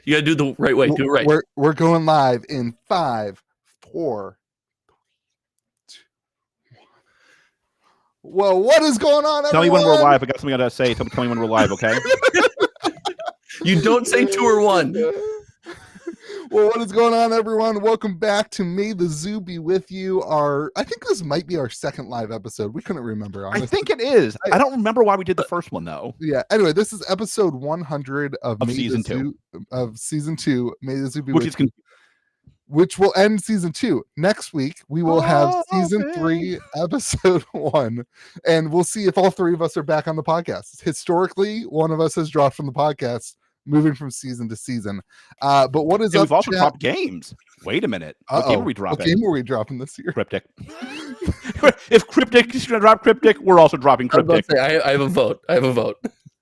You gotta do the right way. Do it right. We're going live in 5, 4, 3, 2, 1. Whoa, what is going on, everyone? Tell me when we're live. I got something I gotta say. Tell me when we're live, okay? You don't say 2 or 1. Well, what is going on, everyone? Welcome back to May the Zoo Be With You. I think this might be our second live episode. We couldn't remember, honestly. I think it is. I don't remember why we did the first one, though. Yeah. Anyway, this is episode 100 of season 2. Of season 2. May the Zoo Be Which With You. Which will end season 2. Next week, we will have season 3, episode 1, and we'll see if all three of us are back on the podcast. Historically, one of us has dropped from the podcast, moving from season to season. But what is up? We've also dropped games. Wait a minute. What game are we dropping? What game are we dropping this year? Cryptic. If Cryptic is going to drop Cryptic, we're also dropping Cryptic. I have a vote.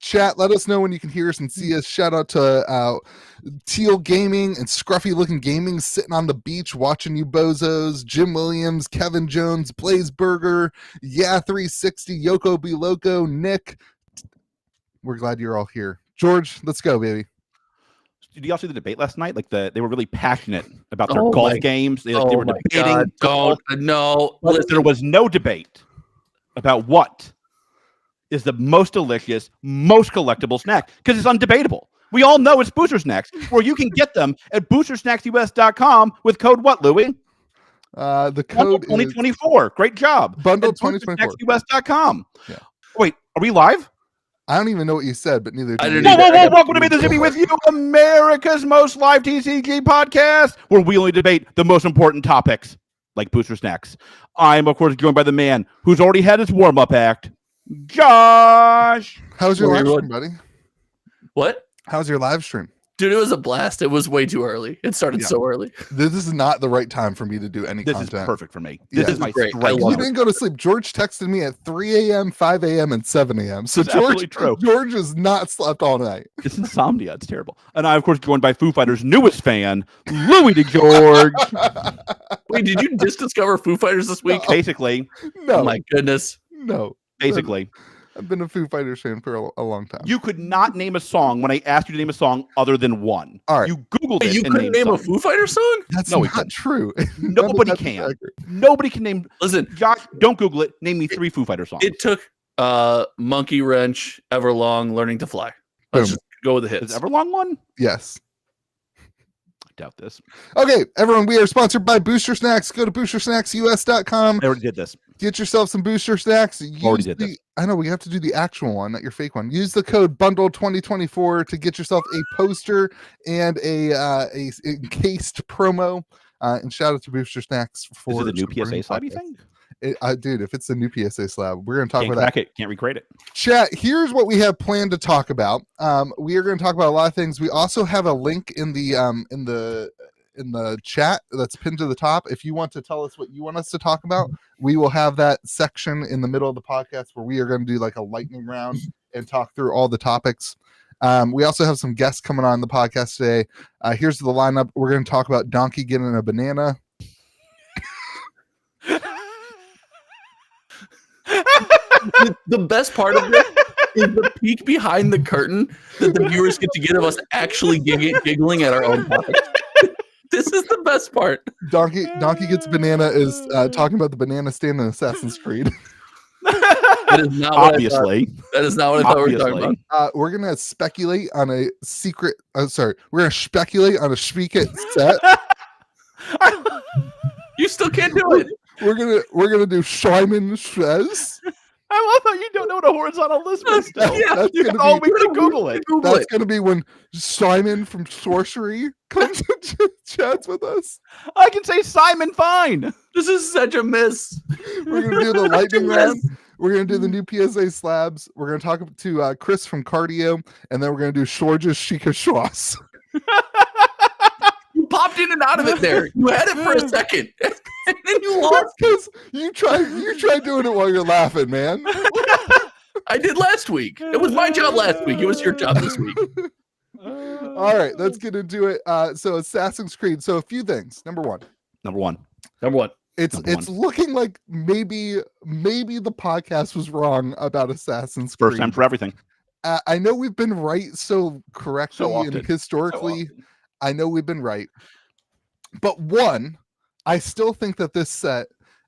Chat, let us know when you can hear us and see us. Shout out to Teal Gaming and Scruffy Looking Gaming sitting on the beach watching you bozos. Jim Williams, Kevin Jones, Blaze Burger, Yeah 360, Yoko Be Loco, Nick. We're glad you're all here. George, let's go, baby. Did you all see the debate last night? Like they were really passionate about their golf games. They were debating. No. There was no debate about what is the most delicious, most collectible snack, because it's undebatable. We all know it's Booster Snacks, where you can get them at boostersnacksus.com with code what, Louie? The code 2024. Great job. Bundle 2024. boostersnacksus.com. Yeah. Wait, are we live? I don't even know what you said, but neither do you. Whoa. Welcome to May the Zoo Be With You, America's most live TCG podcast, where we only debate the most important topics, like Booster Snacks. I'm, of course, joined by the man who's already had his warm-up act, Josh. How's your live stream, buddy? What? How's your live stream? Dude, it was a blast. It was way too early. It started so early. This is not the right time for me to do any content. This is perfect for me. This is my great. strength. You didn't go to sleep. George texted me at 3 a.m., 5 a.m., and 7 a.m. So George has not slept all night. It's insomnia. It's terrible. And I, of course, joined by Foo Fighters' newest fan, Louie DeGeorge. Wait, did you just discover Foo Fighters this week? No. Basically. No. Oh, my goodness. No. Basically. I've been a Foo Fighters fan for a long time. You could not name a song when I asked you to name a song other than one. All right. You Googled it. You couldn't name a Foo Fighters song? That's not true. Nobody can. Nobody can name. Listen, Josh, don't Google it. Name me 3 Foo Fighters songs. It took Monkey Wrench, Everlong, Learning to Fly. Let's just go with the hits. Is Everlong one? Yes. I doubt this. Okay, everyone, we are sponsored by Booster Snacks. Go to boostersnacksus.com. I already did this. Get yourself some Booster Snacks. Already did this. I know we have to do the actual one, not your fake one. Use the code BUNDLE2024 to get yourself a poster and a encased promo. And shout out to Booster Snacks for. Is it the new PSA slab, you think? Dude, if it's the new PSA slab, we're going to talk about that. Can't recreate it. Chat, here's what we have planned to talk about. We are going to talk about a lot of things. We also have a link in the chat that's pinned to the top. If you want to tell us what you want us to talk about, we will have that section in the middle of the podcast where we are going to do like a lightning round and talk through all the topics. We also have some guests coming on the podcast today. Here's the lineup. We're going to talk about Donkey getting a banana. The best part of it is the peek behind the curtain that the viewers get to get of us actually giggling at our own topics. This is the best part. Donkey Gets Banana is talking about the banana stand in Assassin's Creed. That is not Obviously. That is not what I thought we were talking about. We're going to speculate on a secret. We're going to speculate on a secret set. You still can't do it. We're gonna do Simon Says. I love how you don't know what a horizontal list is. Yeah, you can always Google it. That's gonna be when Simon from Sorcery comes and chats with us. I can say Simon fine. This is such a miss. We're gonna do the lightning round. We're gonna do the new PSA slabs. We're gonna talk to Chris from Cardio, and then we're gonna do George's Chica Schwass. You popped in and out of it there. You had it for a second, and then you lost. Because you tried doing it while you're laughing, man. I did last week. It was my job last week. It was your job this week. All right, let's get into it. So Assassin's Creed. So a few things. Number one. It's looking like maybe the podcast was wrong about Assassin's Creed. First time for everything. I know we've been right so correctly and historically I know we've been right. But one, I still think that this set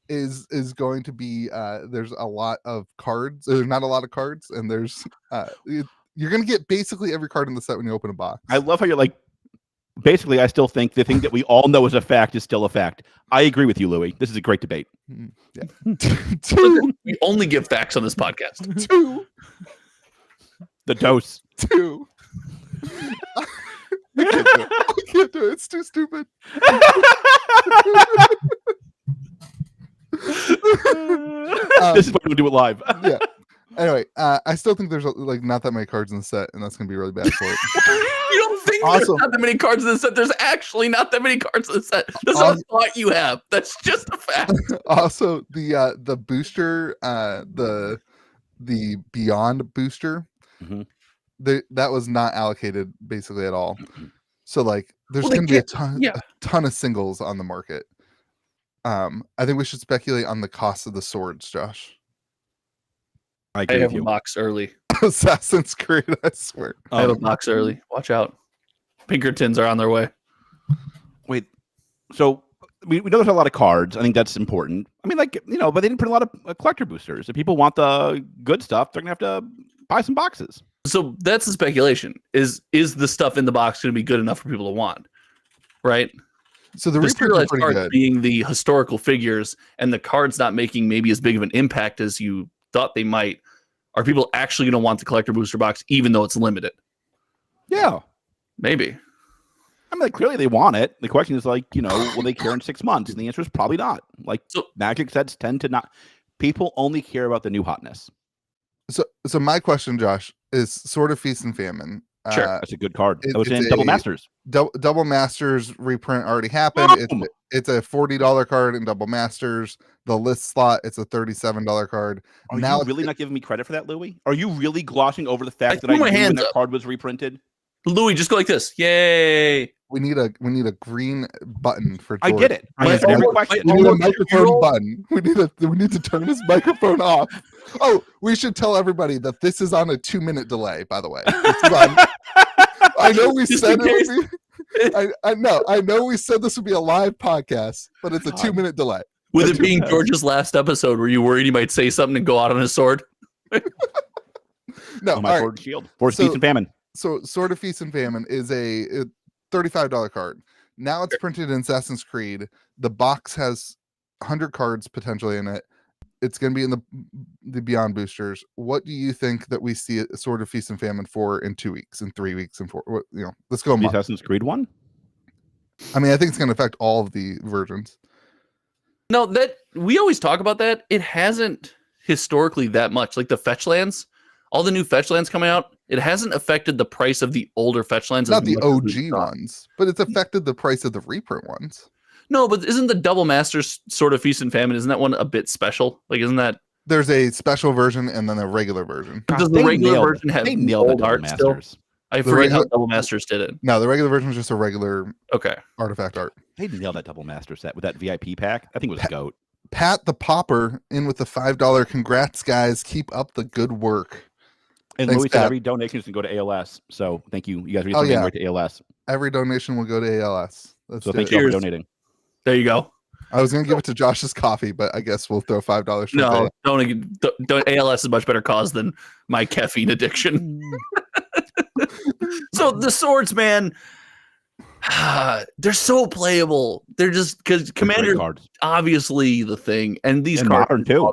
is going to be there's a lot of cards. There's not a lot of cards, and there's you're gonna get basically every card in the set when you open a box. I love how you're like, basically, I still think the thing that we all know is a fact is still a fact. I agree with you, Louis. This is a great debate. Yeah. Two. We only give facts on this podcast. Two. The dose. Two. I can't do it. It's too stupid. This is why we do it live. Yeah. Anyway, I still think there's like not that many cards in the set, and that's gonna be really bad for it. You don't think Also- there's not that many cards in the set? There's actually not that many cards in the set. That's not a thought you have. That's just a fact. Also, the booster, the Beyond booster, Mhm. that was not allocated basically at all. So like, there's Well, they gonna be a can't- ton of singles on the market. I think we should speculate on the cost of the swords, Josh. I I agree have with a you. box early. Assassin's Creed, I swear. I have a box early. Watch out. Pinkertons are on their way. Wait, so we know there's a lot of cards. I think that's important. I mean, like, you know, but they didn't put a lot of collector boosters. If people want the good stuff, they're gonna have to buy some boxes. So that's the speculation. Is the stuff in the box going to be good enough for people to want? Right? So the The reprints are serialized pretty cards good. being the historical figures and the cards not making maybe as big of an impact as you thought they might. Are people actually going to want the collector booster box even though it's limited? Yeah. Maybe. I mean, like, clearly they want it. The question is, like, you know, will they care in 6 months? And the answer is probably not. Like, So- Magic sets tend to not. People only care about the new hotness. So my question, Josh, is Sword of Feast and Famine. Sure. That's a good card. That was it's in Double a- Masters. Double Masters reprint already happened. Boom! It's a $40 card in Double Masters. The list slot, it's a $37 card. Are Now you it's- really not giving me credit for that, Louis? Are you really glossing over the fact that threw I my knew when hands that up. card was reprinted? Louis, just go like this. Yay. We need a green button for I George. get it. I My answered every almost- question. We need a Almost microphone two-year-old? button. We need to turn his microphone off. Oh, we should tell everybody that this is on a 2-minute delay, by the way. This is on- I know we Just said in it would be, I know we said this would be a live podcast, but it's a God. 2-minute delay. With That's it being too bad. George's last episode, were you worried he might say something and go out on his sword? No, Oh, my all right. sword and shield. Force, So- Feast, and Famine. So Sword of Feast and Famine is a $35 card. Now it's printed in Assassin's Creed. The box has 100 cards potentially in it. It's going to be in the Beyond boosters. What do you think that we see a Sword of Feast and Famine for in 2 weeks, in 3 weeks, and 4? Let's go a The month. Assassin's Creed one? I mean, I think it's going to affect all of the versions. No, that we always talk about that. It hasn't historically that much. Like the fetch lands, all the new fetch lands coming out, it hasn't affected the price of the older fetch lands. Not as the much as we OG thought. ones, but it's affected the price of the reprint ones. No, but isn't the Double Masters sort of Feast and Famine? Isn't that one a bit special? Like, isn't that There's a special version and then a regular version. does the They regular nailed- version have They nailed the old Double art still? Masters. I The forget how regular- Double Masters did it. No, the regular version is just a regular Okay. artifact art. They nailed that Double Master set with that VIP pack. I think it was GOAT. Pat the Popper in with the $5. Congrats, guys. Keep up the good work. And Thanks, Louis said Pat. every donation is going to go to ALS. So thank you. You guys are Oh, donating yeah. right to ALS. Every donation will go to ALS. Let's So do thank it. you all for Cheers. donating. There you go. I was going to give it to Josh's coffee, but I guess we'll throw $5 for No, it. don't. ALS is a much better cause than my caffeine addiction. So the swords, man, they're so playable. They're just because They're great Commander cards. obviously the thing, and these And cards. modern too.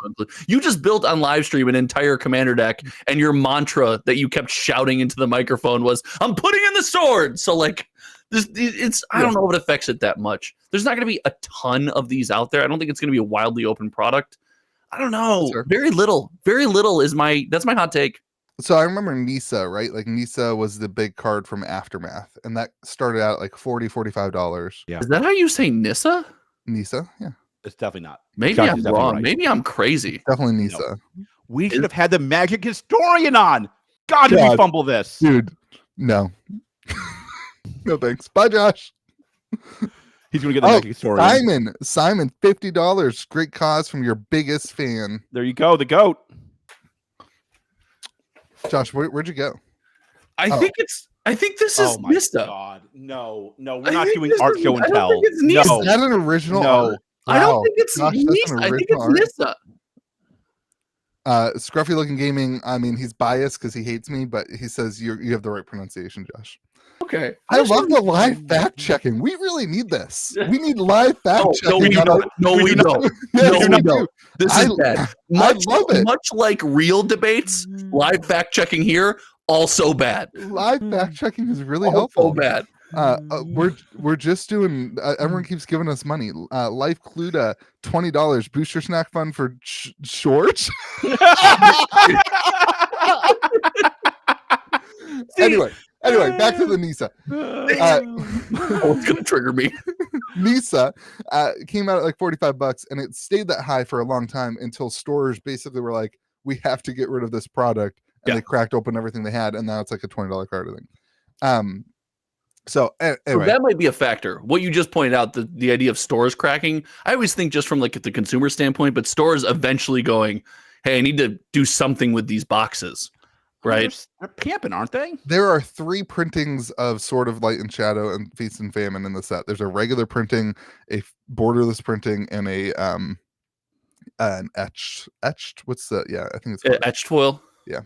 You just built on live stream an entire Commander deck, and your mantra that you kept shouting into the microphone was, "I'm putting in the sword." So like, it's I don't know if it affects it that much. There's not going to be a ton of these out there. I don't think it's going to be a wildly open product. I don't know. Sure. Very little is that's my hot take. So I remember Nisa, right? Like Nisa was the big card from Aftermath, and that started out at like $45. Yeah. Is that how you say Nissa? Nisa? Yeah, It's definitely not. Maybe Josh I'm is definitely wrong. right. Maybe I'm crazy. definitely Nisa. We should have had the Magic Historian on. God, did we God. fumble this? Dude, no. No thanks. Bye, Josh. He's going to get the Oh, Magic Historian. Simon, $50. Great cause from your biggest fan. There you go, the GOAT. Josh, where'd you go? I Oh. think it's I think this is Oh my Nista. god! No, we're I not think doing this art is- show and I don't tell. think it's No, Nista. Is that an original No. art? I don't Wow. think it's Gosh, that's Nista. an I think original it's Nista. Scruffy looking gaming. I mean, he's biased because he hates me, but he says you have the right pronunciation, Josh. Okay. I love the live fact checking. We really need this. We need live fact No, checking. we don't. No, we don't. No, we do. don't. This is bad. I love it. Much like real debates, live fact checking here also bad. Live fact checking is really Also helpful. bad. We're just doing. Everyone keeps giving us money. Life Cluda $20 booster snack fund for shorts. Anyway, back to the Nisa. Oh, it's gonna trigger me. Nisa came out at like $45, and it stayed that high for a long time until stores basically were like, "We have to get rid of this product," and they cracked open everything they had, and now it's like a $20 card, I think. So anyway, that might be a factor. What you just pointed out, the idea of stores cracking. I always think just from like the consumer standpoint, but stores eventually going, "Hey, I need to do something with these boxes." Right? They're camping, aren't they? there are 3 printings of Sword of Light and Shadow and Feast and Famine in the set. There's a regular printing, a borderless printing, and an etched. What's the? Yeah, I think it's called Etched foil. Yeah.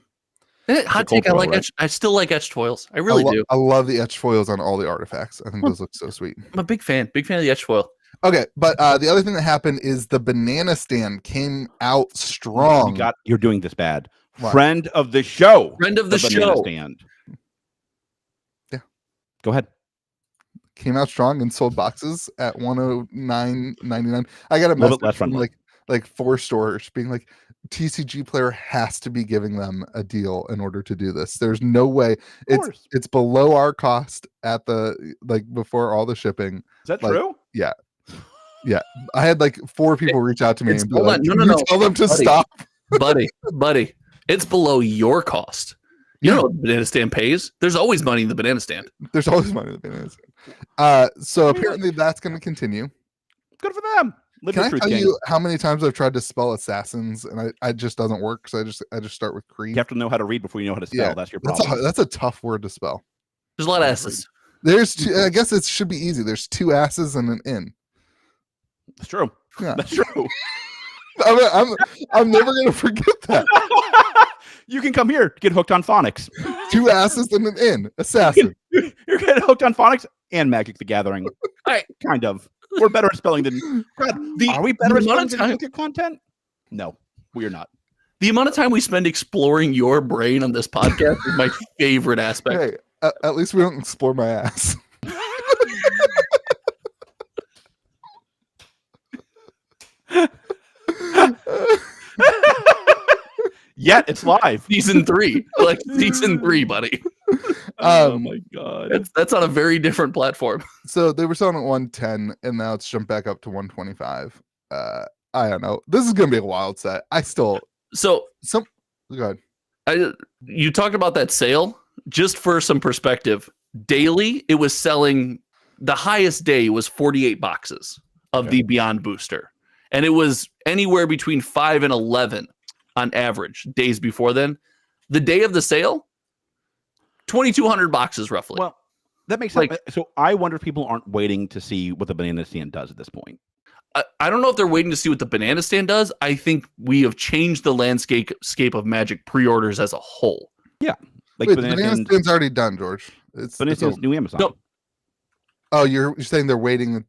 Hot take. I like etched. I still like etched foils. I really do. I love the etched foils on all the artifacts. I think those look so sweet. I'm a big fan. Big fan of the etched foil. Okay, but the other thing that happened is the banana stand came out strong. You're doing this bad. What? Friend of the show. Friend of the Banana show. Stand. Yeah. Go ahead. Came out strong and sold boxes at $109.99. I got a Little message bit less from friendly. like 4 stores being like, TCG player has to be giving them a deal in order to do this. There's no way. It's below our cost at the before all the shipping. Is that like, true? Yeah. I had like 4 people reach out to me and be hold like, on. No, "Can no, you no. tell them to Buddy. stop." buddy, it's below your cost. You know what the banana stand pays? There's always money in the banana stand. There's always money in the banana stand. So apparently that's going to continue. Good for them. Live Can your I truth, tell King. you how many times I've tried to spell assassins and I just doesn't work? So I just start with Creed. You have to know how to read before you know how to spell. Yeah, That's your problem. That's a tough word to spell. There's a lot of S's. There's two, I guess it should be easy. There's 2 asses and an in. That's true. Yeah. That's true. I'm never gonna forget that. You can come here to get hooked on phonics. 2 asses and an in. Assassin. You're getting hooked on phonics and Magic the Gathering. Kind of. We're better at spelling than. God, are we better at spelling than your content? No, we are not. The amount of time we spend exploring your brain on this podcast is my favorite aspect. Hey, at least we don't explore my ass. Yet it's live. Season 3, like season 3, buddy. Oh my god, that's on a very different platform. So they were selling at 110, and now it's jumped back up to 125. I don't know. This is gonna be a wild set. Go ahead. You talked about that sale. Just for some perspective, daily it was selling. The highest day was 48 boxes of the Beyond Booster, and it was anywhere between 5 and 11 on average days before then. The day of the sale, 2,200 boxes roughly. Well, that makes sense. So I wonder if people aren't waiting to see what the banana stand does at this point. I don't know if they're waiting to see what the banana stand does. I think we have changed the landscape of Magic pre-orders as a whole. Yeah. Like wait, the banana stand's already done, George. Banana stand's new Amazon. No. Oh, you're saying they're waiting.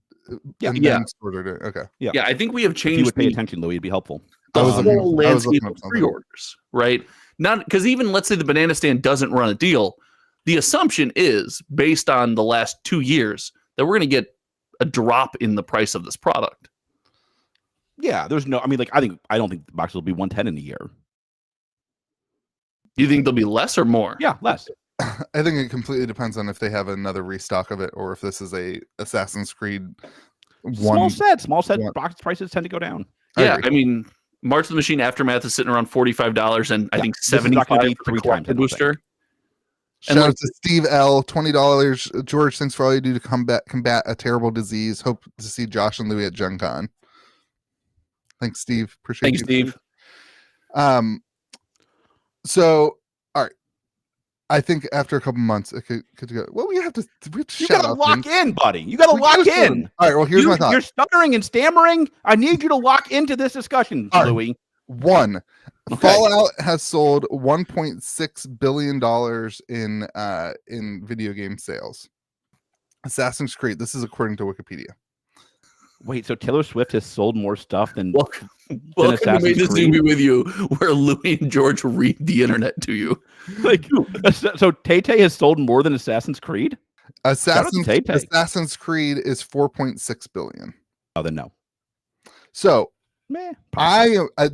Yeah. Okay. Yeah. I think we have changed. If you would pay attention, Louis, it'd be helpful. The whole landscape of pre-orders, right? Not because even let's say the banana stand doesn't run a deal. The assumption is based on the last 2 years that we're going to get a drop in the price of this product. Yeah, there's no. I mean, I don't think the boxes will be 110 in a year. Do you think there'll be less or more? Yeah, less. I think it completely depends on if they have another restock of it or if this is a Assassin's Creed small set box prices tend to go down. Yeah, I mean, March of the Machine Aftermath is sitting around $45, and I think $75 for the collector booster. Shout out to Steve L, $20. George, thanks for all you do to combat a terrible disease. Hope to see Josh and Louis at Gen Con. Thanks, Steve. Appreciate you. Thanks, Steve. So, all right. I think after a couple months, it could go. Well, we have to You shout gotta out lock things. in, buddy. You gotta We lock gotta shout in. them. All right. Well, here's my thought. You're stuttering and stammering. I need you to lock into this discussion, All right. Louis. One, Okay. Fallout has sold $1.6 billion in video game sales. Assassin's Creed. This is according to Wikipedia. Wait, so Taylor Swift has sold more stuff than Welcome to Assassin's Made This Creed? Movie with you, where Louis and George read the internet to you. like so Tay-Tay has sold more than Assassin's Creed? Assassin's Tay-Tay. Creed is 4.6 billion. Oh, then no. So Meh.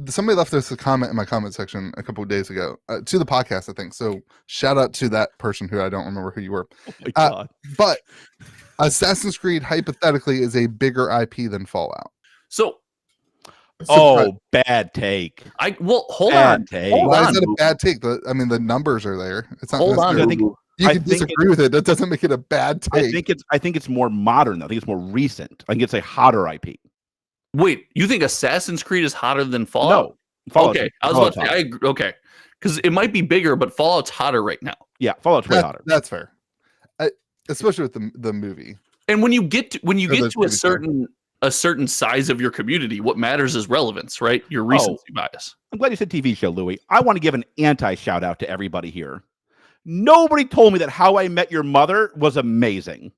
somebody left us a comment in my comment section a couple of days ago to the podcast, I think. So shout out to that person who I don't remember who you were. Oh my God. But Assassin's Creed hypothetically is a bigger IP than Fallout. So, Bad take. hold Bad on. take. Hold Why on. is that a bad take? The numbers are there. It's not. Hold on. necessarily- think- You I can think disagree with it. That doesn't make it a bad take. I think it's more modern though. I think it's more recent. I think it's a hotter IP. Wait, you think Assassin's Creed is hotter than Fallout? No. Fallout's- Okay, I was about Fallout's to say, hotter. I agree. Okay, because it might be bigger, but Fallout's hotter right now. Yeah, Fallout's way hotter. That's fair. Especially with the movie. And when you get to that's a certain size of your community, what matters is relevance, right? Your recency bias. I'm glad you said TV show, Louis. I want to give an anti-shout out to everybody here. Nobody told me that How I Met Your Mother was amazing.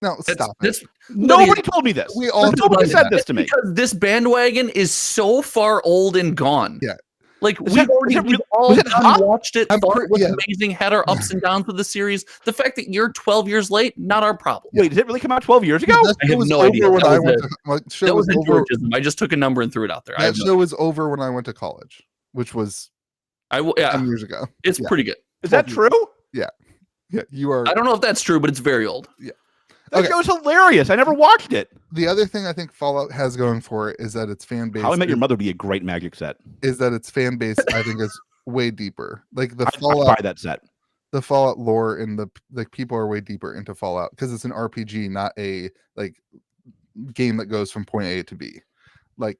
No, stop it. Nobody told me this. We all Nobody did said that. this to me. Because this bandwagon is so far old and gone. Yeah. Like Is that- we've all was it hot? watched it, I'm thought pre- it was yeah. amazing, had our ups and downs with the series. The fact that you're 12 years late, not our problem. Wait, did it really come out 12 years ago? That I show have was no over idea. when That I was went a- to my show That was was a over. Georgism. I just took a number and threw it out there. That show was over when I went to college, which was 10 years ago. It's pretty good. Is that true? Yeah, you are. I don't know if that's true, but it's very old. That show's hilarious. I never watched it. The other thing I think Fallout has going for it is that its fan base. How I Met Your Mother would be a great Magic set. Is that its fan base? I think is way deeper. Like the I'd Fallout, buy that set. the Fallout lore and the people are way deeper into Fallout because it's an RPG, not a game that goes from point A to B. Like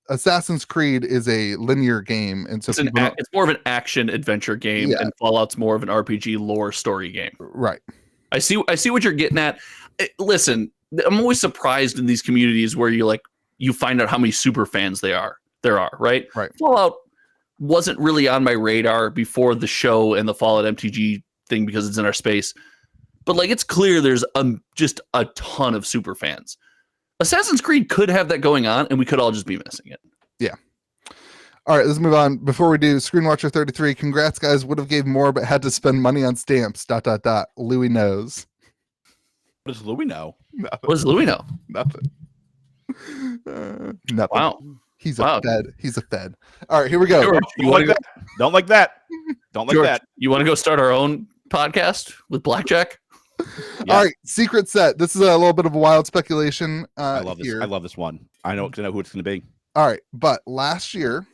Assassin's Creed is a linear game, and so It's more of an action adventure game, Yeah. and Fallout's more of an RPG lore story game. right. I see what you're getting at. Listen, I'm always surprised in these communities where you find out how many super fans there are, right? Right. Fallout wasn't really on my radar before the show and the Fallout MTG thing because it's in our space. But it's clear there's just a ton of super fans. Assassin's Creed could have that going on, and we could all just be missing it. All right, let's move on. Before we do, Screenwatcher 33, congrats, guys. Would have gave more, but had to spend money on stamps. ... Louis knows. What does Louis know? Nothing. What does Louis know? Nothing. Nothing. Wow. He's Wow. a fed. He's a fed. All right, here we go. George, Don't like that. Don't like that. Don't like George, that. you want to go start our own podcast with Blackjack? Yeah. All right, secret set. This is a little bit of a wild speculation. I love this. Here. I love this one. I know who it's going to be. All right, but last year,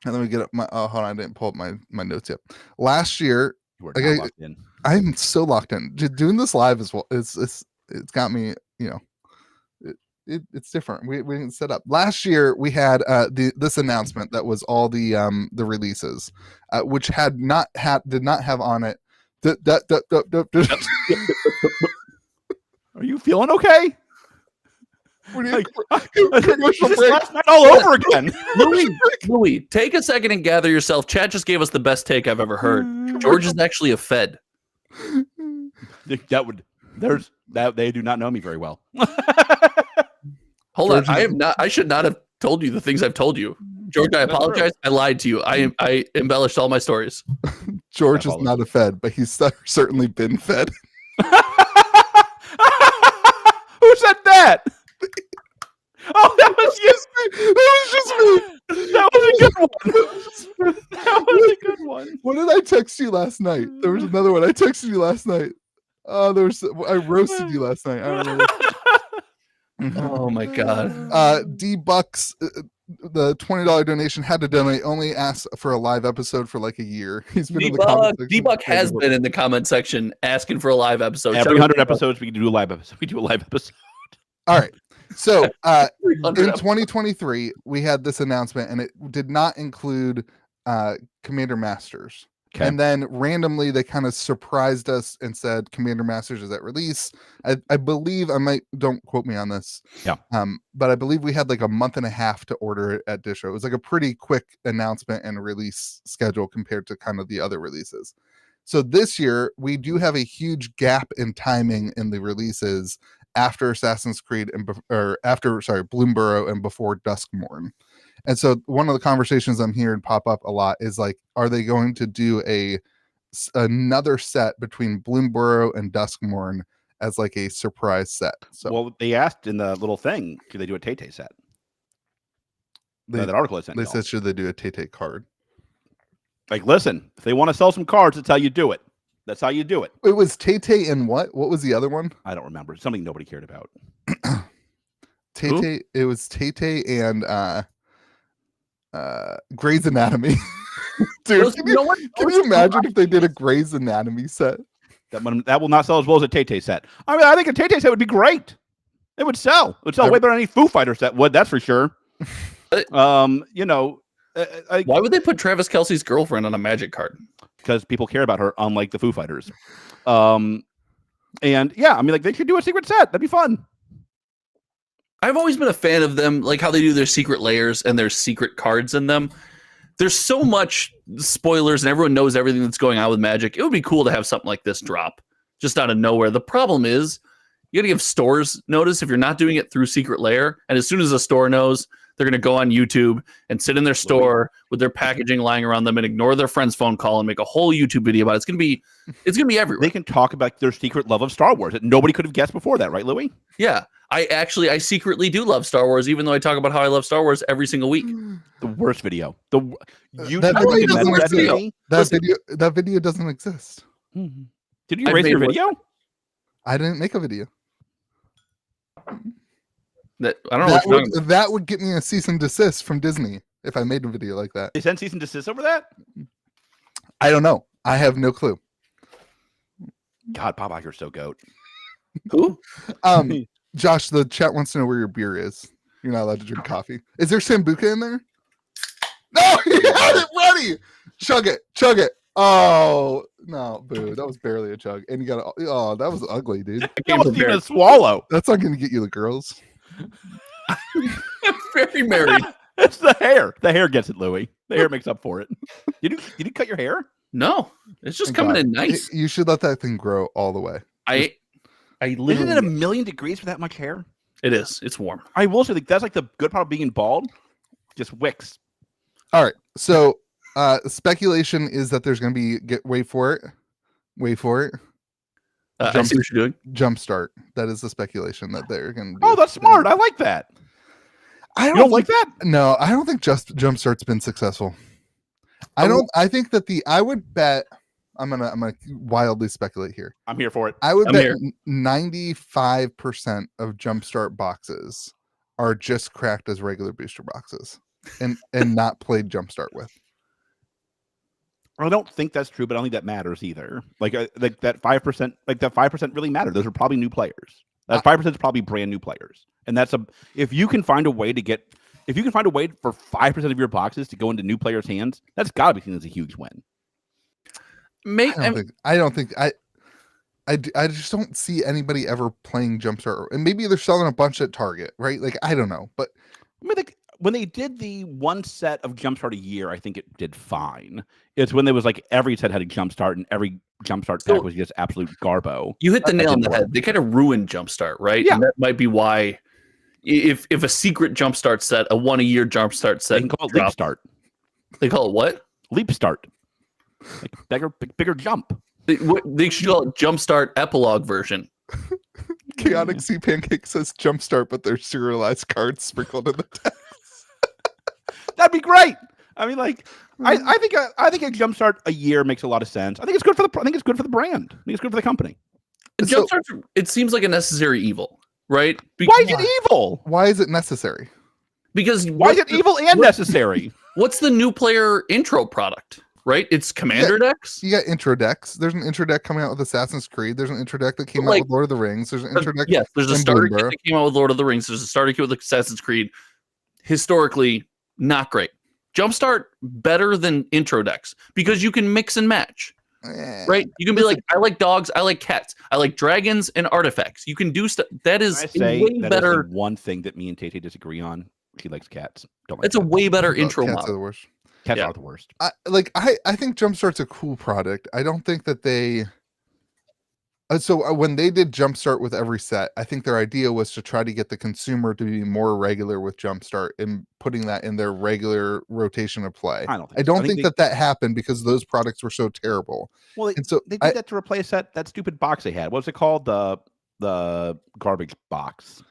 and let me get up my. Oh, hold on, I didn't pull up my notes yet. Last year, You are Okay. not locked in. I'm so locked in. Doing this live as well. It's got me. It's different. We didn't set up. Last year we had this announcement that was all the releases, which did not have on it. Are you feeling okay? What do Like, commercial this break. last night all over again. Louis, take a second and gather yourself. Chad just gave us the best take I've ever heard. George is actually a Fed. They do not know me very well. Hold on, I should not have told you the things I've told you. George, I apologize. I lied to you. I embellished all my stories. George is not a Fed, but he's certainly been fed. Who said that? Oh, that was you. That was just me. That was a good one. That was a good one. What did I text you last night? There was another one. I texted you last night. I roasted you last night. I don't know. Oh my god. D-Bucks, the $20 donation had to donate. Only asked for a live episode for like a year. He's been in the comment section. D-Buck has been in the comment section asking for a live episode. Every 100 episodes, we can do a live episode. We do a live episode. All right. So in 300 2023, we had this announcement, and it did not include Commander Masters. Okay. And then randomly they kind of surprised us and said Commander Masters is at release. I believe don't quote me on this. Yeah. But I believe we had like a month and a half to order it at Distro. It was like a pretty quick announcement and release schedule compared to kind of the other releases. So this year we do have a huge gap in timing in the releases after Assassin's Creed Bloomburrow and before Duskmorn. And so one of the conversations I'm hearing pop up a lot is like, are they going to do another set between Bloomburrow and Duskmorn as like a surprise set? So well, they asked in the little thing, could they do a Tay set? That article I sent. They said, should they do a Tay card? Like, listen, if they want to sell some cards, that's how you do it. That's how you do it. It was Tay and what? What was the other one? I don't remember. Something nobody cared about. Tay. It was Tay and Grey's Anatomy. Dude, can you imagine if they did a Grey's Anatomy set? That will not sell as well as a Tay set. I mean, I think a Tay set would be great. It would sell. It would sell way better than any Foo Fighter set would. That's for sure. Why would they put Travis Kelce's girlfriend on a Magic card? Because people care about her, unlike the Foo Fighters. And yeah, I mean, like they could do a secret set. That'd be fun. I've always been a fan of them, like how they do their secret layers and their secret cards in them. There's so much spoilers and everyone knows everything that's going on with Magic. It would be cool to have something like this drop just out of nowhere. The problem is you got to give stores notice if you're not doing it through secret layer. And as soon as a store knows, they're going to go on YouTube and sit in their store with their packaging lying around them and ignore their friend's phone call and make a whole YouTube video about it. It's going to be everywhere. They can talk about their secret love of Star Wars that nobody could have guessed before that, right, Louis? Yeah. I secretly do love Star Wars, even though I talk about how I love Star Wars every single week. The worst video. That video doesn't exist. Mm-hmm. Did you erase your video? I didn't make a video. I don't know. That would get me a cease and desist from Disney if I made a video like that. They sent cease and desist over that? I don't know. I have no clue. God, Pop Iger's so goat. Who? Josh, the chat wants to know where your beer is. You're not allowed to drink coffee. Is there Sambuca in there? No, he had it ready. Chug it. Oh no, boo! That was barely a chug, and you got that was ugly, dude. That wasn't even a swallow. That's not going to get you the girls. I'm very married. It's the hair. The hair gets it, Louis. The hair makes up for it. Did you cut your hair? No, it's just coming in nice. You should let that thing grow all the way. I literally. Isn't it 1,000,000 degrees for that much hair? It is. It's warm. I will say that's like the good part of being bald. Just wicks. All right. So speculation is that there's going to be wait for it. I see what you're doing. Jumpstart. That is the speculation that they're going to do. Oh, that's smart. I like that. You don't like that? No, I don't think Jumpstart's been successful. I think that I would bet. I'm gonna wildly speculate here. I'm here for it. I would bet 95% of Jumpstart boxes are just cracked as regular booster boxes and not played Jumpstart with. I don't think that's true, but I don't think that matters either. Like that 5%, like that 5% really matter. Those are probably new players. That 5% is probably brand new players, and if you can find a way for 5% of your boxes to go into new players' hands, that's got to be seen as a huge win. I just don't see anybody ever playing Jumpstart, and maybe they're selling a bunch at Target, right? Like I don't know, but I mean, like when they did the one set of Jumpstart a year, I think it did fine. It's when there was like every set had a Jumpstart, and every Jumpstart pack was just absolute garbo. You hit the nail on the head. They kind of ruined Jumpstart, right? Yeah, and that might be why. If a secret Jumpstart set, a one-a-year Jumpstart set, they can call it Leap Start. They call it what? Leap Start. Like bigger jump. They should call it Jumpstart Epilogue version. Chaotic Sea Pancake says Jumpstart, but there's serialized cards sprinkled in the text. That'd be great. I mean, like, I think a Jumpstart a year makes a lot of sense. I think it's good for the brand. I think it's good for the company. Jumpstart, it seems like a necessary evil, right? Why is it evil? Why is it necessary? Because why is it evil and necessary? What's the new player intro product? Right? It's Commander decks. You got intro decks. There's an intro deck coming out with Assassin's Creed. There's an intro deck that came out with Lord of the Rings. There's an intro deck. Yes, there's a starter kit that came out with Lord of the Rings. There's a starter kit with Assassin's Creed. Historically, not great. Jumpstart better than intro decks because you can mix and match. Right? You can be like, I like dogs, I like cats, I like dragons and artifacts. You can do stuff that is way better. Is the one thing that me and Tate disagree on. She likes cats. Don't like It's a way better intro cats model. are the worst. Cats are the worst. I think Jumpstart's a cool product. I don't think that they. When they did Jumpstart with every set, I think their idea was to try to get the consumer to be more regular with Jumpstart and putting that in their regular rotation of play. I don't think that happened because those products were so terrible. Well, and so they did that to replace that stupid box they had. What was it called? The garbage box.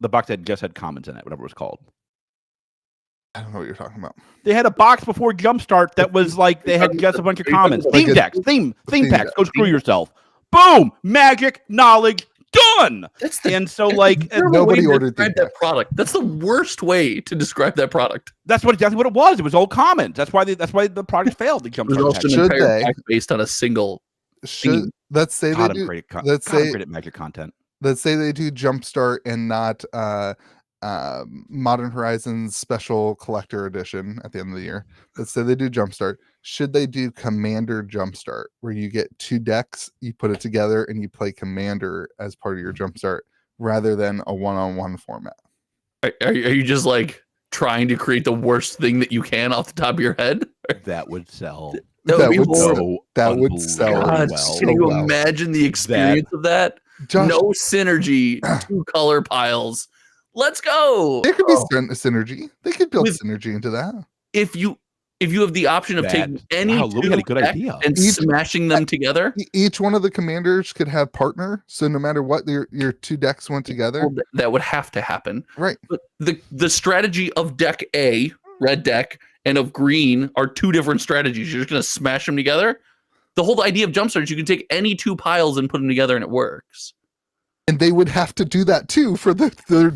The box that just had comments in it, whatever it was called. I don't know what you're talking about. They had a box before Jumpstart that was like they had just a bunch of comments. Theme decks, theme packs. Go screw yourself. Boom! Magic knowledge done. And so like nobody ordered that product. That's the worst way to describe that product. That's exactly what it was. It was all comments. That's why the product failed. The Jumpstart should they based on a single. Let's say God, they do. Let's say great at Magic content. Let's say they do Jumpstart and not Modern Horizons Special Collector Edition at the end of the year. Let's say they do Jumpstart. Should they do Commander Jumpstart, where you get 2 decks, you put it together, and you play Commander as part of your Jumpstart, rather than a one-on-one format? Are you just like trying to create the worst thing that you can off the top of your head? That would sell. That would sell. God, well. Can you imagine the experience of that? Josh, no synergy, 2 color piles. Let's go. There could be synergy. They could build synergy into that. If you have the option of taking any Louis had a good idea and smashing them together. Each one of the commanders could have partner. So no matter what, your 2 decks went together. Well, that would have to happen. Right. But the strategy of deck A, red deck, and of green are 2 different strategies. You're just going to smash them together. The whole idea of Jumpstart is you can take any 2 piles and put them together and it works. And they would have to do that too for the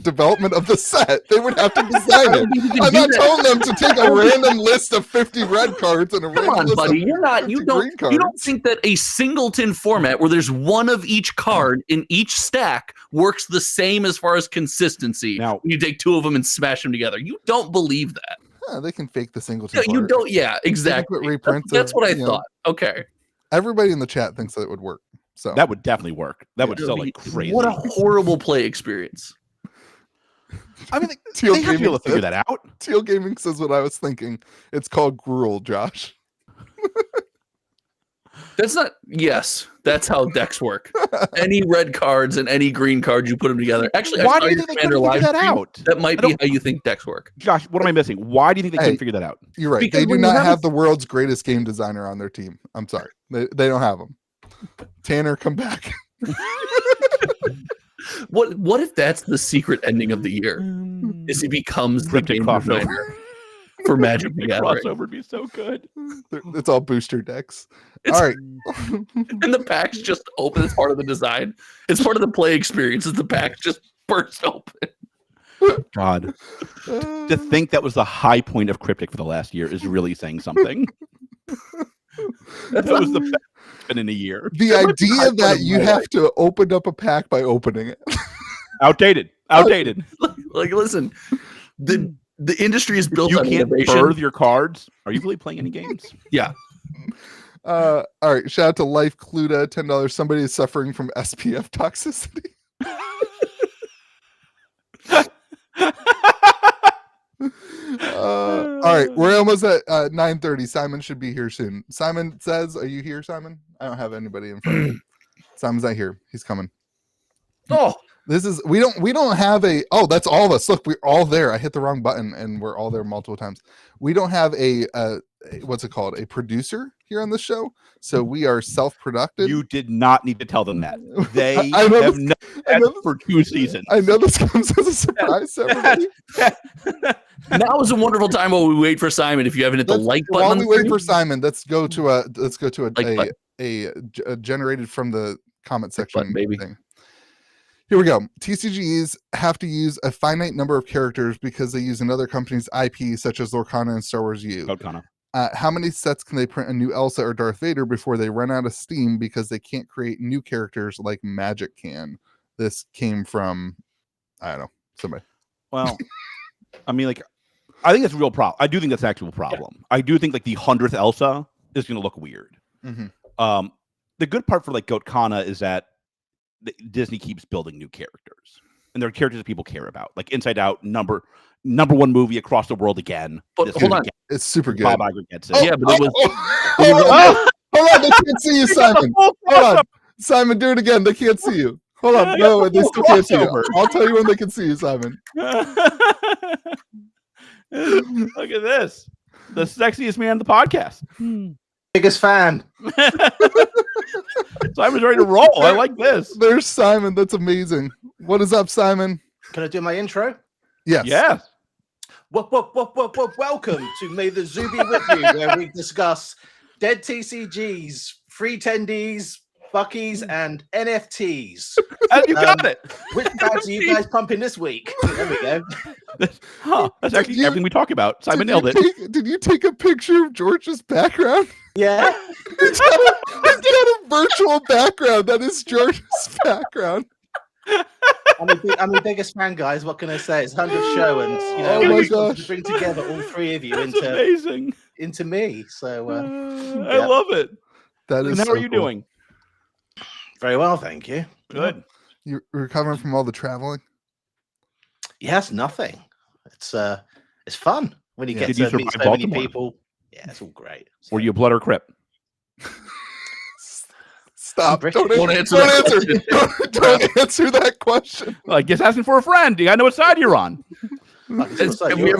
development of the set. They would have to design it. I'm not telling them to take a random list of 50 red cards and a random list buddy. Of you don't think that a singleton format where there's 1 of each card in each stack works the same as far as consistency. Now you take 2 of them and smash them together. You don't believe that. Yeah, they can fake the singleton. No, you don't. Yeah, exactly. That's what I thought. Okay. Everybody in the chat thinks that it would work. So that would definitely work. That would sell like crazy. What a horrible play experience. I mean, they have to be able to figure that out. Teal Gaming says what I was thinking. It's called gruel, Josh. That's not. Yes, that's how decks work. Any red cards and any green cards, you put them together. Actually, why do you think they couldn't figure that out? That might be how you think decks work. Josh, what am I missing? Why do you think they couldn't figure that out? You're right. Because they do not have the world's greatest game designer on their team. I'm sorry. They don't have them. Tanner, come back. What if that's the secret ending of the year? Is he becomes the game designer for Magic the Gathering? Crossover would be so good. It's all booster decks. All right. And the packs just open as part of the design. It's part of the play experience. Is the packs just burst open? God, to think that was the high point of Cryptic for the last year is really saying something. That was the best in a year. The idea that you have to open up a pack by opening it. Outdated. Like, listen, the industry is built on innovation. You can't birth your cards. Are you really playing any games? Yeah. All right. Shout out to Life Cluda, $10. Somebody is suffering from SPF toxicity. All right, we're almost at 9:30. Simon should be here soon. Simon says, "Are you here, Simon?" I don't have anybody in front of me. Simon's not here. He's coming. Oh, this is we don't have a. Oh, that's all of us. Look, we're all there. I hit the wrong button, and we're all there multiple times. We don't have a what's it called? A producer here on the show, so we are self-produced. You did not need to tell them that. They have known for 2 seasons. I know this comes as a surprise to everybody. Now is a wonderful time while we wait for Simon. If you haven't hit the like button, while we wait for Simon, let's go to a generated from the comment section thing. Here we go. TCGs have to use a finite number of characters because they use another company's IP, such as Lorcana and Star Wars U. How many sets can they print a new Elsa or Darth Vader before they run out of steam because they can't create new characters like Magic can? This came from, I don't know, somebody. Well, I mean, like, I think that's a real problem. I do think that's an actual problem. Yeah. I do think like the 100th Elsa is going to look weird. Mm-hmm. The good part for like Goat Kana is that Disney keeps building new characters, and they're characters that people care about. Like Inside Out, number one movie across the world again. But hold on, it's super good. Bob Iger gets it. Yeah, but it was. Hold on, they can't see you, Simon. Hold on, Simon, do it again. They can't see you. Hold on, no, they still can't see you. I'll tell you when they can see you, Simon. Look at this. The sexiest man in the podcast. Biggest fan. Simon's ready to roll. I like this. There's Simon. That's amazing. What is up, Simon? Can I do my intro? Yes. Yes. Welcome to May the Zoo be with you, where we discuss dead TCGs, free tendies, Buckies, and NFTs. And you got it. Which bags are you guys pumping this week? There we go. That's actually everything we talk about. Simon nailed it. Did you take a picture of George's background? Yeah. He's got a virtual background. That is George's background. I'm the biggest fan, guys. What can I say? It's 100th show, and to bring together all three of you into me. So I love it. That is. And how are you doing? Very well, thank you. Good. You're recovering from all the traveling? Yes, nothing. It's fun when you get to meet so many people. Yeah, it's all great. Were you a blood or crip? Stop! Don't answer that question. Well, I guess asking for a friend. You gotta know what side you're on. Have we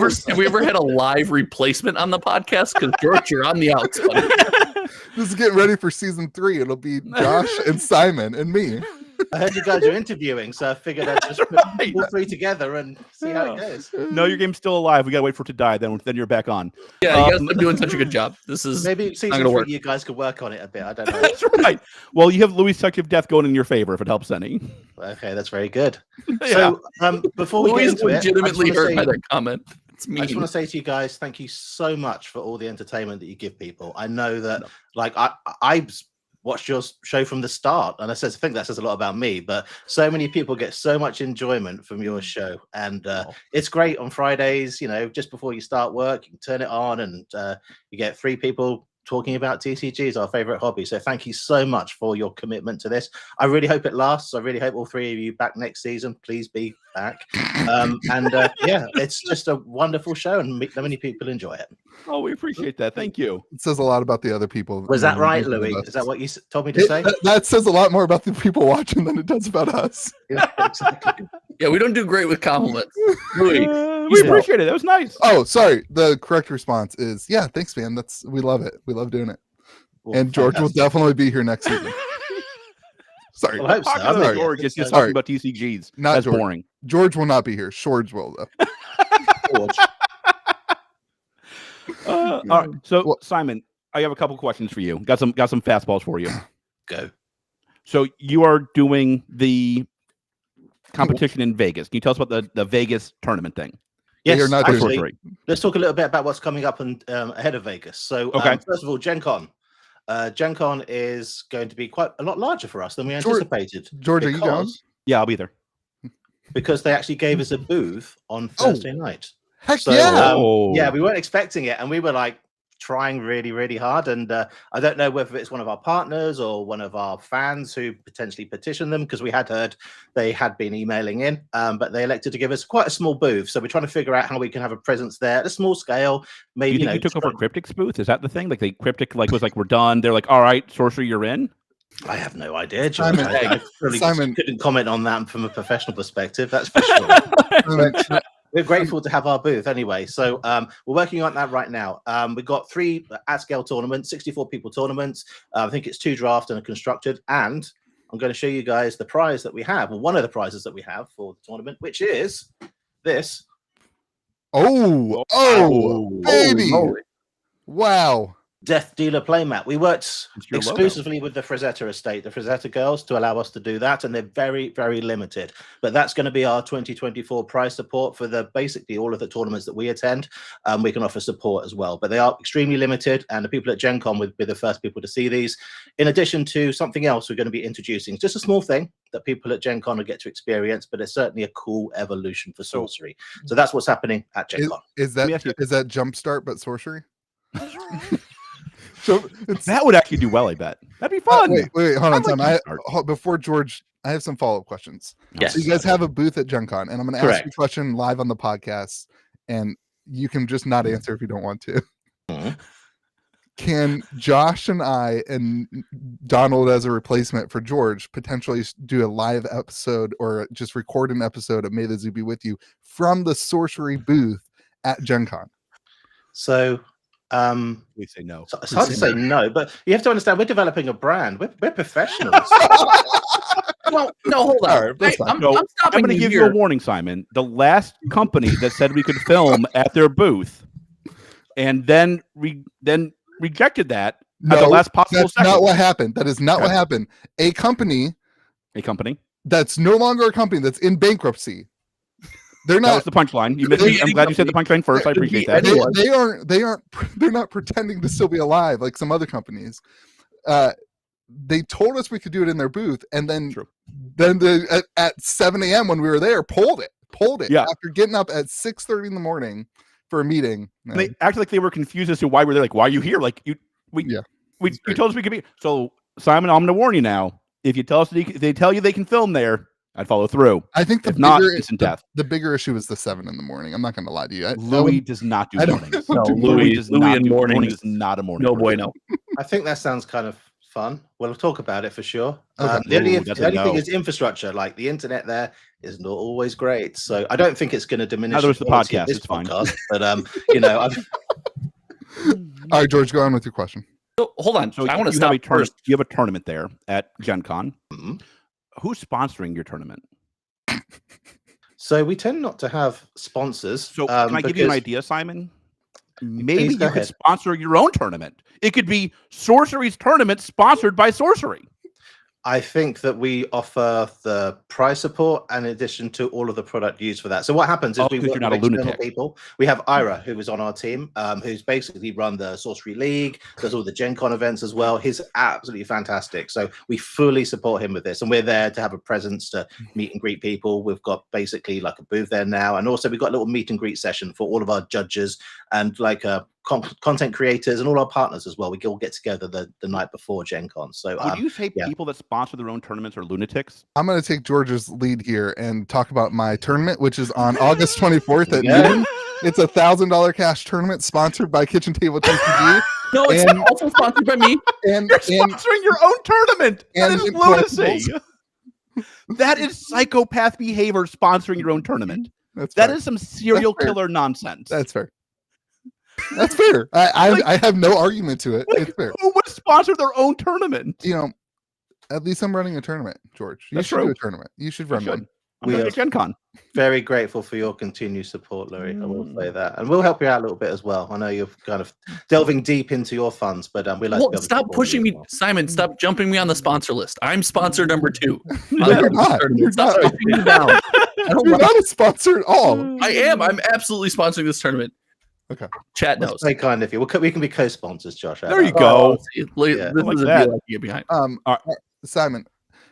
ever had a live replacement on the podcast? Because George, you're on the outs. This is getting ready for season 3. It'll be Josh and Simon and me. I heard you guys are interviewing, so I figured I'd just put all three together and see how it goes. No, your game's still alive. We gotta wait for it to die. Then you're back on. Yeah, you guys are doing such a good job. This is maybe season 3. You guys could work on it a bit. I don't know. That's right. Well, you have Louis' Touch of Death going in your favor if it helps any. Okay, that's very good. Yeah. So, before we get into it, legitimately hurt by that comment. I just want to say to you guys, thank you so much for all the entertainment that you give people. I know that, like, I watched your show from the start, and I think that says a lot about me. But so many people get so much enjoyment from your show, and it's great on Fridays. You know, just before you start work, you can turn it on, and you get 3 people talking about TCGs, our favorite hobby. So thank you so much for your commitment to this. I really hope it lasts. I really hope all 3 of you back next season. Please be back. Yeah, it's just a wonderful show, and many people enjoy it. Oh, we appreciate that. Thank you. It says a lot about the other people. Was that right, Louis? Is that what you told me to say? That says a lot more about the people watching than it does about us. Yeah, exactly. Yeah, we don't do great with compliments. Louis, we appreciate it. That was nice. Oh, sorry. The correct response is, yeah, thanks, man. We love it. We love doing it. Well, and George will definitely be here next season. Sorry. Well, I hope so. Sorry. George is just talking about TCGs. That's George. Boring. George will not be here. George will, though. George. All right. So, Simon, I have a couple questions for you. Got some fastballs for you. Go. So you are doing the competition in Vegas. Can you tell us about the Vegas tournament thing? Yes, you're not actually, let's talk a little bit about what's coming up and ahead of Vegas. So, first of all, Gen Con. Gen Con is going to be quite a lot larger for us than we anticipated. George, are you going? Yeah, I'll be there. Because they actually gave us a booth on Thursday night. Heck yeah! Yeah, we weren't expecting it, and we were like trying really, really hard. And I don't know whether it's one of our partners or one of our fans who potentially petitioned them, because we had heard they had been emailing in, but they elected to give us quite a small booth. So we're trying to figure out how we can have a presence there at a small scale. Maybe you took over Cryptic's booth. Is that the thing? Like the Cryptic was like, we're done. They're like, all right, Sorcery, you're in. I have no idea, John. Simon, I really Simon couldn't comment on that from a professional perspective. That's for sure. We're grateful to have our booth anyway. So we're working on that right now. We've got 3 at-scale tournaments, 64 people tournaments. I think it's 2 draft and a constructed. And I'm going to show you guys the prize that we have, or one of the prizes that we have for the tournament, which is this. Oh, baby. Wow. Death Dealer playmat. We worked It's your exclusively with the Frazetta estate, the Frazetta girls, to allow us to do that, and they're very, very limited. But that's going to be our 2024 prize support for basically all of the tournaments that we attend. We can offer support as well, but they are extremely limited, and the people at Gen Con will be the first people to see these. In addition to something else we're going to be introducing, just a small thing that people at Gen Con will get to experience, but it's certainly a cool evolution for Sorcery. So that's what's happening at Gen Con. Is that Jumpstart but Sorcery? So that would actually do well, I bet. That'd be fun. Wait, hold on, Tom. Before George, I have some follow-up questions. Yes. So you guys have a booth at Gen Con, and I'm going to ask you a question live on the podcast, and you can just not answer if you don't want to. Can Josh and I and Donald, as a replacement for George, potentially do a live episode or just record an episode of May the Zoo Be With You from the Sorcery booth at Gen Con? So we say no. So it's hard to say no, but you have to understand we're developing a brand. We're professionals. No, hold on. I'm stopping. I'm going to give you a warning, Simon. The last company that said we could film at their booth, and then rejected that at the last possible that's second. not what happened. That is not what happened. A company that's no longer a company, that's in bankruptcy. They're not. That was the punchline. You missed me. I'm glad you said the punchline first. I appreciate that. They're not pretending to still be alive like some other companies. They told us we could do it in their booth, and then at 7 a.m. when we were there, pulled it. After getting up at 6:30 in the morning for a meeting. They acted like they were confused as to why we're there. Like, why are you here? Like, you told us we could be. So, Simon, I'm going to warn you now. If you tell us if they tell you they can film there, I'd follow through. I think the bigger issue is the 7 in the morning. I'm not going to lie to you. Louis does not do mornings. No, Louis in mornings is not a morning. No bueno. I think that sounds kind of fun. We'll talk about it for sure. Okay. The only thing is infrastructure. Like the internet there is not always great, so I don't think it's going to diminish. Neither is the podcast. It's fine. But all right, George, go on with your question. So, hold on. So I want to stop first. You have a tournament there at Gen Con. Mm-hmm. Who's sponsoring your tournament? So we tend not to have sponsors. So can I give you an idea, Simon? Maybe you could sponsor your own tournament. It could be Sorcery's tournament sponsored by Sorcery. I think that we offer the prize support in addition to all of the product used for that. So what happens is we work with external people. We have Ira, who is on our team, who's basically run the Sorcery League, does all the Gen Con events as well. He's absolutely fantastic. So we fully support him with this. And we're there to have a presence to meet and greet people. We've got basically like a booth there now. And also we've got a little meet and greet session for all of our judges and like content creators and all our partners as well. We all get together the night before Gen Con. So would you say people that sponsor their own tournaments are lunatics? I'm going to take George's lead here and talk about my tournament, which is on August 24th at noon. It's a $1,000 cash tournament sponsored by KitchenTableTCG. No, it's not also sponsored by me. And you're sponsoring your own tournament. That is lunacy. That is psychopath behavior, sponsoring your own tournament. That is some serial killer nonsense. That's fair. That's fair. I have no argument to it. It's fair. Who would sponsor their own tournament? You know, at least I'm running a tournament, George. You should do a tournament. You should run one. We are Gen Con. Very grateful for your continued support, Louis. I will say that, and we'll help you out a little bit as well. I know you're kind of delving deep into your funds, but we like. Well, stop pushing me, Simon. Stop jumping me on the sponsor list. I'm sponsor number 2. You're not. Stop pushing me down. You're not a sponsor at all. I am. I'm absolutely sponsoring this tournament. Okay. Chat knows. Very kind of you. We can be co-sponsors, Josh. There you go. This is a deal I can get behind. Simon,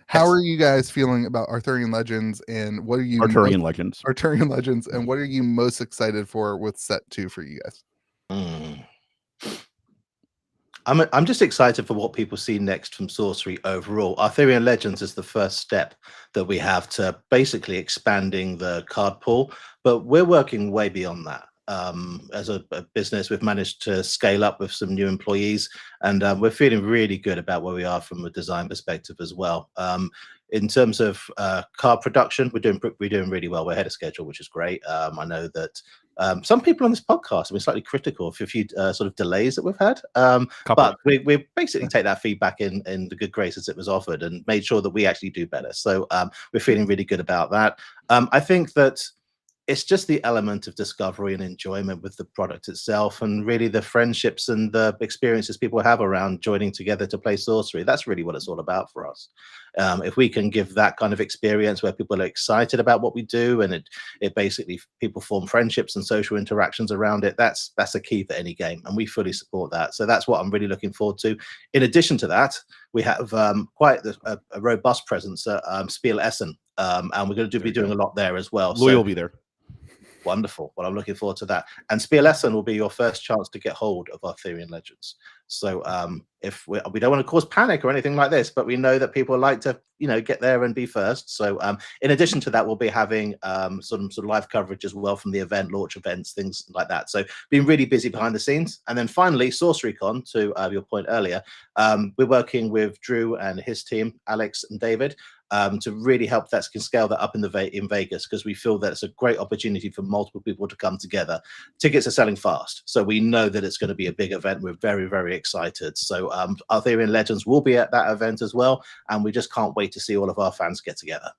how are you guys feeling about Arthurian Legends, and what are you Arthurian Legends, and what are you most excited for with set 2 for you guys? I'm just excited for what people see next from Sorcery overall. Arthurian Legends is the first step that we have to basically expanding the card pool, but we're working way beyond that. As a business, we've managed to scale up with some new employees, and we're feeling really good about where we are from a design perspective as well. In terms of card production, we're doing really well. We're ahead of schedule, which is great. I know that some people on this podcast have been slightly critical of a few sort of delays that we've had, but we basically take that feedback in the good graces it was offered and made sure that we actually do better. So we're feeling really good about that. I think that it's just the element of discovery and enjoyment with the product itself, and really the friendships and the experiences people have around joining together to play Sorcery. That's really what it's all about for us. If we can give that kind of experience where people are excited about what we do, and it basically people form friendships and social interactions around it, that's a key for any game, and we fully support that. So that's what I'm really looking forward to. In addition to that, we have quite a robust presence at Spiel Essen, and we're going to be doing a lot there as well. Louis will be there. Wonderful. Well, I'm looking forward to that. And Spiel Essen will be your first chance to get hold of Arthurian Legends. So if we don't want to cause panic or anything like this, but we know that people like to, get there and be first. So in addition to that, we'll be having some sort of live coverage as well from the event, launch events, things like that. So being really busy behind the scenes. And then finally, SorceryCon, to your point earlier, we're working with Drew and his team, Alex and David, to really help that can scale that up in Vegas, because we feel that it's a great opportunity for multiple people to come together. Tickets are selling fast, so we know that it's going to be a big event. We're very, very excited. So Arthurian Legends will be at that event as well, and we just can't wait to see all of our fans get together.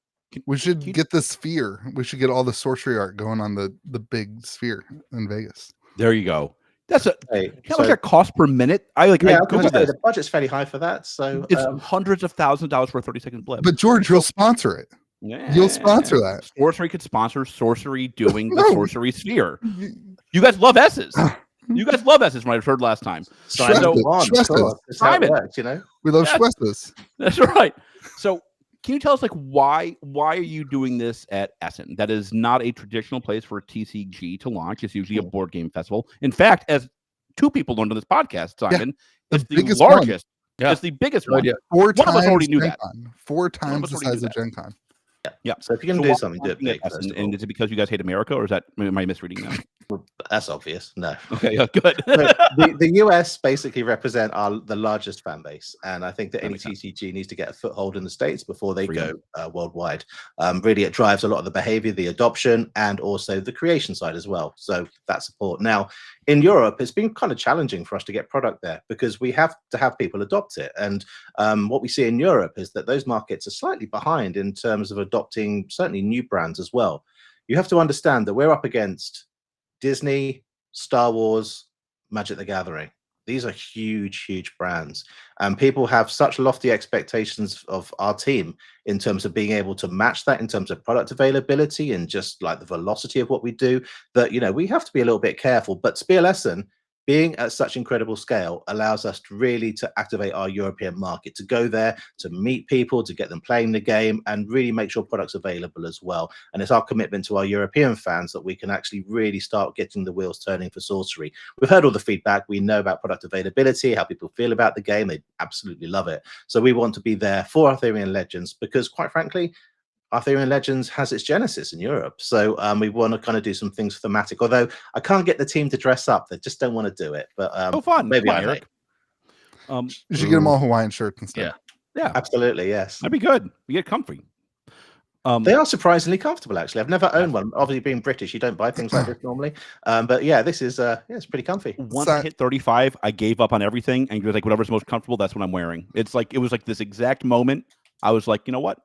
We should get the sphere. We should get all the sorcery art going on the big sphere in Vegas. There you go. That's a Hey, how much that cost per minute? I Googled this. The budget's fairly high for that, so It's hundreds of thousands of dollars for a 30-second blip. But George, you'll sponsor it. Yeah. You'll sponsor that. Sorcery could sponsor Sorcery doing the Sorcery Sphere. You guys love S's. You guys love S's, right? I've heard last time. Simon, we love Schwesses. That's right. So can you tell us, why are you doing this at Essen? That is not a traditional place for a TCG to launch. It's usually a board game festival. In fact, as two people learned on this podcast, Simon, it's the largest. Yeah. It's the biggest one. Yeah. One of us already knew that. 4 times the size of Gen Con. Yeah. So if you can do something, do it big. And is it because you guys hate America, or am I misreading that? That's obvious. No. Okay, good. The US basically represent the largest fan base, and I think that any TCG needs to get a foothold in the States before they go worldwide. Really, it drives a lot of the behavior, the adoption, and also the creation side as well. So that support. Now, in Europe, it's been kind of challenging for us to get product there, because we have to have people adopt it. And what we see in Europe is that those markets are slightly behind in terms of adopting certainly new brands as well. You have to understand that we're up against Disney, Star Wars, Magic the Gathering. These are huge, huge brands. And people have such lofty expectations of our team in terms of being able to match that in terms of product availability and just like the velocity of what we do, that, we have to be a little bit careful. But Spiel Essen, being at such incredible scale, allows us to really activate our European market, to go there, to meet people, to get them playing the game, and really make sure products available as well. And it's our commitment to our European fans that we can actually really start getting the wheels turning for Sorcery. We've heard all the feedback. We know about product availability, how people feel about the game. They absolutely love it. So we want to be there for Arthurian Legends, because quite frankly, Arthurian Legends has its genesis in Europe. So we want to kind of do some things thematic, although I can't get the team to dress up. They just don't want to do it. But fun. Maybe Fun, I Eric. You should get them all Hawaiian shirts instead. Yeah, absolutely. Yes. That'd be good. We get comfy. They are surprisingly comfortable, actually. I've never owned one. Obviously, being British, you don't buy things like this normally. But yeah, this is it's pretty comfy. Once I hit 35, I gave up on everything and was like, whatever's most comfortable, that's what I'm wearing. It was like this exact moment. I was like, you know what?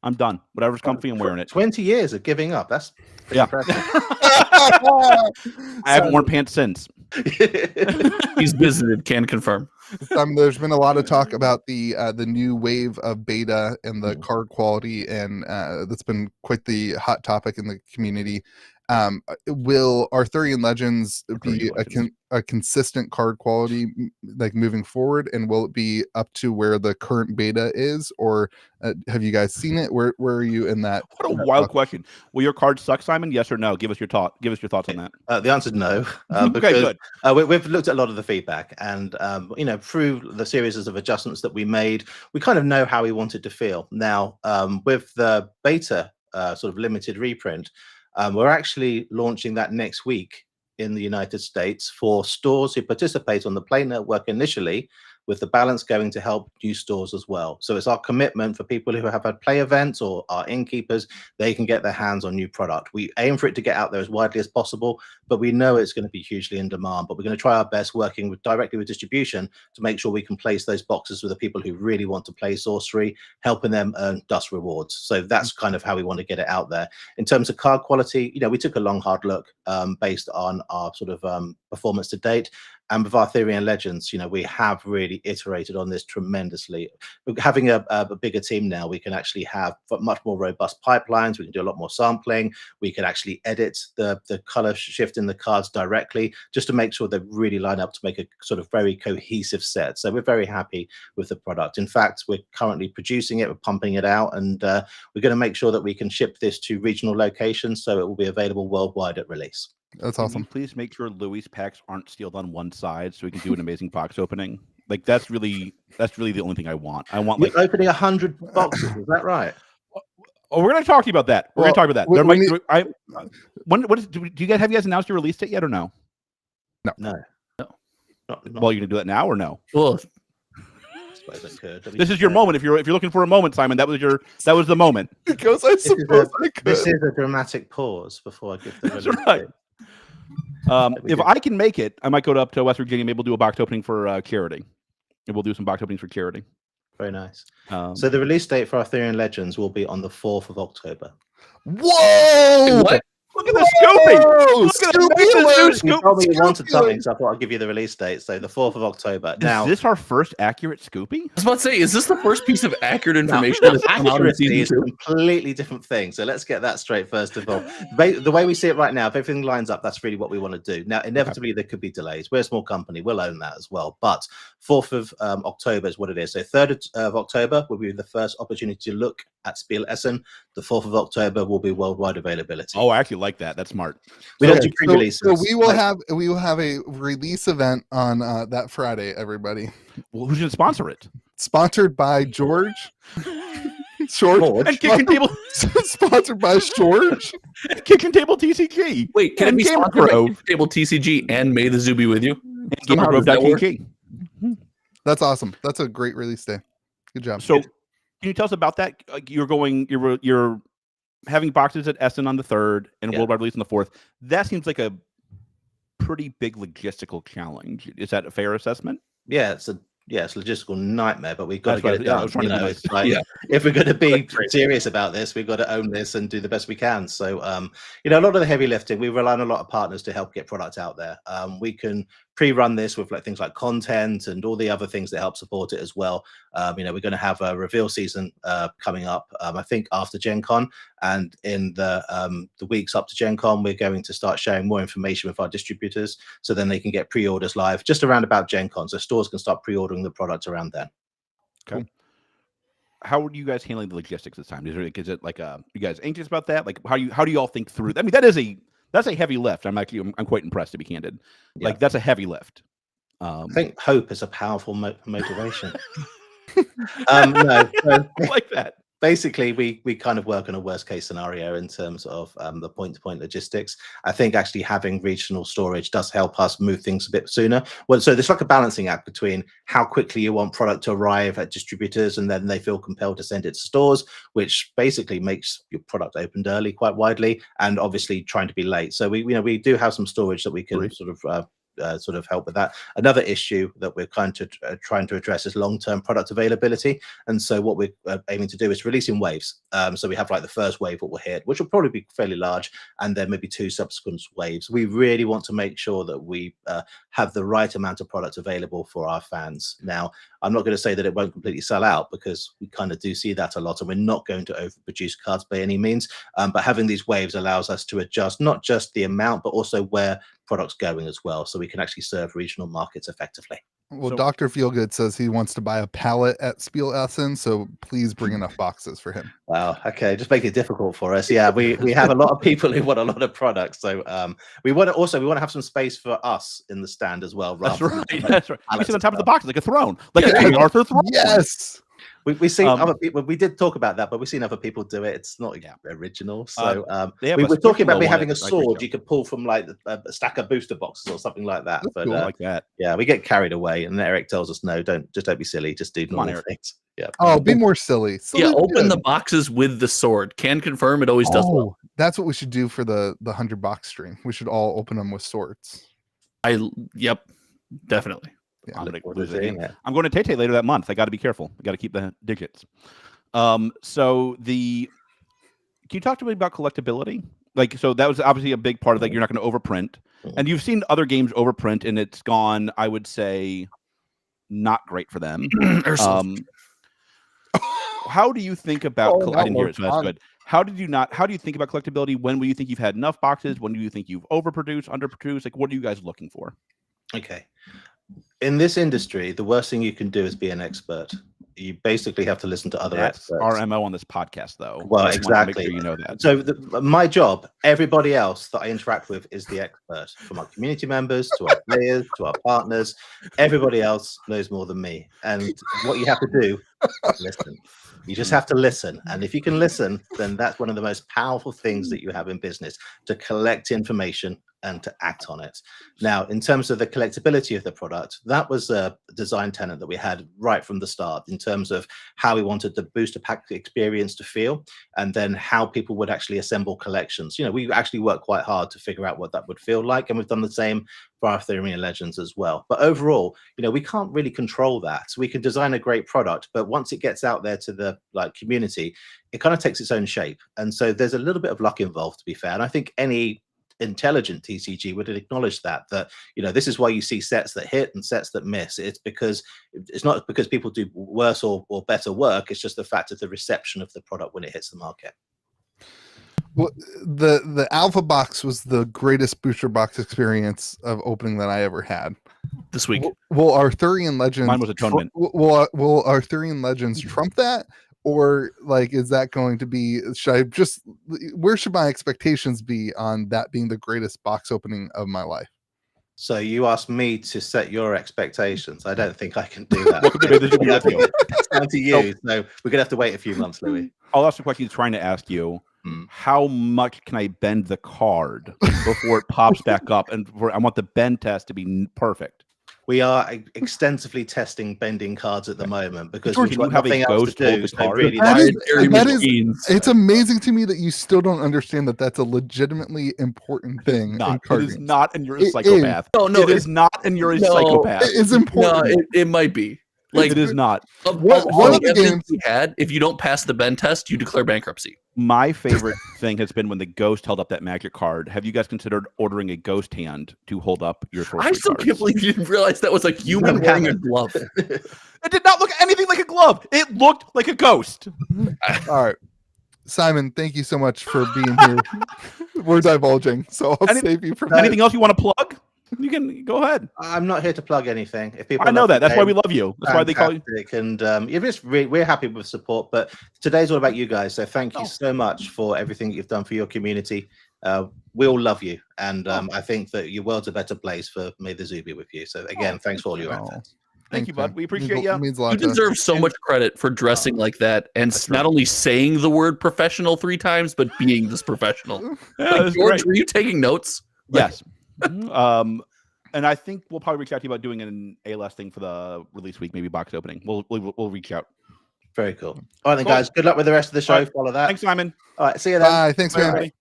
I'm done. Whatever's comfy, I'm wearing it. 20 years of giving up. That's impressive. I haven't worn pants since. He's visited, can confirm. There's been a lot of talk about the new wave of beta and the card quality, and that's been quite the hot topic in the community. Will Arthurian Legends be a consistent card quality moving forward, and will it be up to where the current beta is, or have you guys seen it? Where are you in that? What a wild question. Will your cards suck, Simon? Yes or no? Give us your thoughts on that. The answer is no. Okay, good. We've looked at a lot of the feedback, and through the series of adjustments that we made, we kind of know how we want it to feel. Now, with the beta sort of limited reprint, we're actually launching that next week in the United States for stores who participate on the Play Network initially, with the balance going to help new stores as well. So it's our commitment for people who have had play events or are innkeepers, they can get their hands on new product. We aim for it to get out there as widely as possible, but we know it's going to be hugely in demand. But we're going to try our best working directly with distribution to make sure we can place those boxes with the people who really want to play Sorcery, helping them earn dust rewards. So that's kind of how we want to get it out there. In terms of card quality, we took a long, hard look based on our sort of performance to date. And with Arthurian Legends, we have really iterated on this tremendously. Having a bigger team now, we can actually have much more robust pipelines. We can do a lot more sampling. We can actually edit the color shift in the cards directly, just to make sure they really line up to make a sort of very cohesive set. So we're very happy with the product. In fact, we're currently producing it, we're pumping it out, and we're going to make sure that we can ship this to regional locations so it will be available worldwide at release. That's Can awesome. you please make sure Louis' packs aren't sealed on one side so we can do an amazing box opening? Like that's really the only thing I want. I want You're opening 100 boxes. Is that right? Oh, we're going to talk to you about that. We're going to talk about that. Do you guys announced your release date yet or no? No. Well, you're going to do that now or no? Well, I suppose I could. This is your moment. If you're looking for a moment, Simon, that was the moment. Because I suppose I could. This is a dramatic pause before I give the That's release right. date. If I can make it, I might go up to West Virginia. Maybe we'll do a box opening for charity. And we'll do some box openings for charity. Very nice. So the release date for Arthurian Legends will be on the 4th of October. Whoa! what? Look at the Scoopy! Whoa! Look at Scoopy the alert! new You told me you wanted Scoopy something, alert! so I thought I'd give you the release date. So the 4th of October. Now, Is this our first accurate Scoopy? I was about to say, is this the first piece of accurate information that's come out in accuracy is season a 2? completely different thing. So let's get that straight first of all. The way we see it right now, if everything lines up, that's really what we want to do. Now, inevitably, there could be delays. We're a small company. We'll own that as well. But 4th of October is what it is. So 3rd of October will be the first opportunity to look at Spiel Essen. The 4th of October will be worldwide availability. Oh, I actually like that. That's smart. We don't do pre-releases. So we will have a release event on that Friday, everybody. Well, who's going to sponsor it? Sponsored by George. And Kitchen Table, Sponsored by George. Kitchen Table TCG. Wait, can And it be Game sponsored by Grove. Table TCG and May the Zoo be with you? Somehow does that work? GamerGrove.tg. That's awesome. That's a great release day. Good job. So, can you tell us about that? Like you're having boxes at Essen on the 3rd and worldwide release on the 4th. That seems like a pretty big logistical challenge. Is that a fair assessment? Yeah, it's a logistical nightmare, but we've got to get it I done. was trying to be nice. It's like, if we're going to be serious about this, we've got to own this and do the best we can. So, a lot of the heavy lifting, we rely on a lot of partners to help get product out there. We can pre-run this with things like content and all the other things that help support it as well. We're going to have a reveal season coming up, I think after Gen Con, and in the weeks up to Gen Con, we're going to start sharing more information with our distributors so then they can get pre-orders live just around about Gen Con. So stores can start pre-ordering the product around then. Okay. Cool. How are you guys handling the logistics this time? Is it like you guys anxious about that? Like how do you all think through? I mean, that's a heavy lift. I'm quite impressed, to be candid. Like that's a heavy lift. I think hope is a powerful motivation. No, so like that. Basically, we kind of work on a worst case scenario in terms of the point-to-point logistics. I think actually having regional storage does help us move things a bit sooner. Well, so there's like a balancing act between how quickly you want product to arrive at distributors and then they feel compelled to send it to stores, which basically makes your product opened early quite widely, and obviously trying to be late. So we do have some storage that we can sort of help with that. Another issue that we're trying to address is long-term product availability. And so what we're aiming to do is release in waves. So we have like the first wave that we'll hit, which will probably be fairly large, and then maybe 2 subsequent waves. We really want to make sure that we have the right amount of product available for our fans. Now, I'm not going to say that it won't completely sell out, because we kind of do see that a lot, and we're not going to overproduce cards by any means. But having these waves allows us to adjust not just the amount, but also where products going as well, so we can actually serve regional markets effectively. Well, Dr. Feelgood says he wants to buy a pallet at Spiel Essen, so please bring enough boxes for him. Wow. Okay, just make it difficult for us. Yeah, we have a lot of people who want a lot of products, so we want to have some space for us in the stand as well. That's right. That's right. You sit on top of the box like a throne, like a King Arthur throne. Yes. We've seen other people. We did talk about that, but we've seen other people do it. It's not original. So we were talking about me having a sword you could pull from like a stack of booster boxes or something like that. That's But cool. like that. yeah, we get carried away, and Eric tells us no, don't be silly, just do normal things. Yeah. Oh, be more silly. Yeah, open the boxes with the sword. Can confirm it always does well. That's what we should do for the 100 box stream. We should all open them with swords. Yep, definitely. Yeah, I'm going to Tate later that month. I got to be careful. I got to keep the digits. Can you talk to me about collectability? Like, so that was obviously a big part of that. You're not going to overprint, and you've seen other games overprint, and it's gone, I would say, not great for them. How do you think about? I didn't hear it, so that's good. How do you think about collectability? When will you think you've had enough boxes? When do you think you've overproduced, underproduced? Like, what are you guys looking for? Okay. In this industry, the worst thing you can do is be an expert. You basically have to listen to other experts. Our MO on this podcast, though. Well, exactly. Sure you know that. So my job, everybody else that I interact with is the expert. From our community members to our players to our partners, everybody else knows more than me. And what you have to do is listen. You just have to listen. And if you can listen, then that's one of the most powerful things that you have in business, to collect information and to act on it. Now, in terms of the collectability of the product, that was a design tenet that we had right from the start in terms of how we wanted the booster pack experience to feel, and then how people would actually assemble collections. We actually worked quite hard to figure out what that would feel like, and we've done the same for our Arthurian Legends as well. But overall, we can't really control that. We can design a great product, but once it gets out there to the community, it kind of takes its own shape. And so there's a little bit of luck involved, to be fair. And I think any intelligent TCG would acknowledge that this is why you see sets that hit and sets that miss. It's not because people do worse or better work. It's just the fact of the reception of the product when it hits the market. Well, the alpha box was the greatest booster box experience of opening that I ever had this week. Will Arthurian Legends? Mine was atonement. Will Arthurian Legends trump that? Or is that going to be, where should my expectations be on that being the greatest box opening of my life? So you asked me to set your expectations. I don't think I can do that. It's down to you. So we're going to have to wait a few months, Louis. I'll ask the question he's trying to ask you. How much can I bend the card before it pops back up? And I want the bend test to be perfect. We are extensively testing bending cards at the moment because we have nothing else to do. Card. It's amazing to me that you still don't understand that that's a legitimately important thing. It is not, and you're a psychopath. No, it is not, and you're a psychopath. It's important. No, it might be. It is not. One of the games we had, if you don't pass the bend test, you declare bankruptcy. My favorite thing has been when the ghost held up that magic card. Have you guys considered ordering a ghost hand to hold up your sorcery I still can't believe you didn't realize that was a human wearing a glove. It did not look anything like a glove. It looked like a ghost. All right. Simon, thank you so much for being here. We're divulging, so I'll save you from anything else you want to plug? You can go ahead. I'm not here to plug anything. If people, I know that. That's why we love you. That's why they call you. And we're happy with support. But today's all about you guys. So thank you so much for everything that you've done for your community. We all love you, and I think that your world's a better place for me, the Zuby, with you. So again, thanks for all your efforts. Thank you, bud. We appreciate you. You deserve so much credit for dressing like that, and not only saying the word professional 3 times, but being this professional. George, were you taking notes? Yes. And I think we'll probably reach out to you about doing an ALS thing for the release week, maybe box opening. We'll reach out. Very cool. All right, then, guys. Good luck with the rest of the show. Right. Follow that. Thanks, Simon. All right, see you then. Bye. Thanks, man. Bye.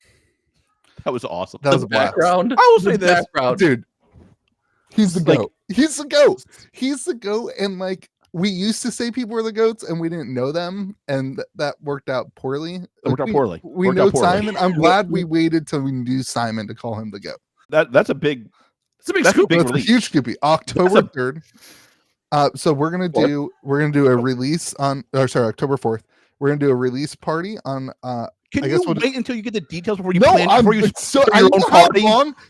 That was awesome. That was a background. I will say this, dude. He's the goat. He's the goat. He's the goat. And we used to say people were the goats, and we didn't know them, and that worked out poorly. We know Simon. I'm glad we waited till we knew Simon to call him the goat. That's a big. It's a big scoop. That's a huge scoopy. October 3rd. So we're gonna do a release on. October 4th. We're gonna do a release party on. Can you wait until you get the details before you plan? Before you your own party?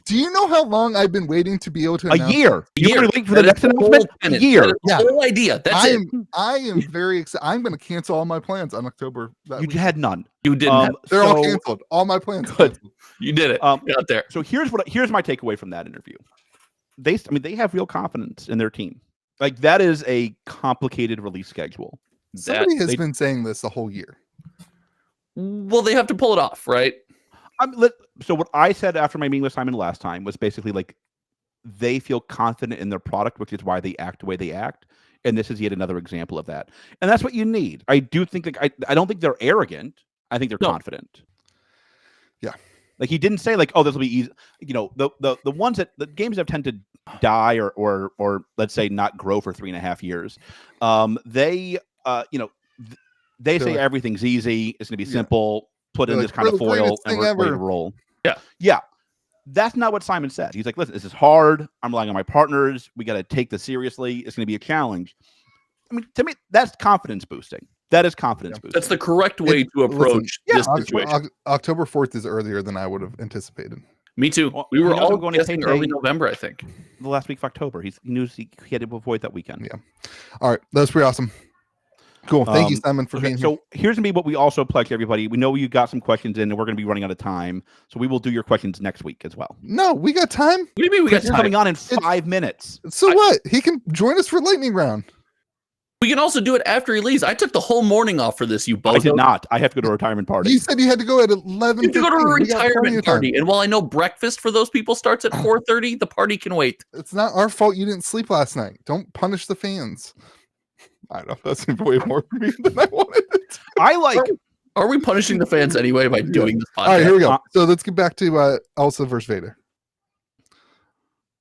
Do you know how long I've been waiting to be able to announce? A year. You're waiting for the next announcement? A year. Yeah. Whole idea. That's it. I am very excited. I'm going to cancel all my plans on October. You had none. You didn't. They're all canceled. All my plans. Good. You did it. Out there. So here's my takeaway from that interview. They have real confidence in their team. That is a complicated release schedule. Somebody has they- been saying this the whole year. Well, they have to pull it off, right? So what I said after my meeting with Simon last time was basically like they feel confident in their product, which is why they act the way they act. And this is yet another example of that. And that's what you need. I do think like I don't think they're arrogant. I think they're confident. Yeah. Like he didn't say like, oh, this will be easy. You know, the ones that the games that tend to die or let's say not grow for 3.5 years, they they say everything's easy. It's gonna be simple. Put in this kind of foil and we're ready to roll. Yeah. That's not what Simon said. He's like, listen, this is hard. I'm relying on my partners. We got to take this seriously. It's going to be a challenge. I mean, to me, that's confidence boosting. That is confidence boosting. That's the correct way to approach this situation. October 4th is earlier than I would have anticipated. Me too. Well, we were all going guessing early November, I think. The last week of October. He knew he had to avoid that weekend. Yeah. All right. That's pretty awesome. Cool. Thank you, Simon, for being here. So here's going to be what we also pledge everybody. We know you got some questions in, and we're going to be running out of time. So we will do your questions next week as well. No, we got time. What do you mean we got You're time? coming on in 5 minutes. So what? He can join us for lightning round. We can also do it after he leaves. I took the whole morning off for this, you both. I did not. I have to go to a retirement party. You said you had to go at 11. You have to go to a retirement party. And while I know breakfast for those people starts at 4:30, the party can wait. It's not our fault you didn't sleep last night. Don't punish the fans. I don't know. That's way more for me than I wanted it. I like. Are we punishing the fans anyway by doing this podcast? All right, here we go. So let's get back to Elsa versus Vader.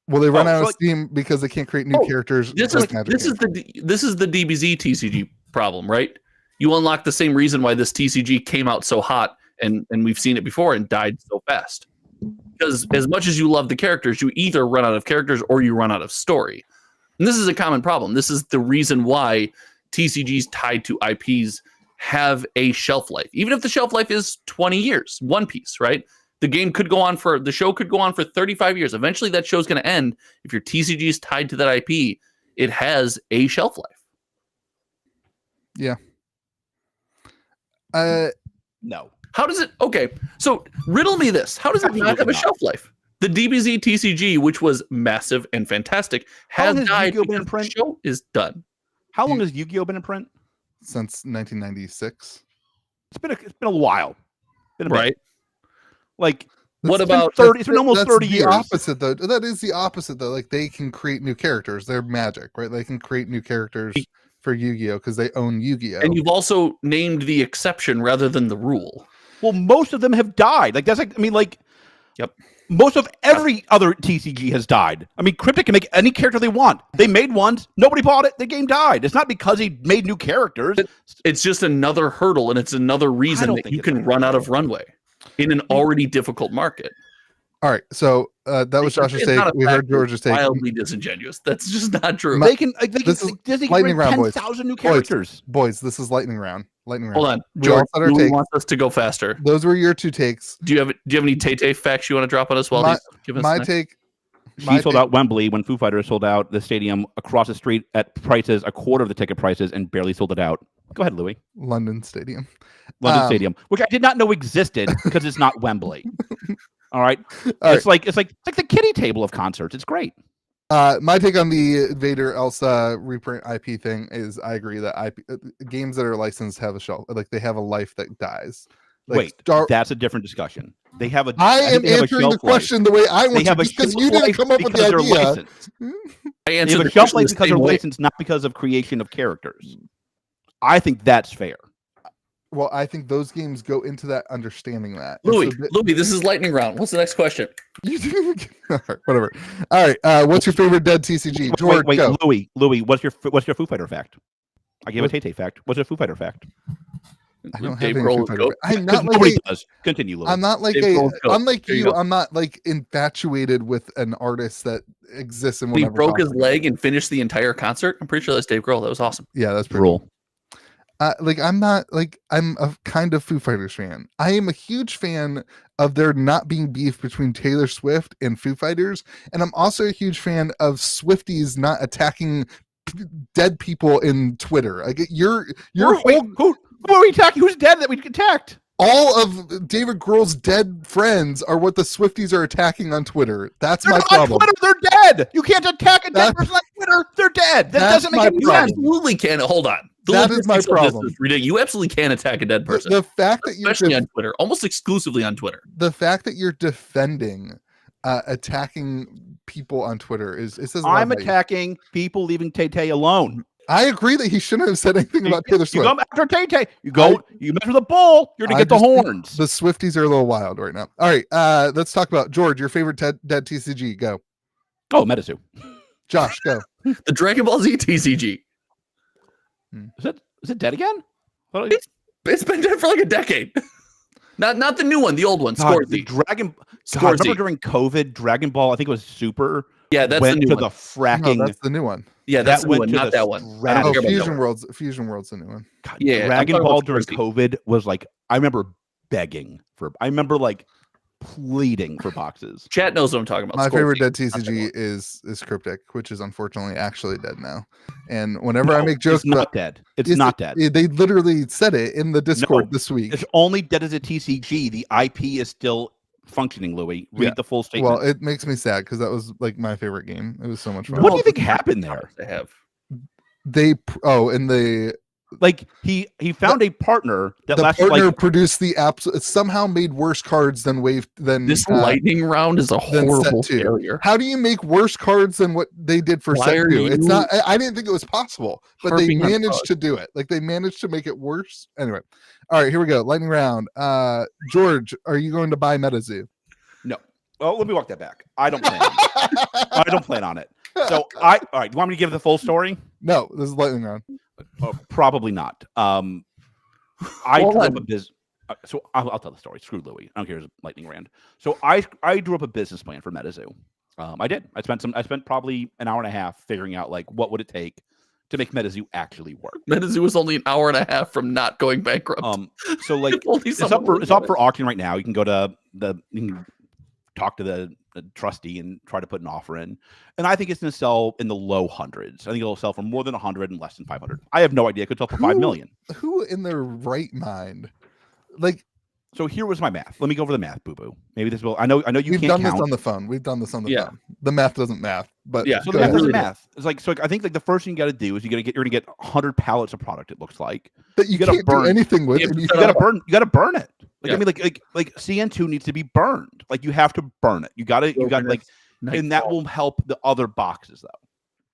Will they run out of steam because they can't create new characters? This is the DBZ TCG problem, right? You unlock the same reason why this TCG came out so hot, and we've seen it before and died so fast. Because as much as you love the characters, you either run out of characters or you run out of story. And this is a common problem. This is the reason why TCGs tied to IPs have a shelf life. Even if the shelf life is 20 years, One Piece, right? The show could go on for 35 years. Eventually that show's going to end. If your TCG is tied to that IP, it has a shelf life. Yeah. No. How does it? Okay, so riddle me this. How does it not have a shelf life? The DBZ TCG, which was massive and fantastic, has died because the show is done. How long has Yu-Gi-Oh been in print? Since 1996. It's been a while. Been a bit. Right. Like, what about 30? It's been almost 30 years. Opposite though. That is the opposite though. Like they can create new characters. They're Magic, right? They can create new characters for Yu-Gi-Oh because they own Yu-Gi-Oh. And you've also named the exception rather than the rule. Well, most of them have died. Like that's like Yep. Most of every other TCG has died. I mean, Cryptic can make any character they want. They made ones. Nobody bought it. The game died. It's not because he made new characters. It's just another hurdle, and it's another reason that you can run out of runway in an already difficult market. All right. So that was Josh's take. We heard George's take. Wildly disingenuous. That's just not true. Disney can bring 10,000 new characters. Boys, this is lightning round. Hold on. George wants us to go faster. Those were your two takes. Do you have any Tay facts you want to drop on us while he's giving us my take? He sold out Wembley when Foo Fighters sold out the stadium across the street at prices a quarter of the ticket prices and barely sold it out. Go ahead, Louis. London Stadium, Stadium, which I did not know existed because it's not Wembley. All right, it's like the kiddie table of concerts. It's great. My take on the Vader Elsa reprint IP thing is I agree that games that are licensed have a shelf, like they have a life that dies. Like that's a different discussion. They have a. I am answering the question the way I want to because you didn't come up with the idea. I answered the shelf life because they're licensed, not because of creation of characters. I think that's fair. Well, I think those games go into that understanding that. Louis, this is lightning round. What's the next question? All right, whatever. All right, what's your favorite dead TCG? George, wait, go. Louis, what's your Foo Fighter fact? I gave a Tay fact. What's your Foo Fighter fact? I don't have any Foo Fighter. I'm not like nobody does. Continue, Louis. I'm not like unlike you. I'm not like infatuated with an artist that exists in. He broke his leg and finished the entire concert. I'm pretty sure that's Dave Grohl. That was awesome. Yeah, that's pretty cool. I'm a kind of Foo Fighters fan. I am a huge fan of there not being beef between Taylor Swift and Foo Fighters, and I'm also a huge fan of Swifties not attacking dead people in Twitter. Like who are we attacking? Who's dead that we attacked? All of David Grohl's dead friends are what the Swifties are attacking on Twitter. That's my problem. On Twitter, they're dead. You can't attack a dead person on Twitter. They're dead. That doesn't make any sense. Absolutely can. Hold on. That is my logistics of this problem. is ridiculous. You absolutely can attack a dead person, The fact that you're especially on Twitter, almost exclusively on Twitter. the fact that you're defending attacking people on Twitter is it says a lot I'm about you. attacking people leaving Tay alone. I agree that he shouldn't have said anything about Taylor You Swift. go after Tay. You mess with a bull, you're gonna get the horns. The Swifties are a little wild right now. All right, let's talk about George. Your favorite dead TCG? Go. Oh, Metazoo. Josh, go. The Dragon Ball Z TCG. Is it dead again? It's been dead for like a decade. Not the new one, the old one. God, the Scorzy. remember during COVID, Dragon Ball, I think it was Super. Yeah, that's went the new to one. the fracking. No, that's the new one. Yeah, that's the new one, to not the that one. I don't Oh, care about that Fusion one. World's the new one. God, Yeah, Dragon I'm talking Ball about during Scorzy. COVID was like, I remember begging for. I remember like pleading for boxes. Chat knows what I'm talking about. My Scorzy. favorite dead Not that TCG one. is Cryptic, which is unfortunately actually dead now. And whenever I No, make jokes it's not about dead. It's is not it- dead. they literally said it in the Discord No, this week. It's only dead as a TCG. The IP is still functioning, Louis. Read Yeah. the full statement. Well, it makes me sad because that was like my favorite game. It was so much fun. What do you think happened there? They have. And the Like he found a partner that lasted partner like produced the apps. It somehow made worse cards than This lightning round is a then set horrible two. failure. How do you make worse cards than what they did for Why set are 2? It's you not. I didn't think it was possible, but they harping on managed bugs? to do it. Like they managed to make it worse. Anyway, all right, here we go. Lightning round. George, are you going to buy MetaZoo? no. Oh, let me walk that back. I don't plan. I don't plan on it. So all right. You want me to give the full story? No, this is lightning round. Probably not. I Hold drew on. up a business. So I'll tell the story. Screw Louis. I don't care. It's lightning round. So I drew up a business plan for MetaZoo. I did. I spent probably an hour and a half figuring out like what would it take to make MetaZoo actually work. MetaZoo was only an hour and a half from not going bankrupt. So like Only it's someone up for would it's do up it. for auction right now. You can go to you can talk to the trustee and try to put an offer in. And I think it's going to sell in the low hundreds. I think it'll sell for more than 100 and less than 500. I have no idea. It could sell for 5 million. Who in their right mind? Like So here was my math. Let me go over the math, boo boo. Maybe this will. I know you we've can't done count. this on the phone. We've done this on the Yeah. phone. The math doesn't math, but Yeah. So go the math ahead. doesn't Really math. It's like I think like the first thing you got to do is you're gonna get 100 pallets of product. It looks like that you gotta can't do burn. anything with. You And you have you to got to burn. You got to burn it. Like Yeah. I mean, like CN2 needs to be burned. Like you have to burn it. You got like, and that will help the other boxes though.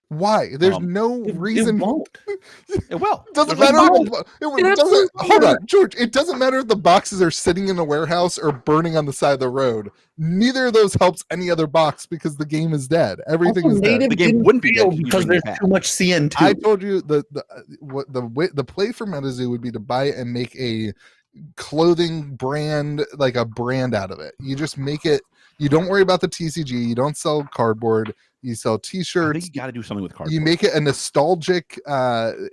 Why? There's Um, no reason. It won't. It will. It doesn't There's, matter. like, It doesn't. Hold on, George. It doesn't matter if the boxes are sitting in a warehouse or burning on the side of the road. Neither of those helps any other box because the game is dead. Everything Also, is dead. native The game didn't wouldn't be fail dead because using there's the too much CN2. I told you the play for MetaZoo would be to buy it and make a clothing brand, like a brand out of it. You just make it. You don't worry about the TCG. You don't sell cardboard. You sell I think T-shirts. you got to do something with cardboard. You make it a nostalgic.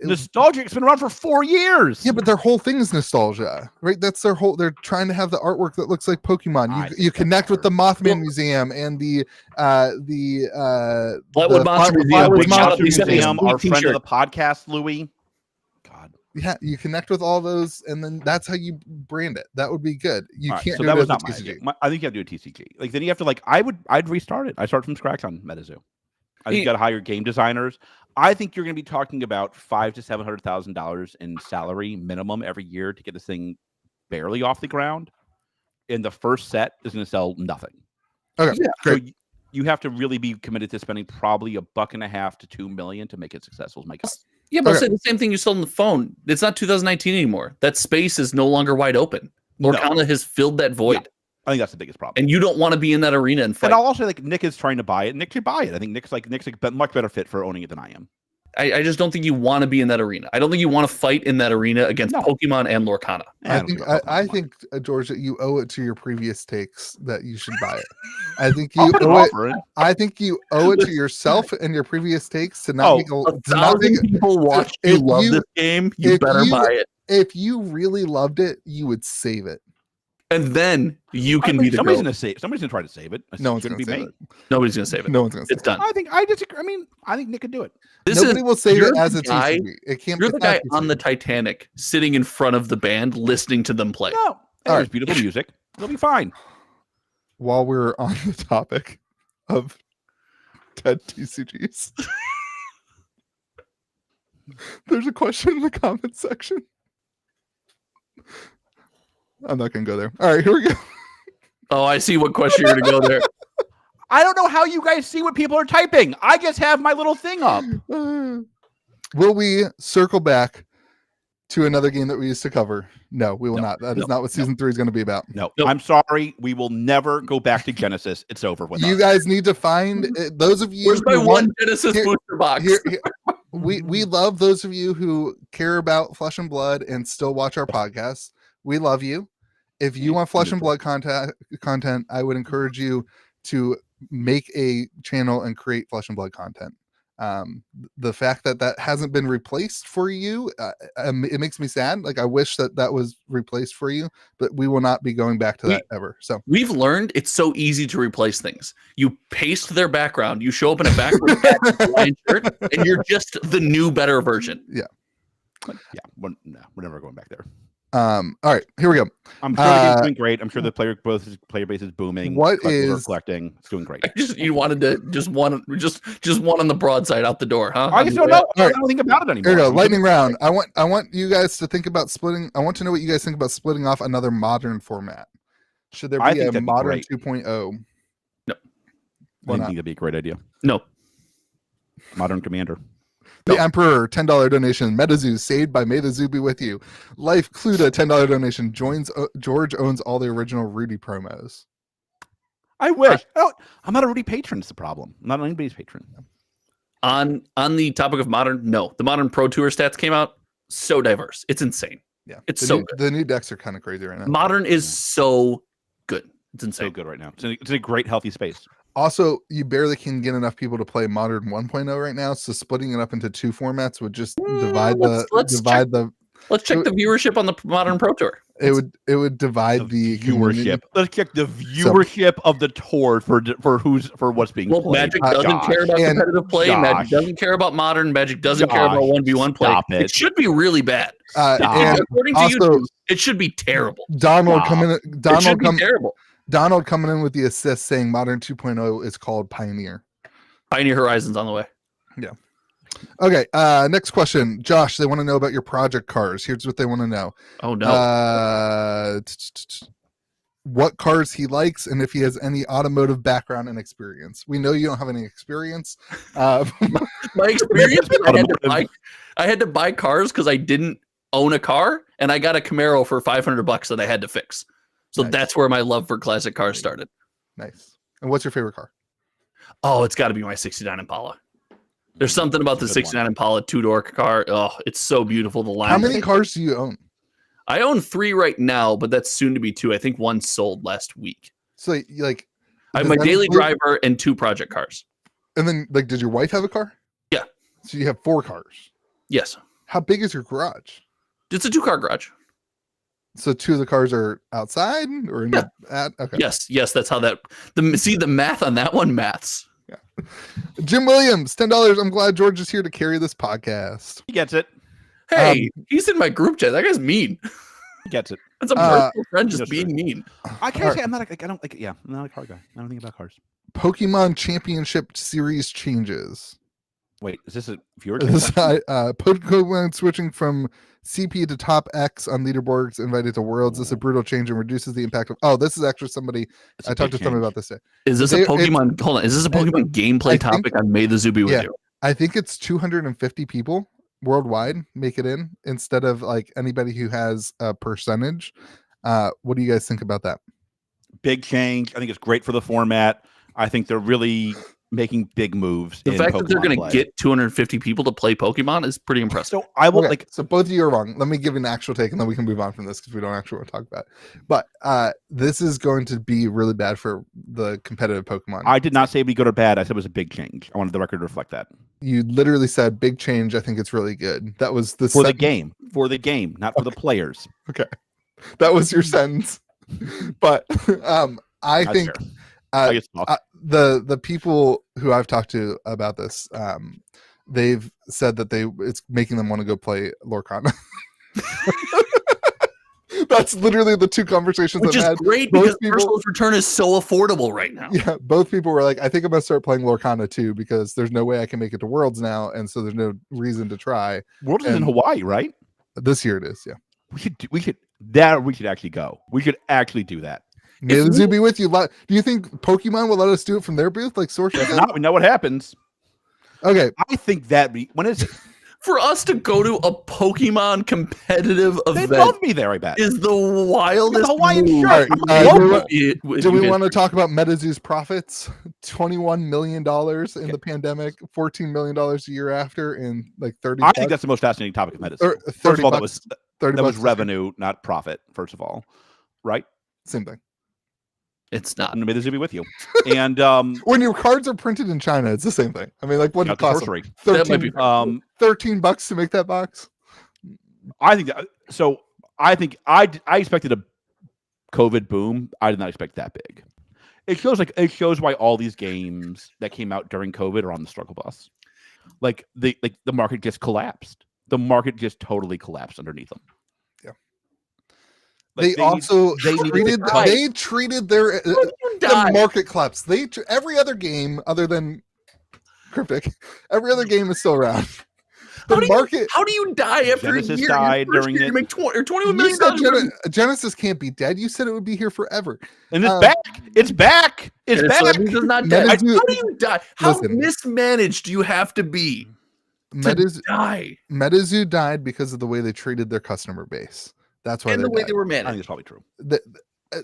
Nostalgic. It's been around for 4 years. Yeah, but their whole thing is nostalgia, right? That's their whole. They're trying to have the artwork that looks like Pokemon. I You think you that's connect with the better. Mothman Museum and the Flatwood Monster Museum. Flatwood Big Monster Monster Monster Museum. Museum, our Sweet friend of t-shirt. the podcast, Louis. God. Yeah, you connect with all those, and then that's how you brand it. That would be good. You All right, can't so do that it was as a not my TCG. idea. I think you have to do a TCG. Like then you have to like I'd restart it. I start from scratch on MetaZoo. I think you got to hire game designers. I think you're going to be talking about $500,000 to $700,000 in salary minimum every year to get this thing barely off the ground. And the first set is going to sell nothing. Okay, Yeah, great. So you have to really be committed to spending probably $1.50 to $2 million to make it successful. My God. Yeah, but Okay. say the same thing you sold on the phone. It's not 2019 anymore. That space is no longer wide open. No. Lorcana has filled that void, I think that's the biggest problem. and you don't want to be in that arena and fight. And I'll also say, like Nick is trying to buy it. Nick should buy it. I think Nick's a much better fit for owning it than I am. I just don't think you want to be in that arena. I don't think you want to fight in that arena against No. Pokemon and Lorcana. I think George, that you owe it to your previous takes that you should buy it. I think I'll you put an owe it. offer in. I think you owe it to yourself and your previous takes to not Oh, make A to not make thousand people watched if you love you- this game. You if better you- buy it, if you really loved it, you would save it. and then you can be the somebody's goat. gonna save. Somebody's gonna try to save it. It No one's shouldn't gonna be save me. it. Nobody's gonna save it. No one's gonna save It's done. I disagree. I think Nick could do it. This Nobody is will save you're it as the a guy- TCG. It can't. You're the it's not guy a on the TCG. Titanic sitting in front of the band listening to them play. No, All there's right. beautiful music. It'll be fine. While we're on the topic of dead TCGs, There's a question in the comment section. I'm not gonna go there. All right, here we go. Oh, I see what question you're gonna go there. I don't know how you guys see what people are typing. I just have my little thing up. Will we circle back to another game that we used to cover? No, we will not. That is not what season 3 is going to be about. No, Nope. I'm sorry. We will never go back to Genesis. It's over with You us. guys need to find those of you. Where's my who one want- Genesis here- booster box? we love those of you who care about Flesh and Blood and still watch our podcasts. We love you. If you want Flesh and Blood content, I would encourage you to make a channel and create Flesh and Blood content. The fact that hasn't been replaced for you, it makes me sad. Like, I wish that was replaced for you, but we will not be going back to that ever. So we've learned it's so easy to replace things. You paste their background, you show up in a backwards shirt, and you're just the new, better version. Yeah, we're never going back there. all right, here we go. I'm sure the game's doing great. I'm sure the player base is booming. What Collectors are is- collecting? It's doing great. You wanted to just one on the broadside out the door, huh? I just don't know. I All right. don't think about it anymore. Here we go. Lightning round. I want you guys to think about splitting. I want to know what you guys think about splitting off another modern format. Should there I be think a that'd be modern great. 2.0? I think that'd be a great idea. No. Modern Commander. The Emperor, $10 donation. MetaZoo, saved by May the Zoo be with you. Life Cluda, $10 donation. George owns all the original Rudy promos. I wish. I'm not a Rudy patron. It's the problem. I'm not anybody's patron. On the topic of modern, no. The modern Pro Tour stats came out, so diverse. It's insane. Yeah, It's the so new, good. the new decks are kind of crazy right now. Modern is so good. It's So insane. good right now. It's a great, healthy space. Also, you barely can get enough people to play Modern 1.0 right now, so splitting it up into 2 formats would just divide let's check the viewership on the modern Pro Tour. it would divide the community. viewership. Let's check the viewership of the tour for what's being Well, played. Magic doesn't care about and competitive play. Josh. Magic doesn't care about modern. Magic doesn't care about Josh, 1v1 play. stop it. It should be really bad. And According to also, YouTube, it should be terrible. Donald Wow. coming It should be terrible. Donald coming in with the assist saying Modern 2.0 is called Pioneer. Pioneer Horizons on the way. Okay, next question. Josh, they want to know about your project cars. Here's what they want to know. Oh no. What cars he likes and if he has any automotive background and experience. We know you don't have any experience. My experience was I had to buy cars because I didn't own a car, and I got a Camaro for $500 that I had to fix. So Nice. That's where my love for classic cars started. Nice. And what's your favorite car? Oh, it's got to be my 69 Impala. There's something about the That's a good 69 Impala two-door car. Oh, it's so beautiful. The line. How many cars do you own? I own 3 right now, but that's soon to be 2. I think 1 sold last week. So like I have does my that daily include- driver and 2 project cars. And then like did your wife have a car? Yeah. So you have 4 cars. Yes. How big is your garage? It's a 2-car garage. So 2 of the cars are outside or in the okay. Yes, that's how that the math on that one maths. Jim Williams, $10. I'm glad George is here to carry this podcast. He gets it. Hey, he's in my group chat. That guy's mean. He gets it. That's a personal friend just Yes, being sir. mean. I can't All say I'm not like I don't like I'm not a car guy. I don't think about cars. Pokemon Championship Series changes. Wait, is this a viewer? This, Pokemon switching from CP to top X on leaderboards invited to Worlds. This is a brutal change and reduces the impact of. Oh, this is actually somebody I talked to somebody about this day. Is this a Pokemon? Hold on. Is this a Pokemon gameplay topic on May the Zuby with you? I think it's 250 people worldwide make it in instead of like anybody who has a percentage. What do you guys think about that? Big change. I think it's great for the format. I think they're really making big moves. The in fact that they're Pokemon going to play. get 250 people to play Pokemon is pretty impressive. So I will Okay, so both of you are wrong. Let me give you an actual take and then we can move on from this because we don't actually want to talk about it. But this is going to be really bad for the competitive Pokemon. I did not say it'd be good or bad. I said it was a big change. I wanted the record to reflect that. You literally said big change. I think it's really good. That was the For the sentence. game. For the game, not for the players. Okay. That was your sentence. But I That's think fair. I guess not. the people who I've talked to about this, they've said that it's making them want to go play Lorcana. That's literally the two conversations Which I've is had. great Both because people- Merciless Return is so affordable right now. Yeah, both people were like, I think I'm gonna start playing Lorcana too because there's no way I can make it to Worlds now, and so there's no reason to try. World is in And- Hawaii, right? This year it is, yeah. We should actually go. We could actually do that. May the zoo be with you. Do you think Pokemon will let us do it from their booth like Sorcery? If not, we know what happens. Okay, I think when is it? For us to go to a Pokemon competitive They'd event love me there, I bet. is the wildest The Hawaiian move. shirt. All right, Do do we want to talk about MetaZoo's profits? $21 million in the pandemic, $14 million a year after, and like 30. I think that's the most fascinating topic of medicine. Or First 30 of all, that bucks- was 30 that was bucks. revenue, not profit. First of all, right? Same thing. It's not. I'm going to be with you. And When your cards are printed in China, it's the same thing. I mean, like what did it got the cost? sorcery. 13, That might be $13 to make that box. I think that, so. I think I expected a COVID boom. I did not expect that big. It shows why all these games that came out during COVID are on the struggle bus. Like the market just collapsed. The market just totally collapsed underneath them. Yeah. Like, They treated their How do you die? the market collapse. Every other game other than Cryptic, every other game is still around. How The do you- market. How do you die after Genesis a year? died Your first during year, it. You make 20 or $21 You million. said Genesis can't be dead. You said it would be here forever. And it's back. It's back. It's And back. so that means it's not dead. Metazoo- How do you die? How Listen. mismanaged do you have to be to die? MetaZoo died because of the way they treated their customer base. That's why And they the way died. they were I think managed. it's probably true.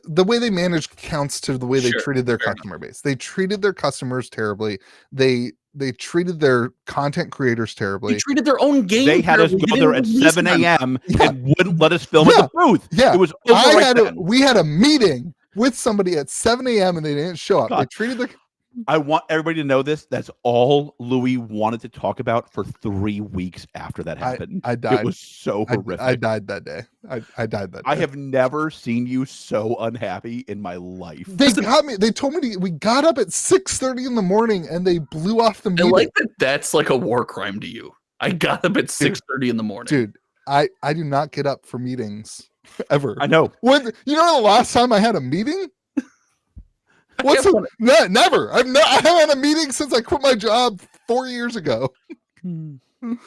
The way they managed counts to the way they Sure, treated their fair customer base. They treated their customers terribly. They treated their content creators They terribly. treated their own game. They had us terribly. go They there didn't at release 7 them. a.m. Yeah. and wouldn't let us film at the booth. Yeah. It was over right then. We had a meeting with somebody at 7 a.m. and they didn't show up. They God. treated their I want everybody to know this. That's all Louis wanted to talk about for 3 weeks after that happened. I died. It was so horrific. I died that day. I died that day. I have never seen you so unhappy in my life. They got me. They told me we got up at 6:30 in the morning and they blew off the I meeting. like that. That's like a war crime to you. I got up at 6:30 in the morning. Dude, I do not get up for meetings ever. I know. When you know the last time I had a meeting? What's have one- never. I haven't had a meeting since I quit my job 4 years ago. All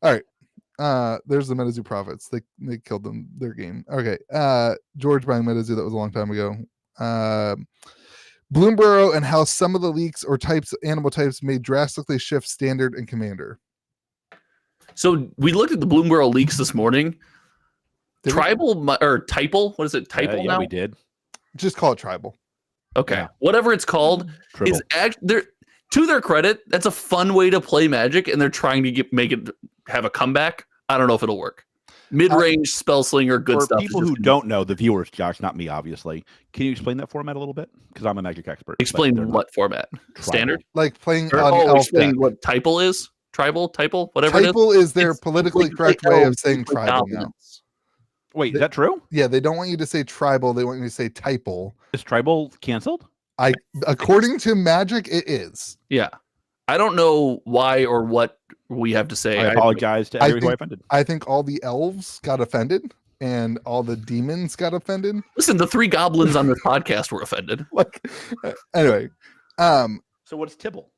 right. There's the MetaZoo profits. They killed their game. Okay. George buying MetaZoo, that was a long time ago. Bloomburrow and how some of the leaks or animal types may drastically shift standard and commander. So we looked at the Bloomburrow leaks this morning. Did we? Tribal or Typal? What is it? Typal Yeah, now? we did. Just call it tribal. Okay. Yeah. Whatever it's called Triple. is they're to their credit, that's a fun way to play Magic, and they're trying to make it have a comeback. I don't know if it'll work. Mid-range spell slinger, good For stuff. people who don't know, the viewers, Josh, not me, obviously. Can you explain that format a little bit? Because I'm a Magic expert. but Explain they're not. what format? Tribal. Standard? Like playing Or, on elf explain deck. what Typal is? Tribal? Typal? Whatever it is? Typal is their It's politically like correct way of elves, saying like tribal now. goblins. Wait, is that true? Yeah, they don't want you to say tribal. They want you to say typal. Is tribal canceled? According to Magic, it is. Yeah. I don't know why or what we have to say. I apologize to I everyone who I think- offended. I think all the elves got offended and all the demons got offended. Listen, the 3 goblins on this podcast were offended. Like, anyway, So what's Tibble?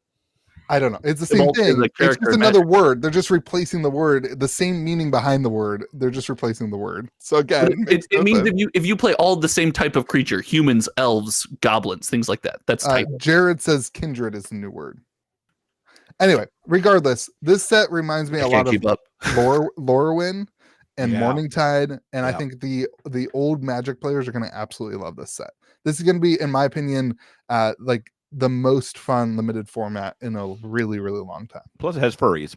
I don't know. It's the same Tybalt is thing. a It's character just in another word. They're just replacing the word. The same meaning behind the word. They're just replacing the word. So again, But it makes it no means sense. if you play all the same type of creature, humans, elves, goblins, things like that. That's type. Jared says kindred is a new word. Anyway, regardless, this set reminds me I a can't lot of keep up. Lorwyn and Yeah. Morningtide, and I Yeah. think the old Magic players are going to absolutely love this set. This is going to be, in my opinion, like the most fun limited format in a really, really long time. Plus, it has furries.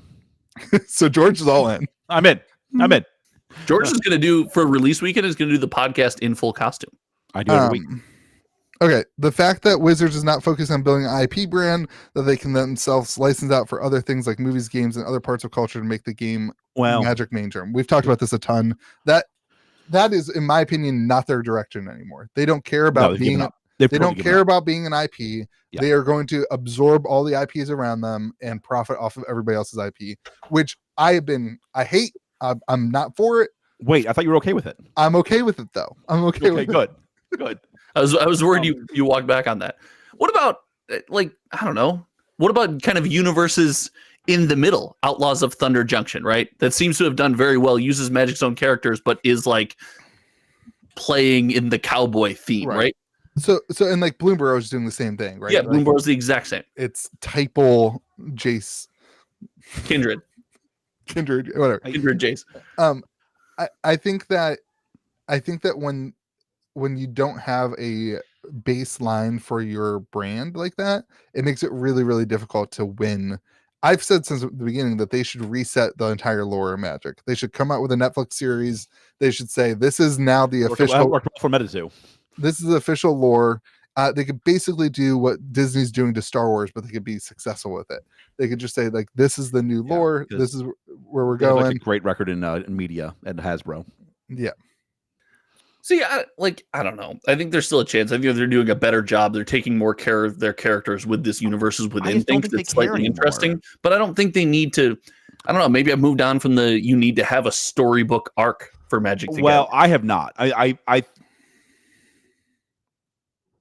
So George is all in. I'm in. I'm in. George is going to do for release weekend is going to do the podcast in full costume. I do every week. Okay, the fact that Wizards is not focused on building an IP brand that they can themselves license out for other things like movies, games, and other parts of culture to make the game Well, Magic mainstream. We've talked about this a ton. That is, in my opinion, not their direction anymore. They don't care about they've being. given up. They've They totally don't given care up. about being an IP. Yeah. They are going to absorb all the IPs around them and profit off of everybody else's IP, which I hate. I'm not for it, Wait, I thought you were okay with it. I'm okay with it though. I'm okay with Good. it. Good. I was worried you walked back on that. What about like I don't know? What about kind of universes in the middle? Outlaws of Thunder Junction, right? That seems to have done very well. Uses Magic's own characters, but is like playing in the cowboy theme, right? So and like Bloomburrow is doing the same thing, right? Yeah, Like, Bloomburrow's the exact same. it's Table Jace Kindred, whatever. Kindred Jace. I think that when you don't have a baseline for your brand like that, it makes it really, really difficult to win. I've said since the beginning that they should reset the entire lore of Magic. They should come out with a Netflix series. They should say this is now the official. Worked well for MetaZoo. This is the official lore. They could basically do what Disney's doing to Star Wars, but they could be successful with it. They could just say like, "This is the new lore. This is where we're going." Like a great record in media at Hasbro. Yeah. See, I don't know. I think there's still a chance. I think they're doing a better job. They're taking more care of their characters with this universes within things that's slightly interesting. But I don't think they need to. I don't know. Maybe I've moved on from the you need to have a storybook arc for Magic the Well, Gathering. I have not.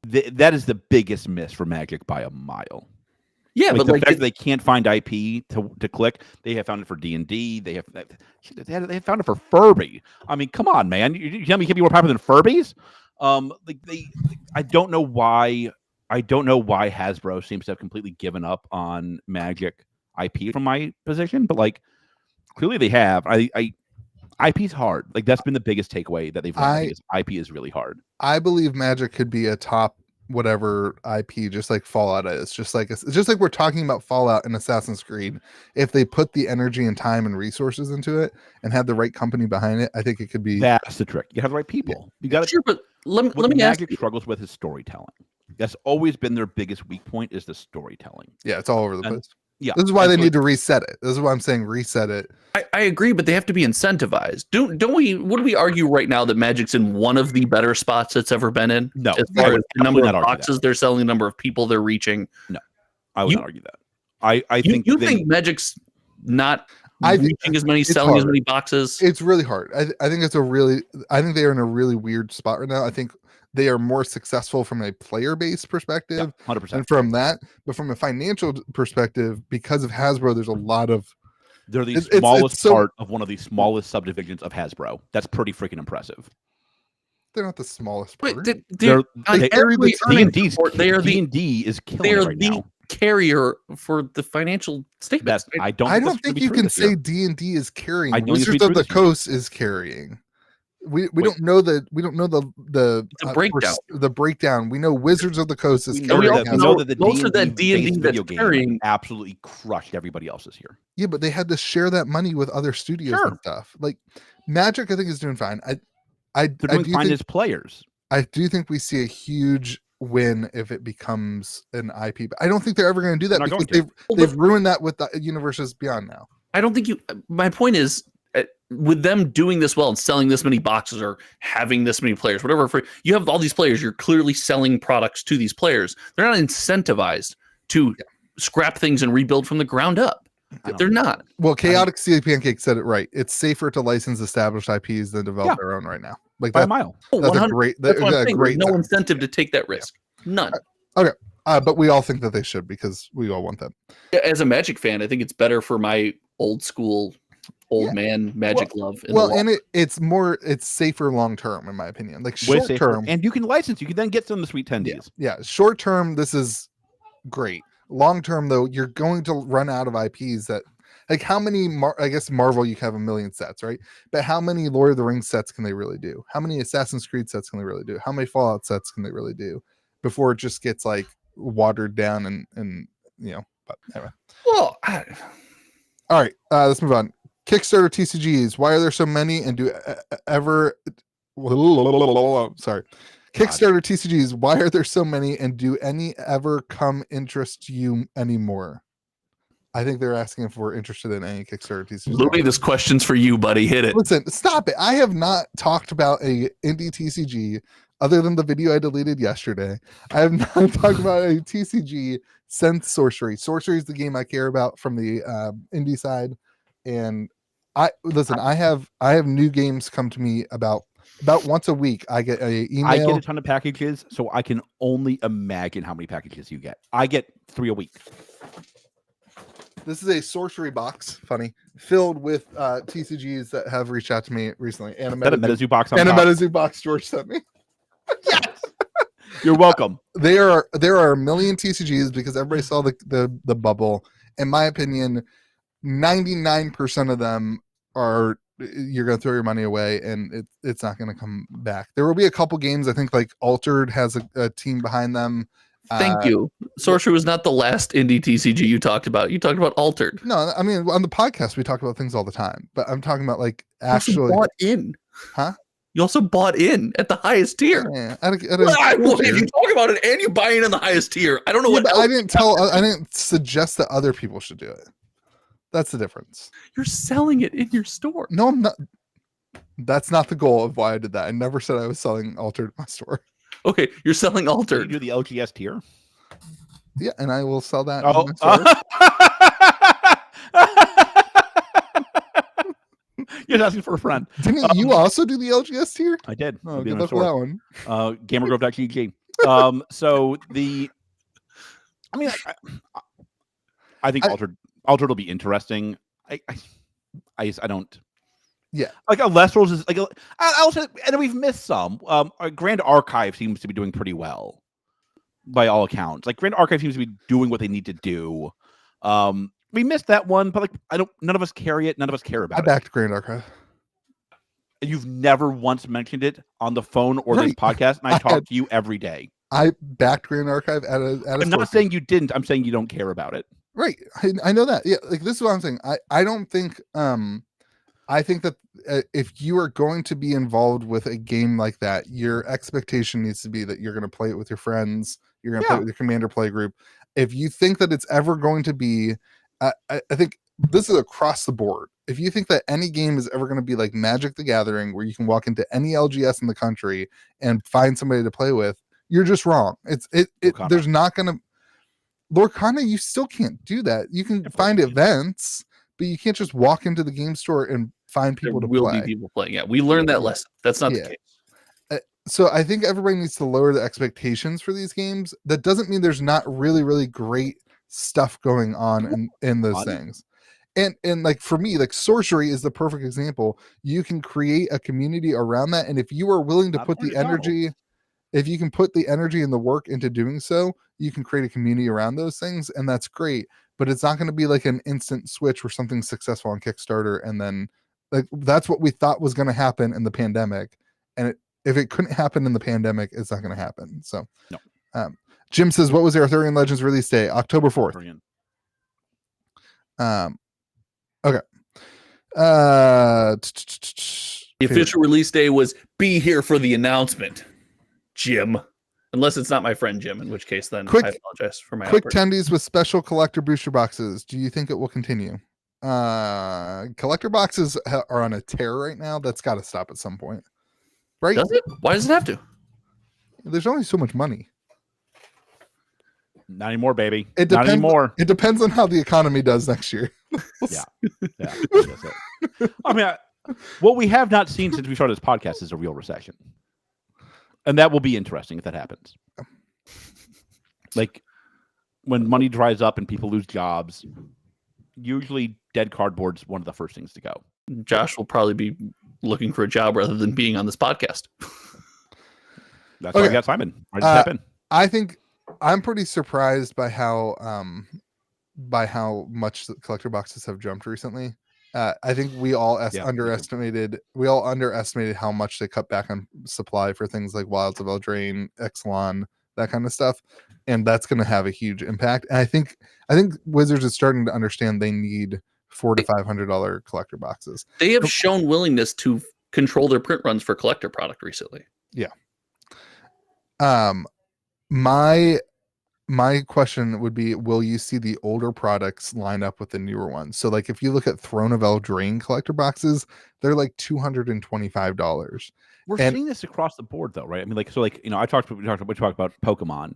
That is the biggest miss for Magic by a mile. Yeah, like but the like fact that they can't find IP to click, they have found it for D&D. They have found it for Furby. I mean, come on, man! You tell me it can be more popular than Furbies? I don't know why. I don't know why Hasbro seems to have completely given up on Magic IP from my position, but like clearly they have. IP's hard. Like that's been the biggest takeaway that they've learned. IP is really hard. I believe Magic could be a top whatever IP, just like Fallout is. Just like we're talking about Fallout and Assassin's Creed. If they put the energy and time and resources into it and had the right company behind it, I think it could be. That's the trick. You have the right people. Yeah. You got sure, but let me ask Magic you. struggles with his storytelling. That's always been their biggest weak point is the storytelling. Yeah, it's all over the place. Yeah, this is why they need to reset it. This is why I'm saying reset it. I agree, but they have to be incentivized. Don't we? Would we argue right now that Magic's in one of the better spots it's ever been in? No, as far as the number of argue boxes they're selling, the number of people they're reaching. No, I would not argue that. I think you think Magic's not reaching as many, selling as many boxes. It's really hard. I think I think they are in a really weird spot right now. I think they are more successful from a player base perspective, 100%. and from that, but from a financial perspective, because of Hasbro, there's a lot of. They're the smallest part of one of the smallest subdivisions of Hasbro. That's pretty freaking impressive. They're not the smallest part. Wait, D&D is killing they are right the now. Carrier for the financial statements. I don't think you can say D&D is carrying. I don't Wizards of the Coast is carrying. We don't know the breakdown. The breakdown. We know Wizards of the Coast is carrying. We know that the D&D video that's game carrying absolutely crushed everybody else's here. Yeah, but they had to share that money with other studios and stuff. Like Magic, I think is doing fine. They're doing fine as players. I do think we see a huge win if it becomes an IP, but I don't think they're ever going to do that because they've ruined that with the universes beyond now. I don't think my point is with them doing this well and selling this many boxes or having this many players, whatever, you have all these players, you're clearly selling products to these players. They're not incentivized to scrap things and rebuild from the ground up. They're not. Well, Chaotic Sea Pancake said it right. It's safer to license established IPs than develop their own right now. Like by a mile. That's a great. That's what I'm saying. There's no incentive to take that risk. None. Okay. But we all think that they should because we all want them. As a Magic fan, I think it's better for my old school, man Magic love. And it's safer long term, in my opinion. Like short term, and you can license. You can then get some of the sweet tendies. Yeah, short term, this is great. Long term, though, you're going to run out of IPs that, like, how many? I guess Marvel, you have 1 million sets, right? But how many Lord of the Rings sets can they really do? How many Assassin's Creed sets can they really do? How many Fallout sets can they really do before it just gets like watered down and But anyway. Well, all right, let's move on. Kickstarter TCGs. Why are there so many? And do ever? Sorry. Kickstarter TCGs, why are there so many and do any ever come interest you anymore? I think they're asking if we're interested in any Kickstarter TCGs. Louis, this question's for you, buddy. Hit it. Listen, stop it. I have not talked about a indie TCG other than the video I deleted yesterday. I have not talked about a TCG since Sorcery. Sorcery is the game I care about from the indie side, and I listen. I have new games come to me about once a week. I get a email. I get a ton of packages, so I can only imagine how many packages you get. I get 3 a week. This is a sorcery box, funny, filled with TCGs that have reached out to me recently. And a MetaZoo box on and a top. MetaZoo box George sent me. Yes, you're welcome. There are a million TCGs because everybody saw the bubble. In my opinion, 99% of them are you're going to throw your money away and it's not going to come back. There will be a couple games. I think like Altered has a team behind them. Thank you. Sorcery was not the last indie TCG you talked about. You talked about Altered. No, I mean on the podcast we talk about things all the time, but I'm talking about like You also actually bought in. Huh? You also bought in at the highest tier. Yeah, If you talk about it and you buy in the highest tier, I don't know what but else. I didn't suggest that other people should do it. That's the difference. You're selling it in your store. No, I'm not. That's not the goal of why I did that. I never said I was selling Altered in my store. Okay, you're selling You Altered. do the LGS tier. Yeah, and I will sell that. Oh, in my store. you're asking for a friend. Didn't you also do the LGS tier? I did. Oh, It'll be good in my luck with store. that one. Gamergrove.gg. So the, I mean, I think Altered will be interesting. I don't. Yeah. Like Lestrals is like I'll say, and we've missed some. Our Grand Archive seems to be doing pretty well, by all accounts. Like Grand Archive seems to be doing what they need to do. We missed that one, but like none of us carry it. None of us care about I it. backed Grand Archive. And you've never once mentioned it on the phone or this podcast, and I talk to you every day. I backed Grand Archive at a I'm not saying you didn't. I'm saying you don't care about it. Right. I know that. Yeah. Like this is what I'm saying. I don't think. I think that if you are going to be involved with a game like that, your expectation needs to be that you're going to play it with your friends. You're going to play it with your commander play group. If you think that it's ever going to be, I think this is across the board. If you think that any game is ever going to be like Magic the Gathering, where you can walk into any LGS in the country and find somebody to play with, you're just wrong. There's not going to. Lorcana, you still can't do that. You can find events, but you can't just walk into the game store and find people to play. There will be people playing. Yeah, we learned that lesson. That's not the case. So I think everybody needs to lower the expectations for these games. That doesn't mean there's not really, really great stuff going on in those things. And like for me, like Sorcery is the perfect example. You can create a community around that, and if you are willing to put the energy, if you can put the energy and the work into doing so, you can create a community around those things, and that's great. But it's not going to be like an instant switch where something's successful on Kickstarter and then like that's what we thought was going to happen in the pandemic, and if it couldn't happen in the pandemic, it's not going to happen. So no. Jim says, what was the Arthurian Legends release day? October 4th. Okay. The official release day was be here for the announcement, Jim. Unless it's not my friend Jim, in which case then I apologize for my quick outburst. tendies with special collector booster boxes. Do you think it will continue? Collector boxes are on a tear right now. That's got to stop at some point, right? Does it? Why does it have to? There's only so much money. Not anymore, baby. It depends, not anymore. It depends on how the economy does next year. Yeah. That's it. I mean, what we have not seen since we started this podcast is a real recession. And that will be interesting if that happens. Like when money dries up and people lose jobs, usually dead cardboard's one of the first things to go. Josh will probably be looking for a job rather than being on this podcast. That's why I got Simon. I just step in. I think I'm pretty surprised by how much the collector boxes have jumped recently. I think we all underestimated how much they cut back on supply for things like Wilds of Eldraine, Exelon, that kind of stuff, and that's going to have a huge impact. And I think Wizards is starting to understand they need $400 to $500 collector boxes. They have shown willingness to control their print runs for collector product recently. Yeah. My question would be, will you see the older products line up with the newer ones? So like if you look at Throne of Eldraine collector boxes, they're like $225. We're seeing this across the board though, right? I mean, we talked about Pokemon.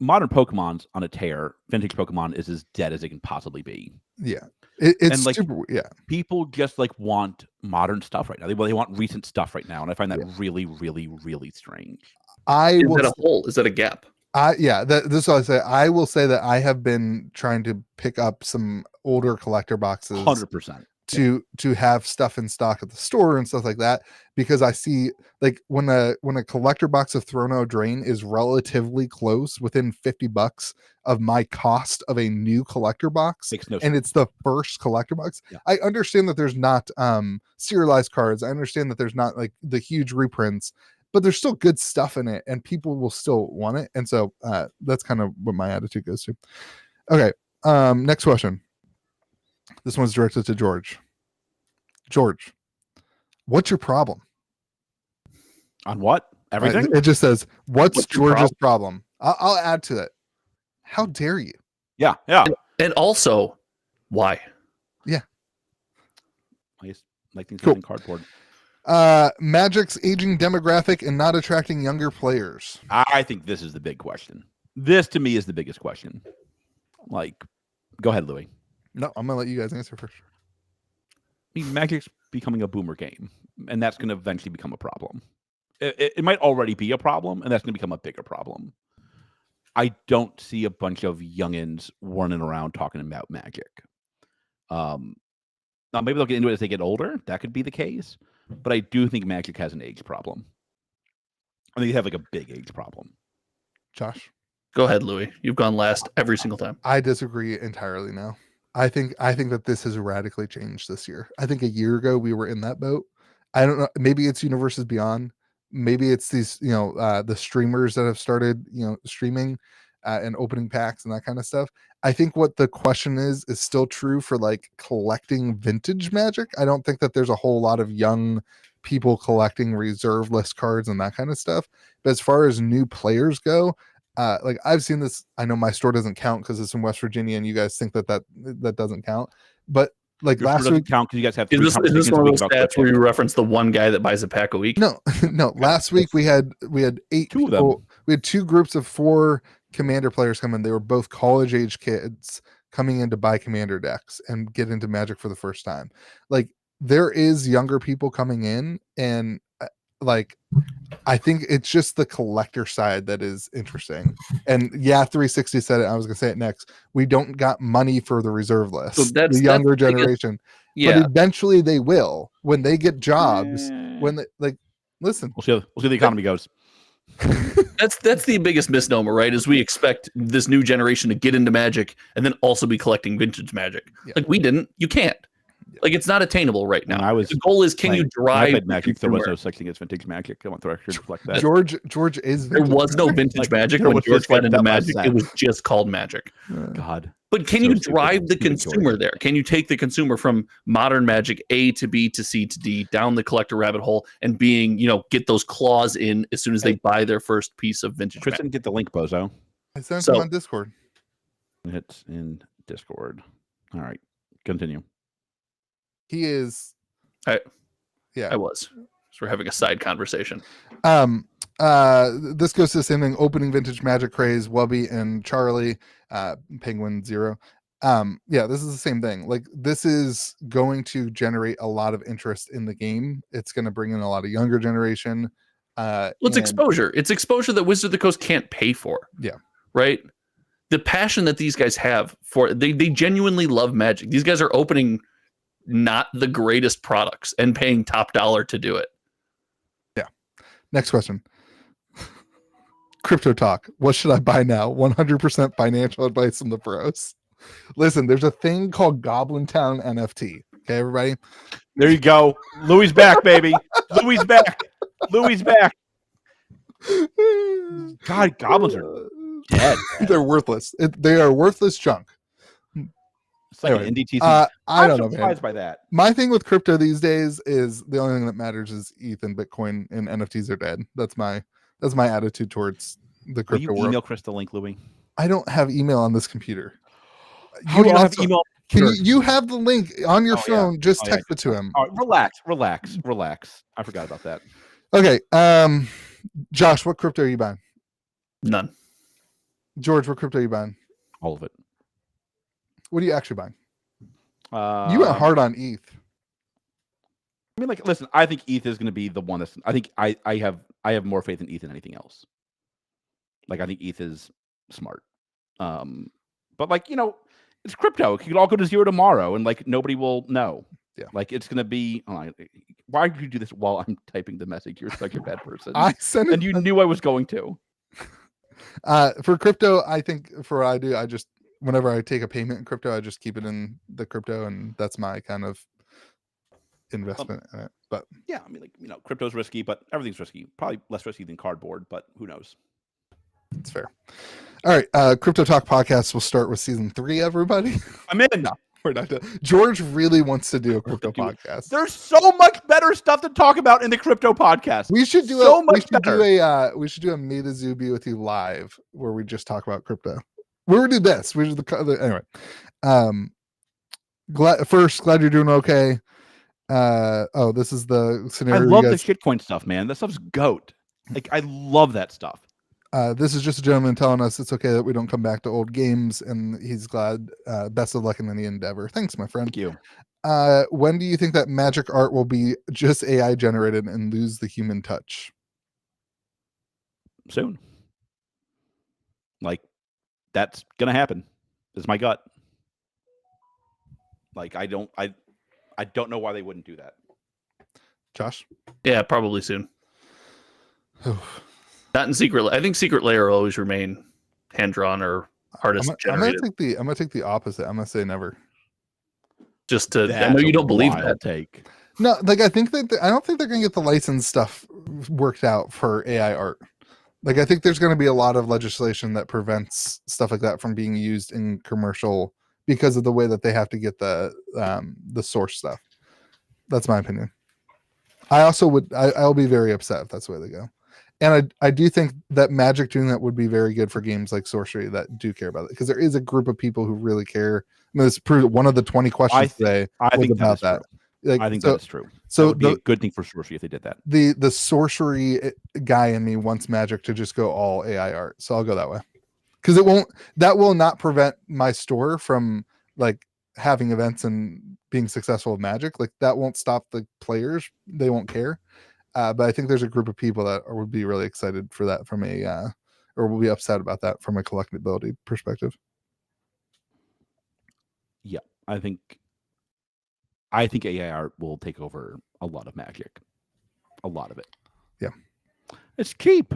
modern Pokemon's on a tear. Vintage Pokemon is as dead as it can possibly be. Yeah, it's And, like, super. Yeah, People just like want modern stuff right now. They want recent stuff right now, and I find that Yeah. really, really, really strange. I Is will. that a hole? Is that a gap? This is what I say. I will say that I have been trying to pick up some older collector boxes 100%. to have stuff in stock at the store and stuff like that, because I see, like, when a collector box of Throno Drain is relatively close, within $50 of my cost of a new collector box, Makes no and sense. it's the first collector box. Yeah. I understand that there's not serialized cards. I understand that there's not like the huge reprints, but there's still good stuff in it and people will still want it. And so that's kind of what my attitude goes to. Okay. Next question. This one's directed to George. George, what's your problem? On what? Everything? It just says, what's your George's problem? I'll add to it. How dare you? Yeah. And also, why? I just like things Cool. in cardboard. Magic's aging demographic and not attracting younger players. I think this is the big question. This to me is the biggest question. Like, go ahead, Louis. No, I'm gonna let you guys answer first. I mean, Magic's becoming a boomer game, and that's going to eventually become a problem. It might already be a problem, and that's going to become a bigger problem. I don't see a bunch of youngins running around talking about Magic. Now, maybe they'll get into it as they get older. That could be the case. But I do think Magic has an age problem. I think they have like a big age problem. Josh? Go ahead, Louis. You've gone last every single time. I disagree entirely now. I think that this has radically changed this year. I think a year ago we were in that boat. I don't know. Maybe it's Universes Beyond. Maybe it's these, the streamers that have started, streaming and opening packs and that kind of stuff. I think what the question is still true for like collecting vintage Magic. I don't think that there's a whole lot of young people collecting reserve list cards and that kind of stuff. But as far as new players go, like I've seen this. I know my store doesn't count because it's in West Virginia, and you guys think that doesn't count. But like Your last store doesn't week, count because you guys have Is three this conversations one a of week those about stats where you reference the one guy that buys a pack a week? no. Last week we had 8 Two of people. them. We had 2 groups of 4 Commander players come in. They were both college age kids coming in to buy Commander decks and get into Magic for the first time. Like there is younger people coming in, and like I think it's just the collector side that is interesting. And 360 said it. I was gonna say it next. We don't got money for the reserve list. So that's the younger the biggest- generation. Yeah. But eventually they will when they get jobs. When they like, listen. We'll see how the economy goes. That's the biggest misnomer, right? Is we expect this new generation to get into Magic and then also be collecting vintage Magic. Yeah. Like we didn't. You can't. Yeah. Like it's not attainable right now. When The goal is, can you When I drive played Magic, there was consumer? no such thing as vintage Magic. I want the record to reflect that. George is There vintage. was no vintage Like, Magic there when was George just, like, got into that Magic. last It was just called Magic. God. But can So you stupid. drive the Stupid consumer George. there? Can you take the consumer from modern Magic A to B to C to D down the collector rabbit hole and get those claws in as soon as they buy their first piece of vintage Chris Magic? didn't get the link, Bozo. I sent So- him on Discord. It's in Discord. All right. Continue. He is. I Yeah. was. So we're having a side conversation. This goes to the same thing. Opening vintage Magic craze. Wubby and Charlie. Penguin 0. This is the same thing. Like this is going to generate a lot of interest in the game. It's going to bring in a lot of younger generation. Well, it's and- exposure. It's exposure that Wizards of the Coast can't pay for. Yeah. Right? The passion that these guys have for they genuinely love Magic. These guys are opening not the greatest products and paying top dollar to do it. Next question. Crypto talk. What should I buy now? 100% financial advice from the pros. Listen, there's a thing called Goblin Town NFT. Okay, everybody. There you go. Louis back, baby. Louis back. Louis back. God, goblins are dead. They're worthless. They are worthless junk. It's like Anyway, an NDTC. I I'm don't know, man. surprised by that. My thing with crypto these days is the only thing that matters is ETH and Bitcoin, and NFTs are dead. That's my attitude towards the Will crypto you world. email Chris the link, Louis? I don't have email on this computer. How do you have also- email? Can you have the link on your Oh, yeah. phone? Just Oh, yeah. text it to him. All right, relax. I forgot about that. Okay. Josh, what crypto are you buying? None. George, what crypto are you buying? All of it. What are you actually buying? You went hard on ETH. I mean, like, listen, I think ETH is going to be the one that's. I think I have more faith in ETH than anything else. Like, I think ETH is smart. But like, it's crypto. It could all go to zero tomorrow, and like nobody will know. Yeah. Like it's going to be. Why did you do this while I'm typing the message? You're such a bad person. I sent it, and you knew I was going to. For crypto, I think for what I do, I just whenever I take a payment in crypto, I just keep it in the crypto, and that's my kind of investment in it. But yeah, I mean, like crypto's risky, but everything's risky. Probably less risky than cardboard, but who knows? It's fair. All right, Crypto Talk podcast will start with season 3. Everybody, I'm in. No, we're not done. George really wants to do a crypto podcast. There's so much better stuff to talk about in the crypto podcast. We should do we should do a Meta Zuby with you live where we just talk about crypto. We would do this. We should anyway. Glad you're doing okay. This is the scenario. I love the shitcoin stuff, man. That stuff's goat. Like I love that stuff. This is just a gentleman telling us it's okay that we don't come back to old games, and he's glad. Best of luck in any endeavor. Thanks, my friend. Thank you. When do you think that magic art will be just AI generated and lose the human touch? Soon. Like that's gonna happen. Is my gut. Like I don't know why they wouldn't do that. Josh? Yeah, probably soon. Not in Secret. I think Secret Lair will always remain hand drawn or artist generated. I'm gonna take the opposite. I'm gonna say never. Just to, I know you don't believe that. Take. No, like I think that I don't think they're gonna get the license stuff worked out for AI art. Like I think there's gonna be a lot of legislation that prevents stuff like that from being used in commercial because of the way that they have to get the source stuff. That's my opinion. I also would. I'll be very upset if that's the way they go. And I do think that Magic doing that would be very good for games like Sorcery that do care about it, because there is a group of people who really care. I mean, this proved one of the 20 questions today was about that. Like, I think that's true. So that would be a good thing for Sorcery if they did that. The Sorcery guy in me wants Magic to just go all AI art, so I'll go that way, because that will not prevent my store from like having events and being successful with Magic. Like that won't stop the players; they won't care. But I think there's a group of people that would be really excited for that from or will be upset about that from a collectability perspective. Yeah, I think AI art will take over a lot of Magic, a lot of it. Yeah, it's cheap.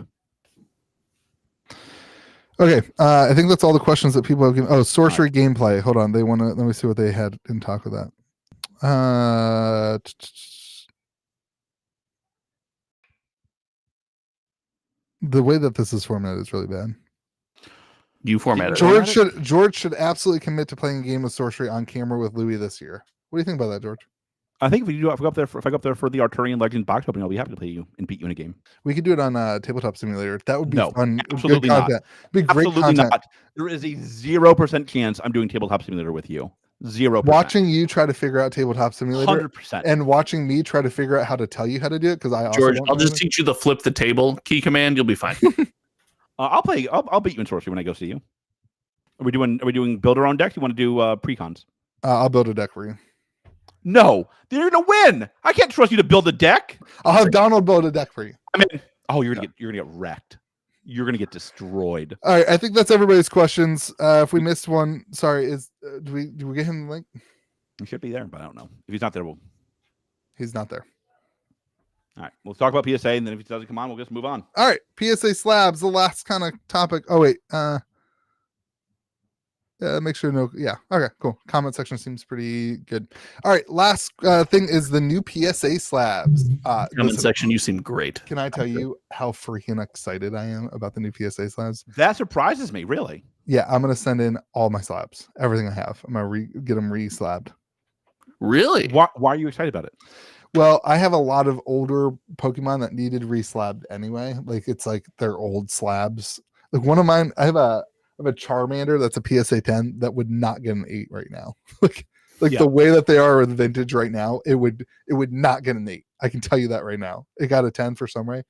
Okay, I think that's all the questions that people have given. Oh, Sorcery gameplay. Hold on, let me see what they had in talk with that. The way that this is formatted is really bad. You formatted George should absolutely commit to playing a game of Sorcery on camera with Louis this year. What do you think about that, George? I think if I go up there for the Arturian Legend box opening, I'll be happy to play you and beat you in a game. We could do it on Tabletop Simulator. That would be fun. Absolutely good content. Not. Be great absolutely content. Not. There is a 0% chance I'm doing Tabletop Simulator with you. 0%. Watching you try to figure out Tabletop Simulator 100%. And watching me try to figure out how to tell you how to do it, because I also George, I'll just teach you the flip the table key command. You'll be fine. I'll beat you in Sorcery when I go see you. Are we doing build our own deck? You want to do precons? I'll build a deck for you. No, you're gonna win. I can't trust you to build a deck. I'll have Donald build a deck for you. I mean, you're gonna get wrecked. You're gonna get destroyed. All right, I think that's everybody's questions. If we missed one, sorry. Do we get him the link? He should be there, but I don't know. If he's not there, He's not there. All right, we'll talk about PSA, and then if he doesn't come on, we'll just move on. All right, PSA slabs, the last kind of topic. Oh wait, make sure yeah, okay, cool. Comment section seems pretty good. All right, last thing is the new PSA slabs. Comment section, you seem great. Can I tell you how freaking excited I am about the new PSA slabs? That surprises me, really. Yeah, I'm gonna send in all my slabs, everything I have. I'm gonna get them re-slabbed. Really? Why are you excited about it? Well, I have a lot of older Pokemon that needed re-slabbed anyway. Like it's like they're old slabs. Like one of mine, I have a Charmander that's a PSA 10 that would not get an 8 right now. like the way that they are in vintage right now, it would not get an 8. I can tell you that right now. It got a 10 for some way.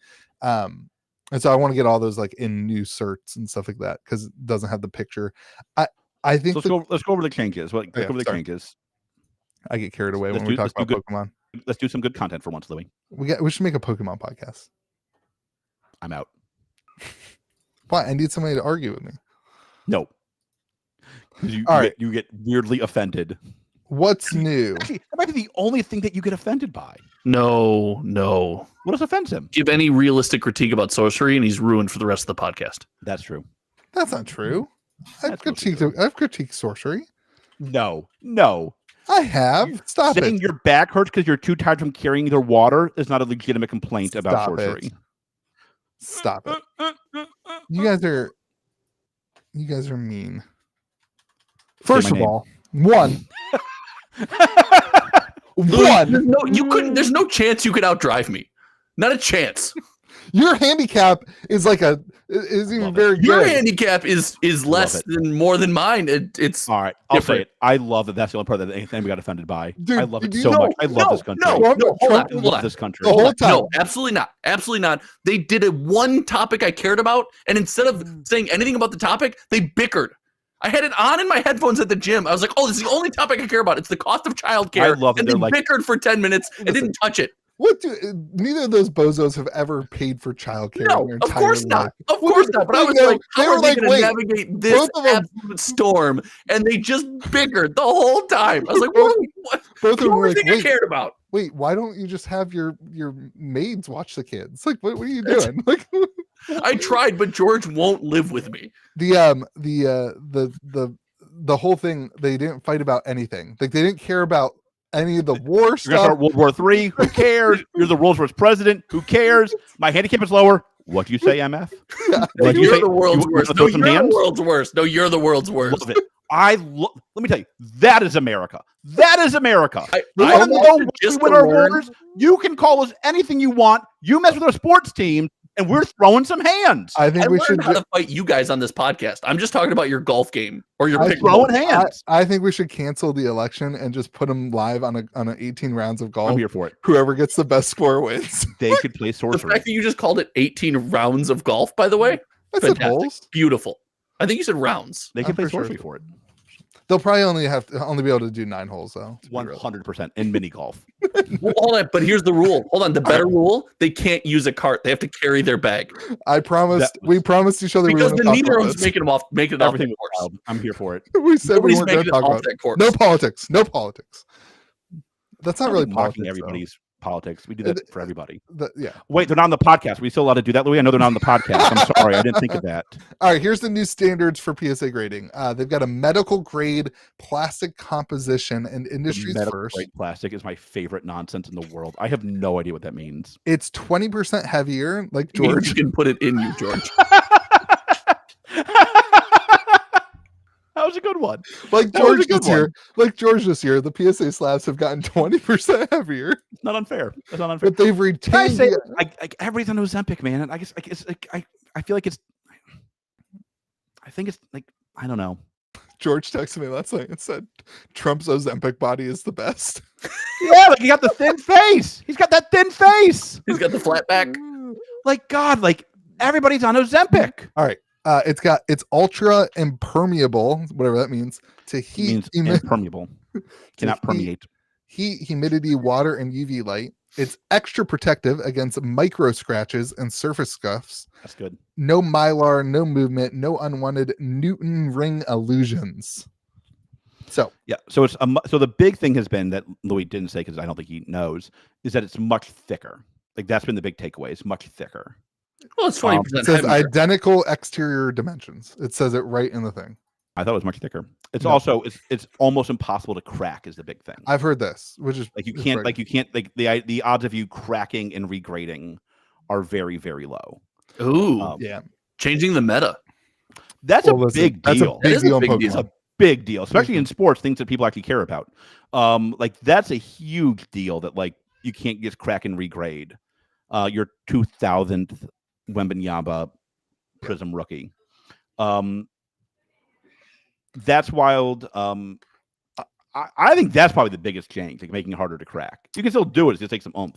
And so I want to get all those like in new certs and stuff like that because it doesn't have the picture. I think Let's go over the changes. Let's go over the changes. I get carried away when we talk about Pokemon. Let's do some good content for once, Louis. We should make a Pokemon podcast. I'm out. Why? I need somebody to argue with me. No. You get weirdly offended. What's new? Actually, that might be the only thing that you get offended by. No. What else offends him? Give any realistic critique about sorcery, and he's ruined for the rest of the podcast. That's true. That's not true. I've critiqued sorcery. No. I have. Stop Saying it. your back hurts because you're too tired from carrying their water is not a legitimate complaint about sorcery. Stop it. You guys are mean. First of all, one. There's no chance you could outdrive me. Not a chance. Your handicap is like is even very good. Your handicap is less than more than mine. It's all right. I'll say it. I love that. That's the only part that anything we got offended by. Dude, I love it so much. I love this country. Hold on. This country. The whole time. No, absolutely not. They did one topic I cared about, and instead of saying anything about the topic, they bickered. I had it on in my headphones at the gym. I was like, "Oh, this is the only topic I care about. It's the cost of childcare." I love it. And they bickered for 10 minutes and didn't touch it. Neither of those bozos have ever paid for childcare. No, of course not. Of course not. But I was like, how are they going to navigate this absolute storm? And they just bickered the whole time. I was like, what? Both of them were like, I cared about. Wait, why don't you just have your maids watch the kids? Like, what are you doing? Like, I tried, but George won't live with me. The whole thing, they didn't fight about anything. Like, they didn't care about any of the war stuff. You're gonna start World War III. Who cares? You're the world's worst president. Who cares? My handicap is lower. What do you say, MF? You're the world's worst. No, you're the world's worst. No, you're the world's worst. Love it. Let me tell you, that is America. That is America. I win our wars. You can call us anything you want. You mess with our sports team, and we're throwing some hands. I think we should how to fight you guys on this podcast. I'm just talking about your golf game or your throwing hands. I think we should cancel the election and just put them live on an 18 rounds of golf. I'm here for it. Whoever gets the best score wins. They could play sorcery. The fact that you just called it 18 rounds of golf, by the way, that's fantastic. Beautiful. I think you said rounds. They can play sorcery for it. They'll probably only be able to do 9 holes though. 100% in mini golf. Well, hold on, but here's the rule. Hold on, the better rule: they can't use a cart. They have to carry their bag. We promised each other because neither of us making it off the course. I'm here for it. We said we weren't going to talk about that course. No politics. That's not really mocking politics. Everybody's politics. We do that for everybody. Yeah. Wait, they're not on the podcast. We still allowed to do that, Louis? I know they're not on the podcast. I'm sorry. I didn't think of that. All right. Here's the new standards for PSA grading. They've got a medical grade plastic composition and industries first. Grade plastic is my favorite nonsense in the world. I have no idea what that means. It's 20% heavier, like George. You can put it in you, George. That was a good one. Like George this year, the PSA slabs have gotten 20% heavier. It's not unfair. That's not unfair. But they've retained. Everybody's on Ozempic, man. And I feel like it's. I think it's like I don't know. George texted me last night and said Trump's Ozempic body is the best. Yeah, like he got the thin face. He's got that thin face. He's got the flat back. Like God, like everybody's on Ozempic. All right. It's ultra impermeable, whatever that means, to heat. It means impermeable. Cannot permeate. Heat, humidity, water, and UV light. It's extra protective against micro scratches and surface scuffs. That's good. No mylar, no movement, no unwanted Newton ring illusions. So yeah, so it's so the big thing has been that Louis didn't say because I don't think he knows is that it's much thicker. Like that's been the big takeaway. It's much thicker. Well, it's 20%. It says identical exterior dimensions. It says it right in the thing. I thought it was much thicker. It's also it's almost impossible to crack is the big thing. I've heard this, which is like you can't the odds of you cracking and regrading are very, very low. Ooh, yeah. Changing the meta. That's a big deal. That's a big deal. It's a big deal, especially in sports, things that people actually care about. Like that's a huge deal that like you can't just crack and regrade your 2000th Wembanyama Prism rookie. That's wild. I think that's probably the biggest change, like making it harder to crack. You can still do it. It just takes some oomph.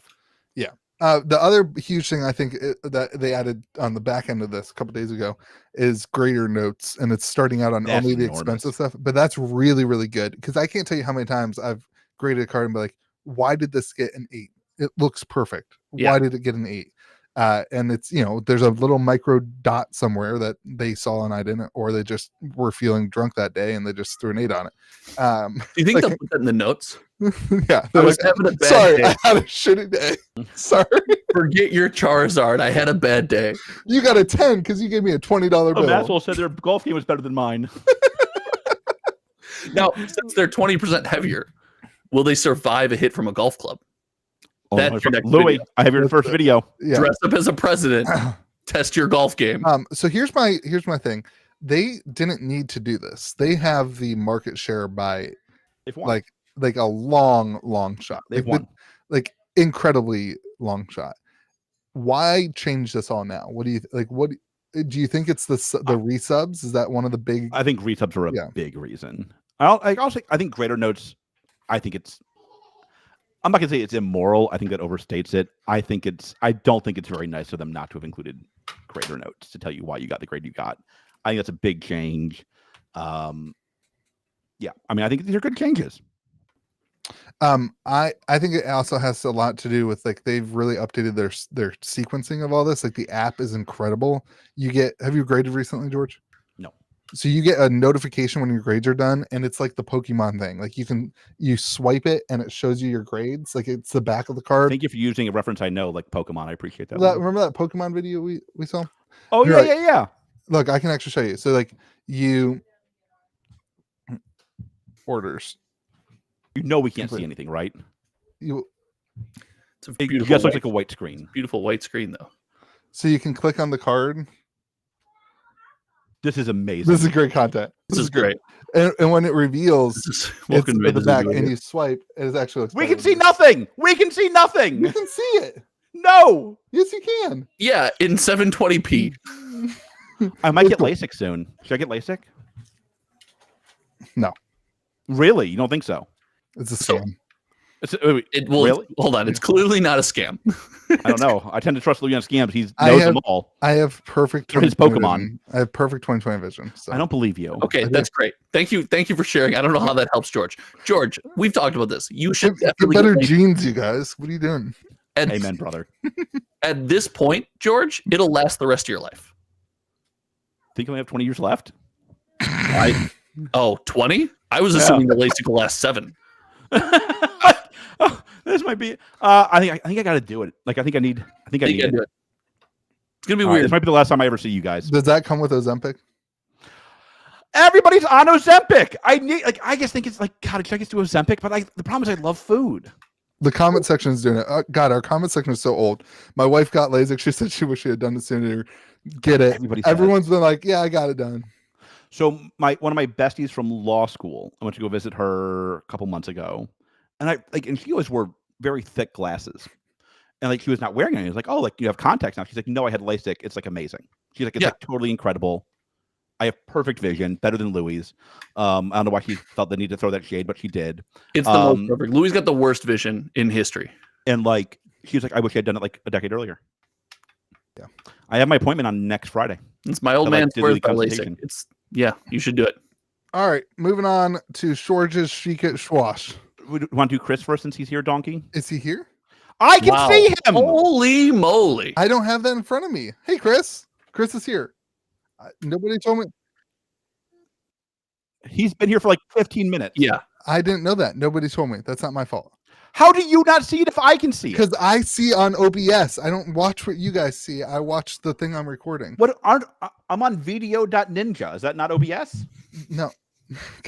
Yeah. The other huge thing I think that they added on the back end of this a couple days ago is grader notes, and it's starting out on That's only the enormous. expensive stuff. But that's really, really good because I can't tell you how many times I've graded a card and be like, "Why did this get an 8? It looks perfect. Yeah. Why did it get an 8?" And it's there's a little micro dot somewhere that they saw and I didn't, or they just were feeling drunk that day and they just threw an 8 on it. Do you think they'll put that in the notes? Yeah, I was having a bad sorry, day. I had a shitty day. Sorry. Forget your Charizard. I had a bad day. You got a 10 because you gave me a $20 bill. Maxwell said their golf game was better than mine. Now, since they're 20% heavier, will they survive a hit from a golf club? That's your next Louis, video. I have your first video. Yeah. Dress up as a president. Test your golf game. So here's my thing. They didn't need to do this. They have the market share by They've won. like a long shot. They've won. Like incredibly long shot. Why change this all now? What do you what do you think it's the resubs? Is that one of the big I think resubs are a big reason. I think greater notes. I'm not gonna say it's immoral. I think that overstates it. I don't think it's very nice of them not to have included greater notes to tell you why you got the grade you got. I think that's a big change. Yeah, I mean, I think these are good changes. I think it also has a lot to do with they've really updated their sequencing of all this. Like the app is incredible. Have you graded recently, George? No. So you get a notification when your grades are done, and it's like the Pokemon thing. Like you swipe it and it shows you your grades. Like it's the back of the card. Thank you for using a reference I know, like Pokemon. I appreciate that. Remember that Pokemon video we saw? Oh You're yeah. Look, I can actually show you. So you orders. We can't see anything, right? It's a It beautiful just looks white, like a white screen. beautiful white screen, though. So you can click on the card. This is amazing. This is great content. This is great. And when it reveals, it's Welcome at the to back, video. and you swipe, it actually looks. We better can see than nothing. We can see this. nothing. You can see it. No. Yes, you can. Yeah, in 720p. I might get LASIK soon. Should I get LASIK? No. Really? You don't think so? It's a scam. It will. Really? Hold on. It's clearly not a scam. I don't know. I tend to trust Louis on scams. He I knows have- them all. I have perfect They're his 20/20 Pokemon. vision. I have perfect 20/20 vision. So. I don't believe you. Okay, I that's great. Thank you for sharing. I don't know how that helps George. George, we've talked about this. You should Get definitely better get- genes, you guys. What are you doing? Amen, brother. At this point, George, it'll last the rest of your life. Think you only have 20 years left? 20? I was assuming the LASIK will last 7. This might be. I think I got to do it. I think I need You gotta it. do it. It's gonna be All right, weird. this might be the last time I ever see you guys. Does that come with Ozempic? Everybody's on Ozempic. I just think it's like, God, should I just do Ozempic? But the problem is I love food. The comment section is doing it. God, our comment section is so old. My wife got LASIK. She said she wish she had done it sooner. Get it. Everyone's been like, yeah, I got it done. So one of my besties from law school, I went to go visit her a couple months ago, and and she always wore very thick glasses, and she was not wearing any. I was like, oh, you have contacts now. She's like, no, I had LASIK. It's amazing. She's like, it's totally incredible. I have perfect vision, better than Louis. I don't know why she felt the need to throw that shade, but she did. It's the most perfect. Louis got the worst vision in history. And she was like, I wish I had done it a decade earlier. Yeah. I have my appointment on next Friday. It's my old man's digital worth by consultation. LASIK. You should do it. All right, moving on to George's Shika Schwash. We want to do Chris first since he's here, Donkey? Is he here? I can Wow. see him. Holy moly. I don't have that in front of me. Hey, Chris. Chris is here. Nobody told me. He's been here for 15 minutes. Yeah. I didn't know that. Nobody told me. That's not my fault. How do you not see it if I can see it? Because I see on OBS. I don't watch what you guys see. I watch the thing I'm recording. I'm on video.ninja. Is that not OBS? No.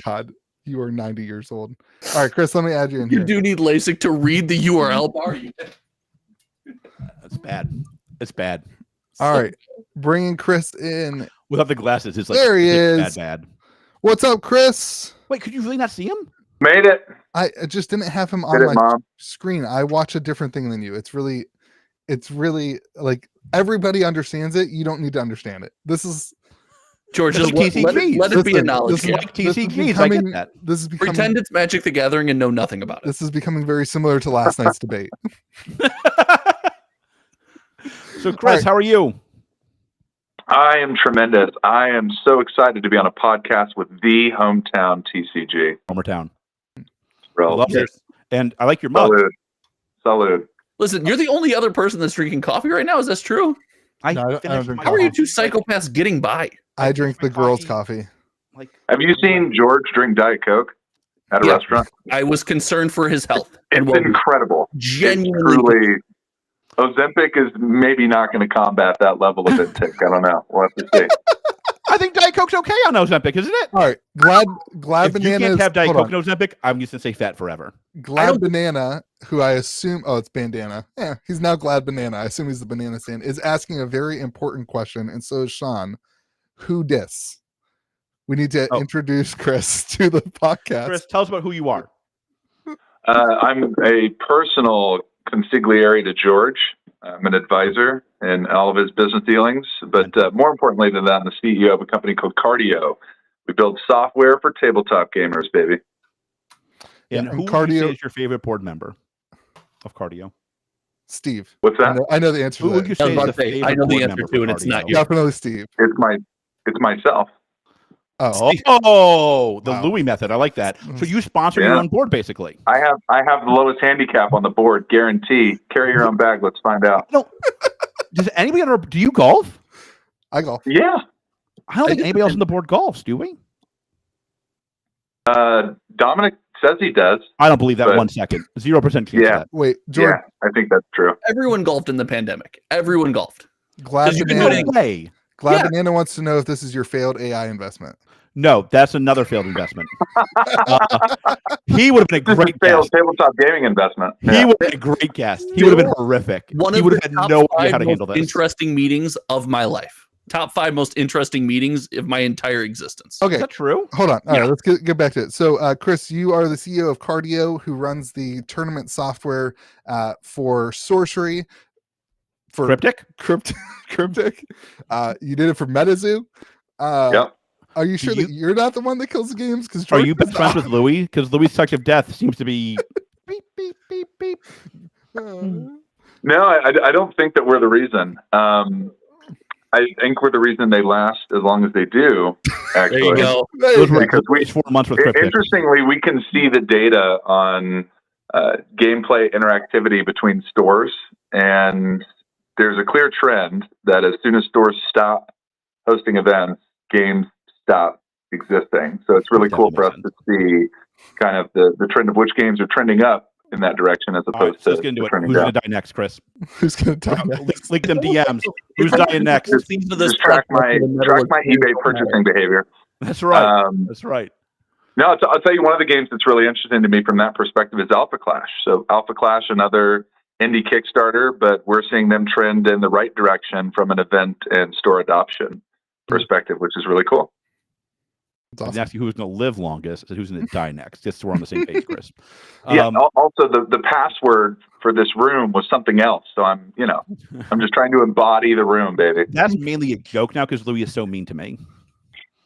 God, you are 90 years old. All right, Chris, let me add you in You here. do need LASIK to read the URL bar. That's bad. It's bad. All right, bringing Chris in. Without the glasses, it's There he it's is. bad. What's up, Chris? Wait, could you really not see him? Made it. I just didn't have him Did on it, my Mom. screen. I watch a different thing than you. It's really everybody understands it. You don't need to understand it. This is George, It's just like let it be a listen, knowledge this is game. Like TCGs, I get that. This is becoming, Pretend it's Magic the Gathering and know nothing about it. this is becoming very similar to last night's debate. So, Chris, how are you? I am tremendous. I am so excited to be on a podcast with the hometown TCG. Homertown. Thrilled. Love it. And I like your mug. Salud. Listen, you're the only other person that's drinking coffee right now. Is that true? No, I don't drink How are you coffee. two psychopaths getting by? I drink the girls' coffee. Like, Have you seen George drink Diet Coke at a restaurant? I was concerned for his health. It's incredible. Genuinely. It's truly. Ozempic is maybe not going to combat that level of intake. I don't know. We'll have to see. I think Diet Coke's okay on Ozempic, isn't it? All right, Glad If Bananas. you can't have Diet hold Coke on. and Ozempic, I'm just going to say fat forever. Glad Banana, who I assume, it's Bandana. Yeah, he's now Glad Banana. I assume he's the banana stand, is asking a very important question, and so is Sean. Who dis? We need to introduce Chris to the podcast. Chris, tell us about who you are. I'm a personal consigliere to George. I'm an advisor in all of his business dealings, but more importantly than that, I'm the CEO of a company called Cardio. We build software for tabletop gamers, baby. And who would you say is your favorite board member of Cardio? Steve. What's that? I know the answer Who to would that. you say is the favorite I know the board answer member to, for and it's Cardio? not you. Definitely Steve. It's myself. Oh, The Wow. Louis method. I like that. So you sponsor your own board, basically. I have the lowest handicap on the board, guarantee. Carry your own bag. Let's find out. Does anybody ever? Do you golf? I golf. Yeah. I don't think anybody else on the board golfs. Do we? Dominic says he does. I don't believe that But- 1 second. 0% chance. Yeah. Of that. Wait, George. Yeah, I think that's true. Everyone golfed in the pandemic. Everyone golfed. Glad Because you can Banana. do it Way. Glad Yeah. Banana wants to know if this is your failed AI investment. No, that's another failed investment. He would have been a This is great failed guest. tabletop gaming investment. He Yeah. would have been a great guest. He would have been horrific. One He of would the have had top no idea how 5 to handle most this. interesting meetings of my life. Top 5 most interesting meetings of my entire existence. Okay, Is that true? hold on. All right, let's get back to it. So, Chris, you are the CEO of Cardio, who runs the tournament software for Sorcery. For Cryptic? Cryptic. You did it for MetaZoo. Yep. Are you sure that you're not the one that kills the games? Because Are you best friends with Louis? Because Louis' touch of death seems to be beep, beep, beep, beep. No, I don't think that we're the reason. I think we're the reason they last as long as they do. Actually, There you go. Those were Because we- 4 months with Cryptic. Interestingly, we can see the data on gameplay interactivity between stores, and there's a clear trend that as soon as stores stop hosting events, games stop existing. So it's really cool for us to see kind of the trend of which games are trending up in that direction as All right, opposed so to let's get into it. trending Who's down. going to die next, Chris? Who's going to die next? Leak them DMs. Who's dying next? Listening to this Just track podcast my with a metal eBay of- purchasing behavior. That's right. Um, That's right. No, I'll tell you one of the games that's really interesting to me from that perspective is Alpha Clash. So Alpha Clash, another indie Kickstarter, but we're seeing them trend in the right direction from an event and store adoption perspective, which is really cool. It's I awesome. ask you who's going to live longest and who's going to die next. Just so we're on the same page, Chris. Yeah. Also, the password for this room was something else. So I'm just trying to embody the room, baby. That's mainly a joke now because Louis is so mean to me.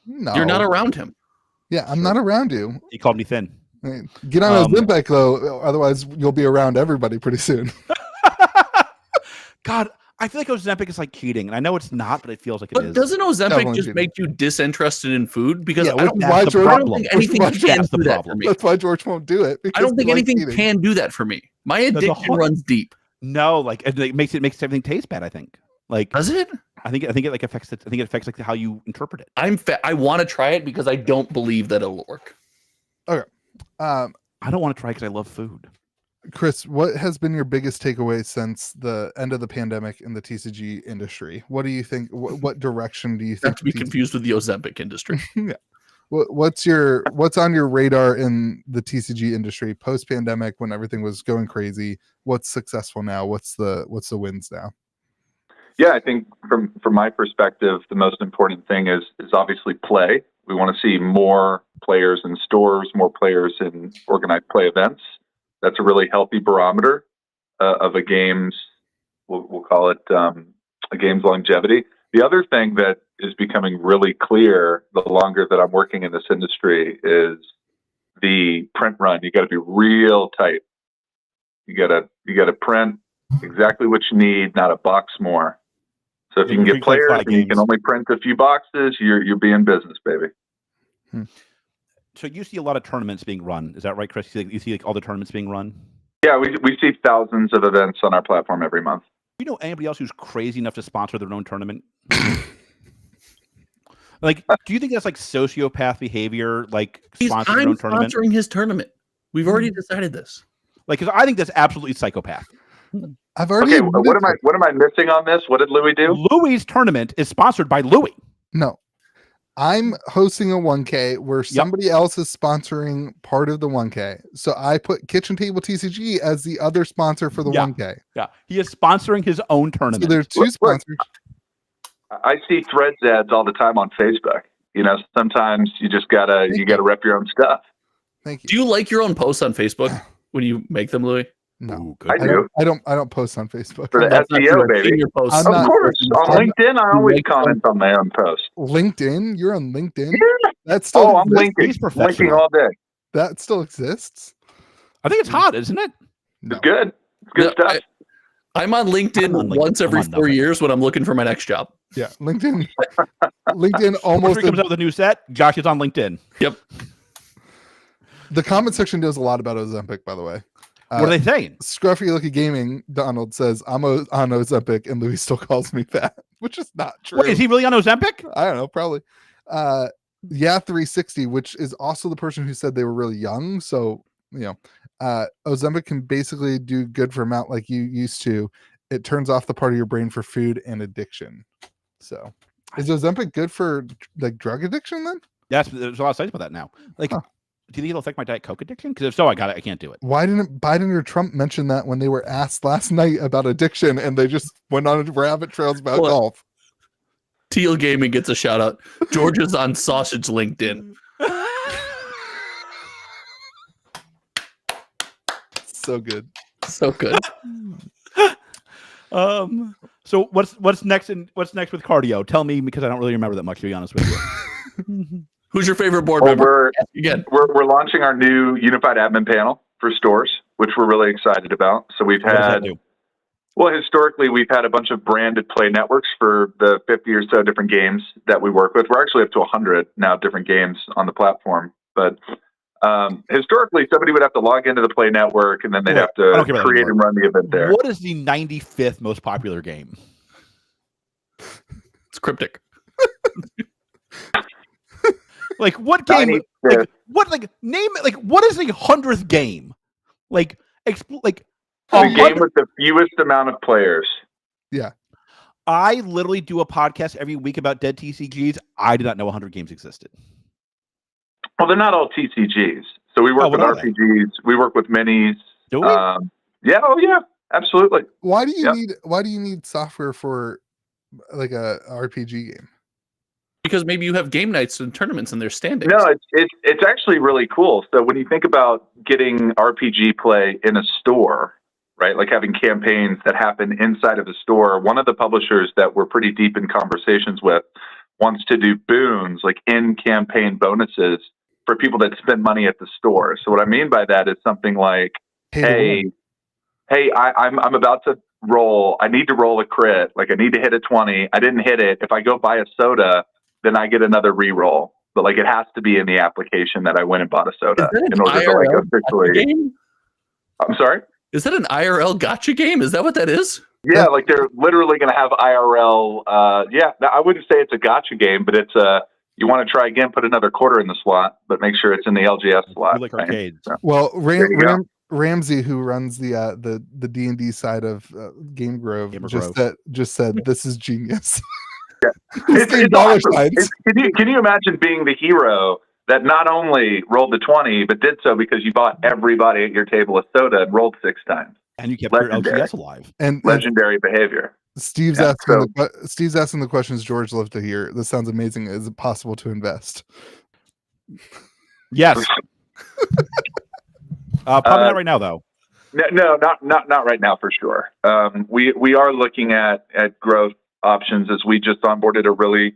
No. You're not around him. Yeah, I'm not around you. He called me thin. Hey, get on Ozempic, though. Otherwise, you'll be around everybody pretty soon. God, I feel like Ozempic is like cheating, and I know it's not, but it feels like it But is. doesn't Ozempic Definitely just cheating. make you disinterested in food? Because Yeah, I don't, which is why That's the George- I don't problem. think anything That's can the do that for problem. me. That's why George won't do it. I because don't think he likes anything eating. can do that for me. My the addiction whole- runs deep. No, like it makes everything taste bad. I think. Like Does it? I think it like affects it. I think it affects like how you interpret it. I want to try it because I don't believe that it'll work. Um, I don't want to try because I love food. Chris, what has been your biggest takeaway since the end of the pandemic in the TCG industry? What do you think? What direction do you Not think? to be the confused with the Ozempic industry. What's on your radar in the TCG industry post pandemic when everything was going crazy? What's successful now? What's the wins now? Yeah, I think from my perspective, the most important thing is obviously play. We want to see more players in stores, more players in organized play events. That's a really healthy barometer of a game's, we'll call it a game's longevity. The other thing that is becoming really clear the longer that I'm working in this industry is the print run. You got to be real tight. You got to print exactly what you need, not a box more. So if you can get players and you can only print a few boxes, you're being business, baby. So you see a lot of tournaments being run. Is that right, Chris? You see like all the tournaments being run? Yeah, we see thousands of events on our platform every month. Do you know anybody else who's crazy enough to sponsor their own tournament? Like, do you think that's like sociopath behavior? Like, sponsoring their own tournament? Sponsoring his tournament. We've already decided this. Like, because I think that's absolutely psychopath. I've already. Okay, what am I missing on this? What did Louis do? Louis' tournament is sponsored by Louis. No, I'm hosting a 1K where somebody else is sponsoring part of the 1K. So I put KitchenTableTCG as the other sponsor for the 1K. Yeah, he is sponsoring his own tournament. So there are two sponsors. I see Threads ads all the time on Facebook. You know, sometimes you just gotta rep your own stuff. Thank you. Do you like your own posts on Facebook when you make them, Louis? No, I do. I don't post on Facebook. For the SEO, baby. Of course. On LinkedIn, I always comment on my own post. LinkedIn? You're on LinkedIn? Yeah. That still I'm linking. Linking all day. That still exists? I think it's hot, isn't it? No. It's good. It's good stuff. I'm on LinkedIn once every 4 years when I'm looking for my next job. Yeah, LinkedIn. LinkedIn almost comes out with a new set. Josh is on LinkedIn. Yep. The comment section knows a lot about Ozempic, by the way. What are they saying? Scruffy Looky Gaming Donald says I'm on Ozempic and Louis still calls me fat, which is not true. Wait, is he really on Ozempic? I don't know, probably. 360, which is also the person who said they were really young. So Ozempic can basically do good for amount like you used to. It turns off the part of your brain for food and addiction. So, is Ozempic good for like drug addiction then? Yes, there's a lot of sites about that now. Like. Do you think it'll affect my Diet Coke addiction? Because if so, I can't do it. Why didn't Biden or Trump mention that when they were asked last night about addiction and they just went on rabbit trails about golf? Teal Gaming gets a shout out. Georgia's on Sausage LinkedIn. So good. So good. So what's next with cardio? Tell me, because I don't really remember that much, to be honest with you. Who's your favorite board member? We're launching our new unified admin panel for stores, which we're really excited about. So we've had, historically we've had a bunch of branded play networks for the 50 or so different games that we work with. We're actually up to 100 now different games on the platform. But historically, somebody would have to log into the play network and then they'd have to create and run the event there. What is the 95th most popular game? It's Cryptic. Like what game? Name it. Like what is the 100th game? Like the game with the fewest amount of players. Yeah, I literally do a podcast every week about dead TCGs. I did not know 100 games existed. Well, they're not all TCGs. So we work with RPGs. We work with minis. Do we? Yeah. Oh, yeah. Absolutely. Why do you need software for like a RPG game? Because maybe you have game nights and tournaments and they're standings. No, it's actually really cool. So when you think about getting RPG play in a store, right? Like having campaigns that happen inside of the store, one of the publishers that we're pretty deep in conversations with wants to do boons, like in-campaign bonuses for people that spend money at the store. So what I mean by that is something like, hey, I'm about to roll. I need to roll a crit. Like I need to hit a 20. I didn't hit it. If I go buy a soda, then I get another re-roll. But like it has to be in the application that I went and bought a soda in order to like officially. I'm sorry? Is that an IRL gotcha game? Is that what that is? Yeah, like they're literally going to have IRL. I wouldn't say it's a gotcha game, but it's you want to try again, put another quarter in the slot, but make sure it's in the LGS slot. Like arcades. So, well, Ramsey, who runs the D&D side of Game Grove, just said this is genius. Yeah. It's awesome. Can you imagine being the hero that not only rolled the 20, but did so because you bought everybody at your table a soda and rolled 6 times? And you kept your LGS alive. And legendary behavior. Steve's asking the questions George loved to hear. This sounds amazing. Is it possible to invest? Yes. Probably not right now, though. No, not right now for sure. We are looking at growth options as we just onboarded a really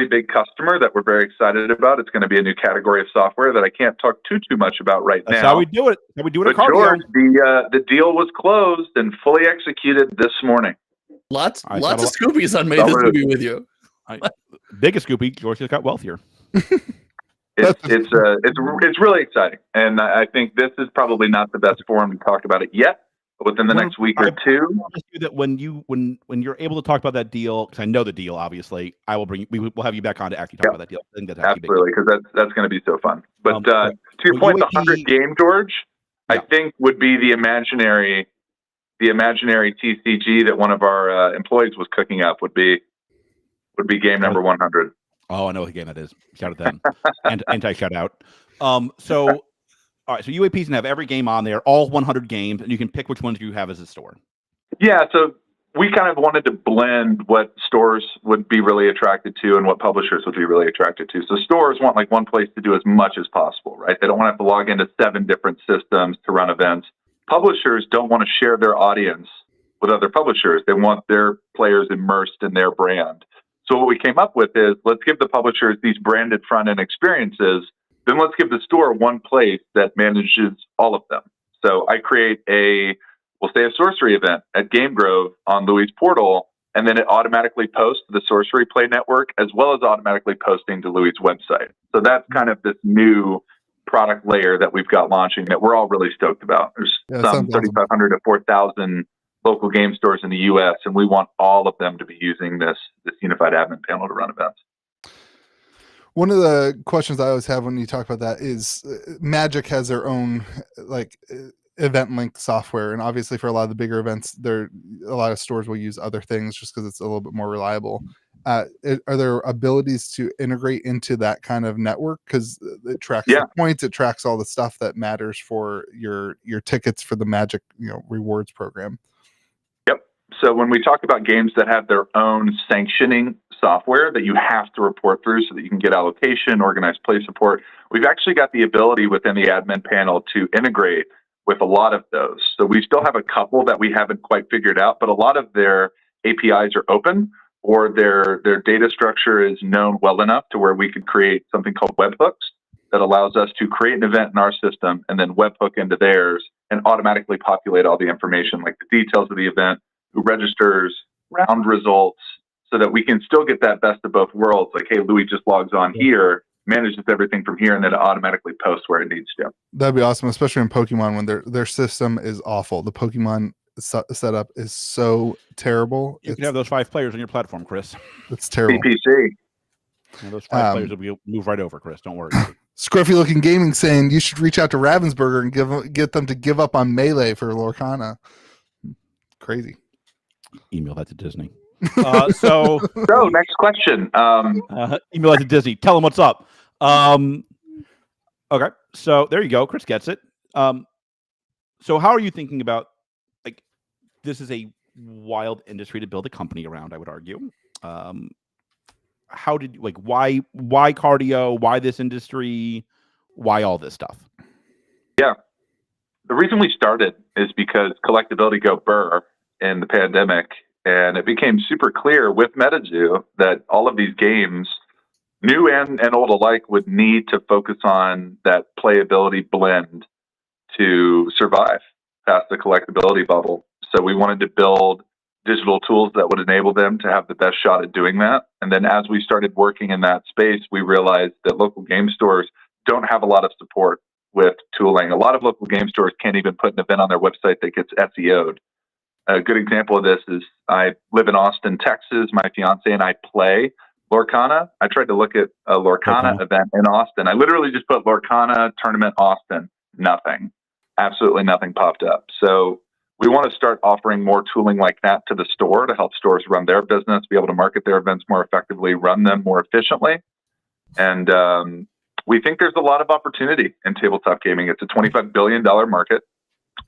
big customer that we're very excited about. It's going to be a new category of software that I can't talk too much about now. That's how we do it. But George, the deal was closed and fully executed this morning. Lots I of got a Scoopies on May This Will Be With You. Biggest Scoopy, George just got wealthier. It's really exciting, and I think this is probably not the best forum to talk about it yet. But within the next week or two, I promise you that when you're able to talk about that deal, because I know the deal, obviously, we'll have you back on to actually talk about that deal. I think that's absolutely, because that's going to be so fun. But to your so point, UAP, the 100 game, George, I think would be the imaginary TCG that one of our employees was cooking up would be game number 100. Oh, I know what game that is. Shout at them. Anti shout out. So all right, so UAP's gonna have every game on there, all 100 games, and you can pick which ones you have as a store. Yeah, so we kind of wanted to blend what stores would be really attracted to and what publishers would be really attracted to. So stores want like one place to do as much as possible, right? They don't want to have to log into 7 different systems to run events. Publishers don't want to share their audience with other publishers. They want their players immersed in their brand. So what we came up with is, let's give the publishers these branded front-end experiences, then let's give the store one place that manages all of them. So I create we'll say a Sorcery event at Game Grove on Louis' portal, and then it automatically posts to the Sorcery Play Network, as well as automatically posting to Louis' website. So that's kind of this new product layer that we've got launching that we're all really stoked about. There's some 3,500 to 4,000 local game stores in the U.S., and we want all of them to be using this unified admin panel to run events. One of the questions I always have when you talk about that is Magic has their own event link software, and obviously for a lot of the bigger events, a lot of stores will use other things just because it's a little bit more reliable. Are there abilities to integrate into that kind of network, because it tracks the points, it tracks all the stuff that matters for your tickets for the Magic rewards program? Yep. So when we talk about games that have their own sanctioning software that you have to report through so that you can get allocation, organized play support, we've actually got the ability within the admin panel to integrate with a lot of those. So we still have a couple that we haven't quite figured out, but a lot of their APIs are open, or their data structure is known well enough to where we could create something called webhooks that allows us to create an event in our system and then webhook into theirs and automatically populate all the information, like the details of the event, who registers, round results, so that we can still get that best of both worlds. Like, hey, Louis just logs on here, manages everything from here, and then it automatically posts where it needs to. That'd be awesome, especially in Pokemon when their system is awful. The Pokemon setup is so terrible. You can have those 5 players on your platform, Chris. It's terrible. PPC. Those 5 players will move right over, Chris. Don't worry. Scruffy Looking Gaming saying you should reach out to Ravensburger and get them to give up on Melee for Lorcana. Crazy. Email that to Disney. So next question. Email that to Disney. Tell them what's up. Okay, so there you go. Chris gets it. So how are you thinking about, like, this is a wild industry to build a company around, I would argue. How did, like, why cardio? Why this industry? Why all this stuff? Yeah. The reason we started is because collectability go burr in the pandemic, and it became super clear with MetaZoo that all of these games, new and old alike, would need to focus on that playability blend to survive past the collectability bubble. So we wanted to build digital tools that would enable them to have the best shot at doing that. And then as we started working in that space, we realized that local game stores don't have a lot of support with tooling. A lot of local game stores can't even put an event on their website that gets SEO'd. A good example of this is I live in Austin, Texas. My fiance and I play Lorcana. I tried to look at a Lorcana event in Austin. I literally just put Lorcana tournament Austin. Nothing. Absolutely nothing popped up. So we want to start offering more tooling like that to the store to help stores run their business, be able to market their events more effectively, run them more efficiently. And we think there's a lot of opportunity in tabletop gaming. It's a $25 billion market,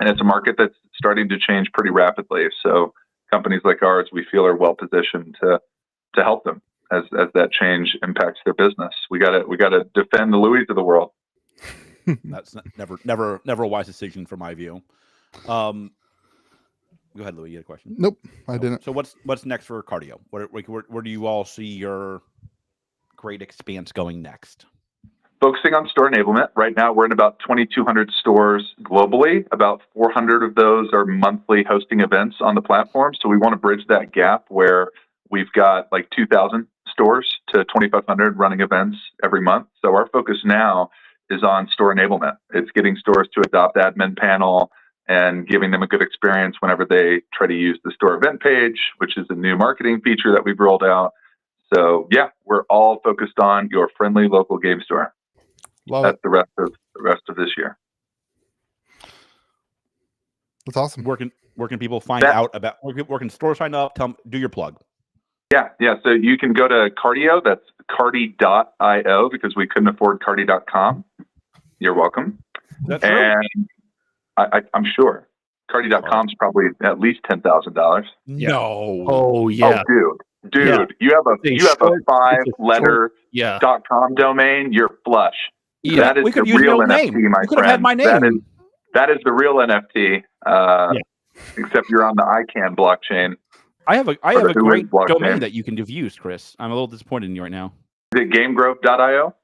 and it's a market that's starting to change pretty rapidly. So companies like ours, we feel, are well positioned to help them as that change impacts their business. We got to defend the Louis of the world. That's never a wise decision from my view. Go ahead, Louis. You had a question? Nope, I didn't. So what's next for cardio? Where do you all see your great expanse going next? focusing on store enablement. Right now, we're in about 2,200 stores globally. About 400 of those are monthly hosting events on the platform. So we want to bridge that gap where we've got like 2,000 stores to 2,500 running events every month. So our focus now is on store enablement. It's getting stores to adopt admin panel and giving them a good experience whenever they try to use the store event page, which is a new marketing feature that we've rolled out. So yeah, we're all focused on your friendly local game store. That's the rest of this year. That's awesome. Where can people find out about? Where can stores sign up? Do your plug. Yeah. So you can go to Cardio. That's cardi.io because we couldn't afford cardi.com. You're welcome. That's and I'm sure cardi.com is probably at least $10,000. No. Oh yeah. Oh, dude, Yeah. you have a 5-letter .com domain. You're flush. Yeah. That is we could the use real my NFT, name. my You could have friend. had my name. That is the real NFT. Except you're on the ICANN blockchain. I have a the great blockchain. domain that you can have used, Chris. I'm a little disappointed in you right now. Is it gamegrove.io?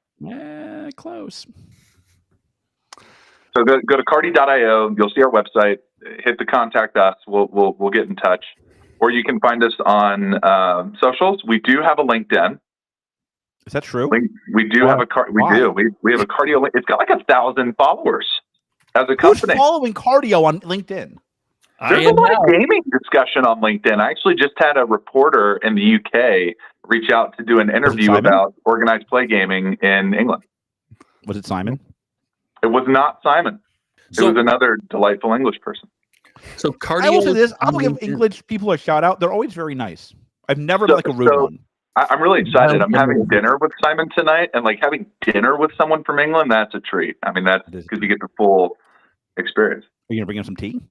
Close. So go to cardi.io. You'll see our website. Hit the contact us. We'll get in touch. Or you can find us on socials. We do have a LinkedIn. Is that true? We do have a we have a cardio link. It's got like 1,000 followers as a company. Who's following Cardio on LinkedIn? There's a lot of gaming discussion on LinkedIn. I actually just had a reporter in the UK reach out to do an interview about organized play gaming in England. Was it Simon? It was not Simon. It was another delightful English person. So Cardio. I will say this. I'll give English people a shout out. They're always very nice. I've never been like a rude one. I'm really excited. I'm having dinner with Simon tonight, and like having dinner with someone from England, that's a treat. I mean, that's because you get the full experience. Are you gonna bring him some tea?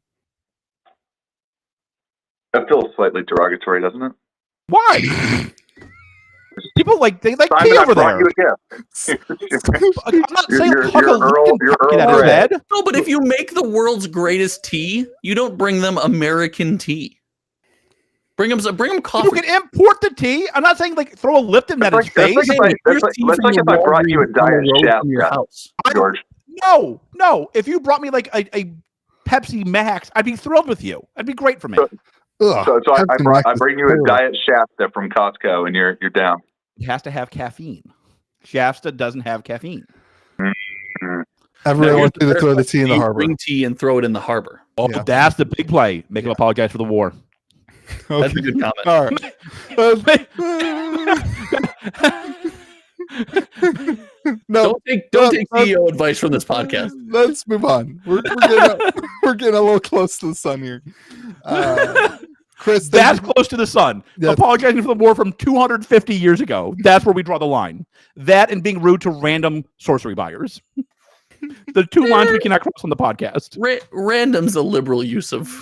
That feels slightly derogatory, doesn't it? Why? People they like Simon, tea over I brought there. you a gift. I'm not saying You're huck a Earl at his Grey. head. No, but if you make the world's greatest tea, you don't bring them American tea. Bring them coffee. You can import the tea. I'm not saying like throw a Lipton at his face. That's like if I brought you a diet Shasta, George. No. If you brought me like a Pepsi Max, I'd be thrilled with you. That'd be great for me. So I bring you a diet Shasta from Costco, and you're down. It has to have caffeine. Shasta doesn't have caffeine. Mm-hmm. Everyone wants you to throw the tea in the harbor. Bring tea and throw it in the harbor. Oh, that's the big play. Make him apologize for the war. Okay. That's a good comment. All right. No, don't take CEO advice from this podcast. Let's move on. We're getting a little close to the sun here. Chris, that's close to the sun. Apologizing for the war from 250 years ago. That's where we draw the line. That and being rude to random sorcery buyers. The two lines we cannot cross on the podcast. Random's a liberal use of.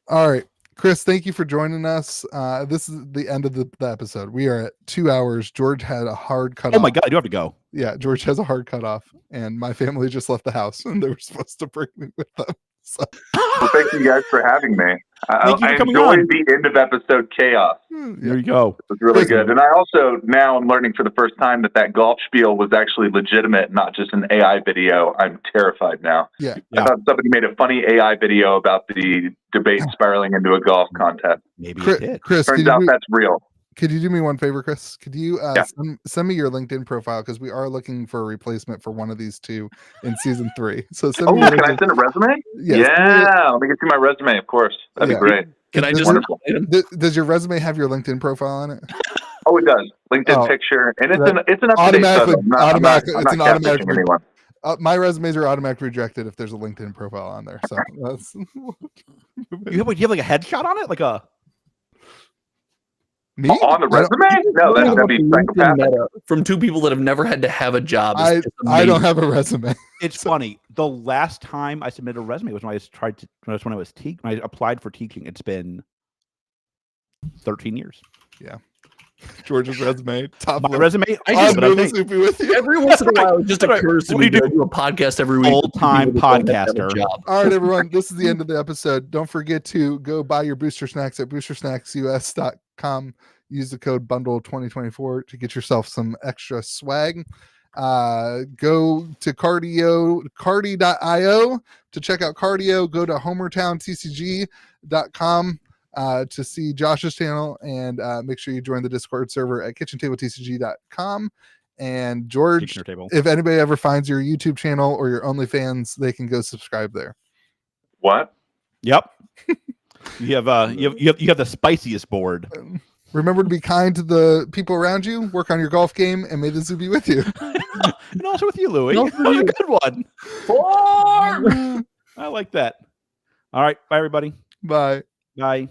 All right, Chris, thank you for joining us. This is the end of the episode. We are at 2 hours. George had a hard cut off. Oh my God, I do have to go. Yeah, George has a hard cut off, and my family just left the house, and they were supposed to bring me with them. So. Well, thank you guys for having me. I enjoyed the end of episode chaos. There you go. It was really good. And I also now am learning for the first time that golf spiel was actually legitimate, not just an AI video. I'm terrified now. Yeah. I thought somebody made a funny AI video about the debate spiraling into a golf contest. Maybe it did. Chris, turns out that's real. Could you do me one favor, Chris? Could you send me your LinkedIn profile, because we are looking for a replacement for one of these two in season 3. So can I send a resume? Yes. Yeah, let me get you my resume. Of course, that'd be great. Can I just? Does your resume have your LinkedIn profile on it? Oh, it does. LinkedIn picture, and it's an automatic. It's an automatic. Anyone. My resumes are automatic rejected if there's a LinkedIn profile on there. So that's. You have like a headshot on it, like a. Me? On the resume? No, that'd be psychopathic. From two people that have never had to have a job. I don't have a resume. It's funny. The last time I submitted a resume was when I applied for teaching. It's been 13 years. Yeah. George's resume. My resume. With you. Every once in a while, it just occurs to me to do a podcast every week. Full-time podcaster. All right, everyone. This is the end of the episode. Don't forget to go buy your booster snacks at boostersnacksus.com. use the code bundle 2024 to get yourself some extra swag. Go to cardio.io to check out Cardio. Go to homertowntcg.com to see Josh's channel, and make sure you join the Discord server at kitchenttabletcg.com. And George, if anybody ever finds your YouTube channel or your OnlyFans, they can go subscribe there. What? Yep. You have the spiciest board. Remember to be kind to the people around you. Work on your golf game, and may the zoo be with you. And also with you, Louie. That was a good one. I like that. All right. Bye, everybody. Bye. Bye.